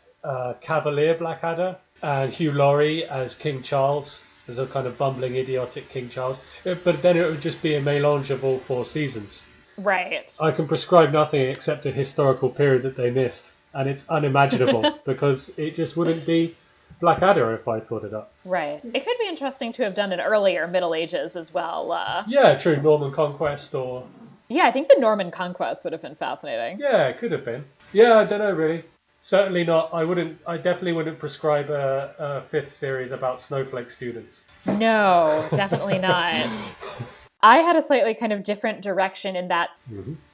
Cavalier Blackadder and Hugh Laurie as King Charles, as a kind of bumbling, idiotic King Charles, but then it would just be a melange of all four seasons.
Right.
I can prescribe nothing except a historical period that they missed, and it's unimaginable because it just wouldn't be Blackadder if I thought it up.
Right. It could be interesting to have done an earlier Middle Ages as well.
Yeah, true. Norman Conquest or...
Yeah, I think the Norman Conquest would have been fascinating.
Yeah, it could have been. Yeah, I don't know really. Certainly not. I definitely wouldn't prescribe a fifth series about snowflake students.
No, definitely not. I had a slightly kind of different direction in that.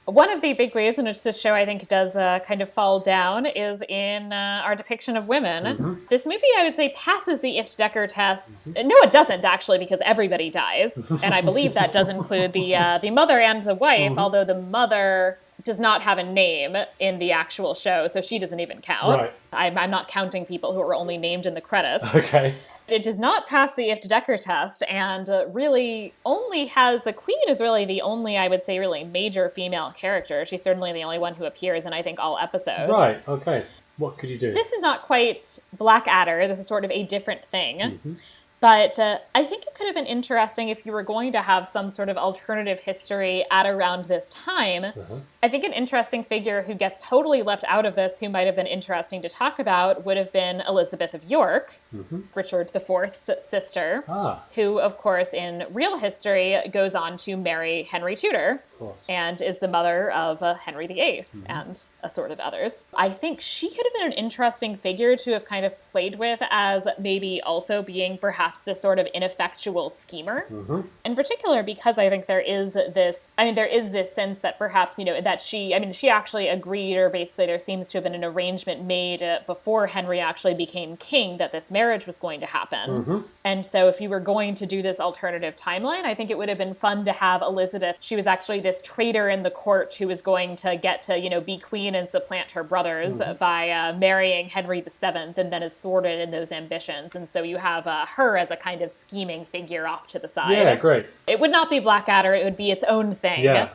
One of the big ways in which this show, I think, does kind of fall down is in our depiction of women. This movie, I would say, passes the ifft-Decker test. No, it doesn't, actually, because everybody dies. And I believe that does include the mother and the wife, although the mother does not have a name in the actual show, so she doesn't even count.
Right.
I'm not counting people who are only named in the credits.
Okay.
It does not pass the ifft-Decker test, and really only has, the Queen is really the only, I would say, really major female character. She's certainly the only one who appears in, I think, all episodes.
Right, okay. What could you do?
This is not quite Blackadder. This is sort of a different thing. But I think it could have been interesting if you were going to have some sort of alternative history at around this time. I think an interesting figure who gets totally left out of this, who might have been interesting to talk about, would have been Elizabeth of York, Richard IV's sister, who, of course, in real history goes on to marry Henry Tudor and is the mother of Henry VIII and assorted others. I think she could have been an interesting figure to have kind of played with as maybe also being perhaps this sort of ineffectual schemer. In particular, because I think there is this sense that perhaps, that she actually agreed, or basically there seems to have been an arrangement made before Henry actually became king that this marriage was going to happen. And so if you were going to do this alternative timeline, I think it would have been fun to have Elizabeth. She was actually this traitor in the court who was going to get to, be queen and supplant her brothers by marrying Henry VII, and then is thwarted in those ambitions. And so you have her as a kind of scheming figure off to the side.
Yeah, great.
It would not be Blackadder, it would be its own thing.
Yeah.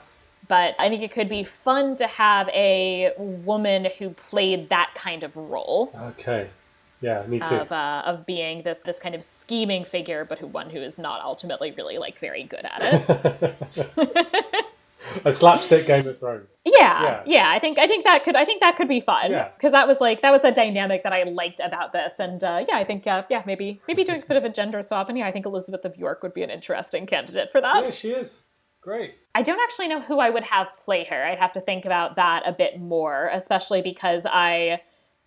But I think it could be fun to have a woman who played that kind of role.
Okay. Yeah, me too.
Of being this kind of scheming figure, but one who is not ultimately really very good at it.
A slapstick Game of Thrones.
Yeah. I think that could be fun. Because that was a dynamic that I liked about this, and I think maybe doing a bit of a gender swap. And I think Elizabeth of York would be an interesting candidate for that.
Yeah, she is. Great.
I don't actually know who I would have play her. I'd have to think about that a bit more, especially because I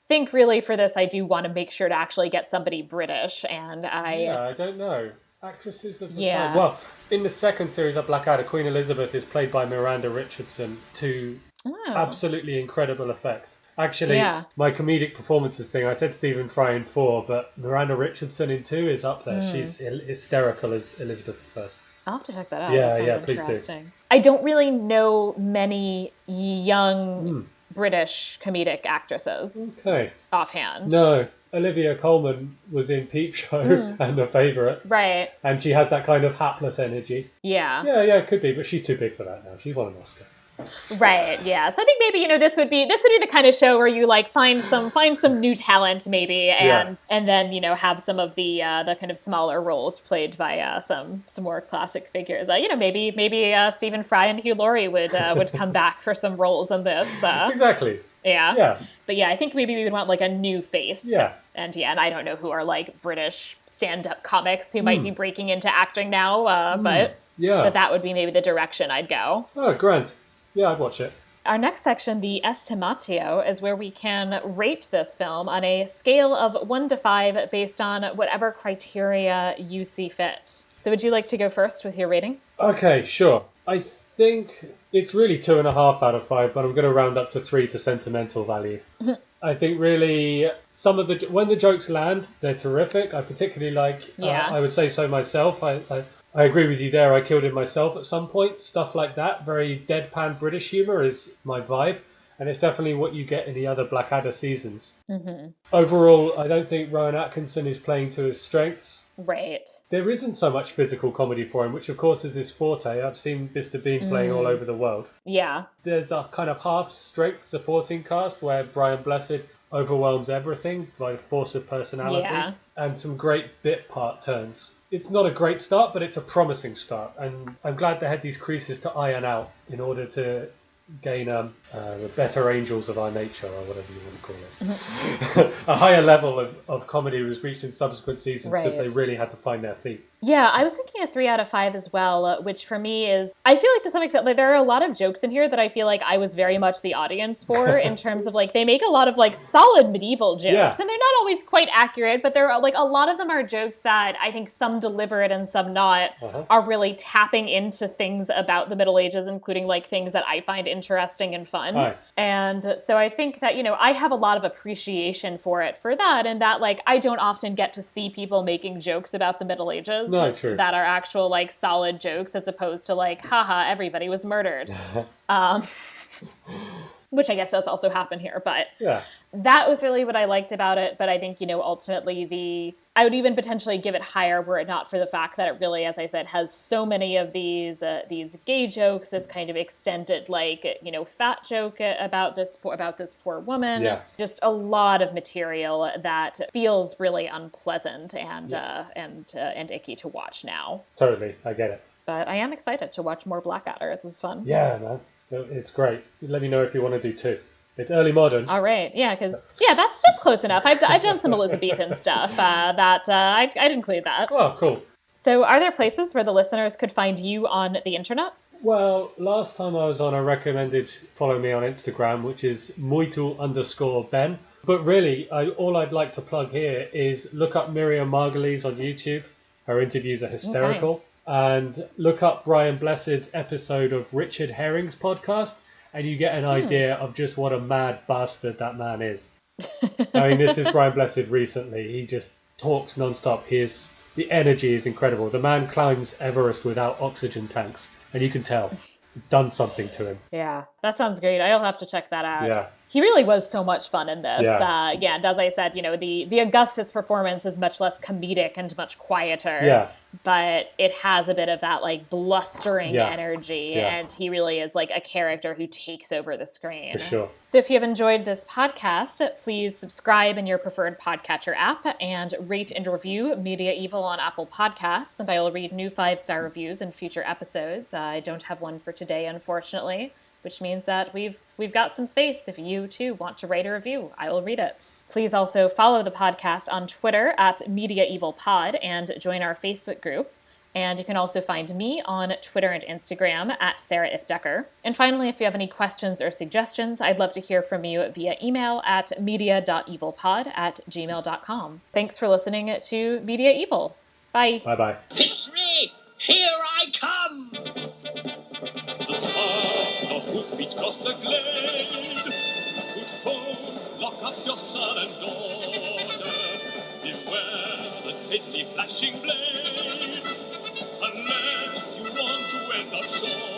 think really for this, I do want to make sure to actually get somebody British, and
I don't know. Actresses of the
Yeah.
time. Well, in the second series of Blackadder, Queen Elizabeth is played by Miranda Richardson to absolutely incredible effect. Actually,
Yeah.
my comedic performances thing, I said Stephen Fry in 4, but Miranda Richardson in 2 is up there. She's hysterical as Elizabeth I.
I'll have to check that out.
Yeah,
That sounds
yeah, please do.
interesting. I don't really know many young British comedic actresses
Okay.
offhand.
No, Olivia Colman was in Peep Show and The Favourite.
Right.
And she has that kind of hapless energy.
Yeah.
Yeah, it could be, but she's too big for that now. She's won an Oscar.
Right. Yeah. So I think maybe this would be the kind of show where you like find some new talent maybe, and then have some of the kind of smaller roles played by some more classic figures. Maybe Stephen Fry and Hugh Laurie would come back for some roles in this.
Exactly.
Yeah. But I think maybe we would want like a new face.
Yeah.
And I don't know who are like British stand-up comics who might be breaking into acting now, but that would be maybe the direction I'd go.
Oh, grand. Yeah, I'd watch it.
Our next section, the estimatio, is where we can rate this film on a scale of 1 to 5 based on whatever criteria you see fit. So would you like to go first with your rating?
Okay, sure. I think it's really 2.5 out of 5, but I'm going to round up to 3 for sentimental value. I think really when the jokes land, they're terrific. I particularly like, I would say so myself, I agree with you there. I killed him myself at some point. Stuff like that. Very deadpan British humour is my vibe. And it's definitely what you get in the other Blackadder seasons. Mm-hmm. Overall, I don't think Rowan Atkinson is playing to his strengths.
Right.
There isn't so much physical comedy for him, which of course is his forte. I've seen Mr. Bean playing all over the world.
Yeah.
There's a kind of half-strength supporting cast where Brian Blessed overwhelms everything by force of personality. And some great bit part turns. It's not a great start, but it's a promising start. And I'm glad they had these creases to iron out in order to gain the better angels of our nature, or whatever you want to call it. A higher level of comedy was reached in subsequent seasons because they really had to find their feet.
Yeah, I was thinking a 3 out of 5 as well, which for me is, I feel like to some extent, like there are a lot of jokes in here that I feel like I was very much the audience for in terms of like, they make a lot of like solid medieval jokes and they're not always quite accurate, but they're like, a lot of them are jokes that I think some deliberate and some not are really tapping into things about the Middle Ages, including like things that I find interesting and fun. And so I think that, I have a lot of appreciation for it for that, and that like, I don't often get to see people making jokes about the Middle Ages.
No, true.
That are actual like solid jokes as opposed to like, haha, everybody was murdered. Which I guess does also happen here, but that was really what I liked about it. But I think, ultimately I would even potentially give it higher were it not for the fact that it really, as I said, has so many of these gay jokes, this kind of extended, like, fat joke about this poor woman. Yeah. Just a lot of material that feels really unpleasant and icky to watch now.
Totally, I get it.
But I am excited to watch more Blackadder. It was fun.
Yeah, man. It's great. Let me know if you want to do 2. It's early modern.
All right, because that's close enough. I've done some Elizabethan stuff that I'd include that.
Oh, cool.
So, are there places where the listeners could find you on the internet?
Well, last time I was on, I recommended follow me on Instagram, which is muito_Ben. But really, all I'd like to plug here is look up Miriam Margolyes on YouTube. Her interviews are hysterical. Okay. And look up Brian Blessed's episode of Richard Herring's podcast, and you get an idea of just what a mad bastard that man is. I mean, this is Brian Blessed recently. He just talks nonstop. The energy is incredible. The man climbs Everest without oxygen tanks, and you can tell. It's done something to him.
Yeah, that sounds great. I'll have to check that out.
Yeah.
He really was so much fun in this.
Yeah.
And as I said, the Augustus performance is much less comedic and much quieter.
Yeah.
But it has a bit of that like blustering energy, and he really is like a character who takes over the screen.
For sure.
So if you have enjoyed this podcast, please subscribe in your preferred podcatcher app and rate and review Media-eval on Apple Podcasts, and I will read new 5-star reviews in future episodes. I don't have one for today, unfortunately, which means that we've got some space. If you too want to write a review, I will read it. Please also follow the podcast on Twitter at Media-eval Pod and join our Facebook group. And you can also find me on Twitter and Instagram at Sarah Ifdecker. And finally, if you have any questions or suggestions, I'd love to hear from you via email at media.evalpod@gmail.com. Thanks for listening to Media-eval. Bye.
Bye-bye.
History, here I come! The hoofbeat cross the glade. Good folk, lock up your son and daughter. Beware the deadly flashing blade. Unless you want to end up short.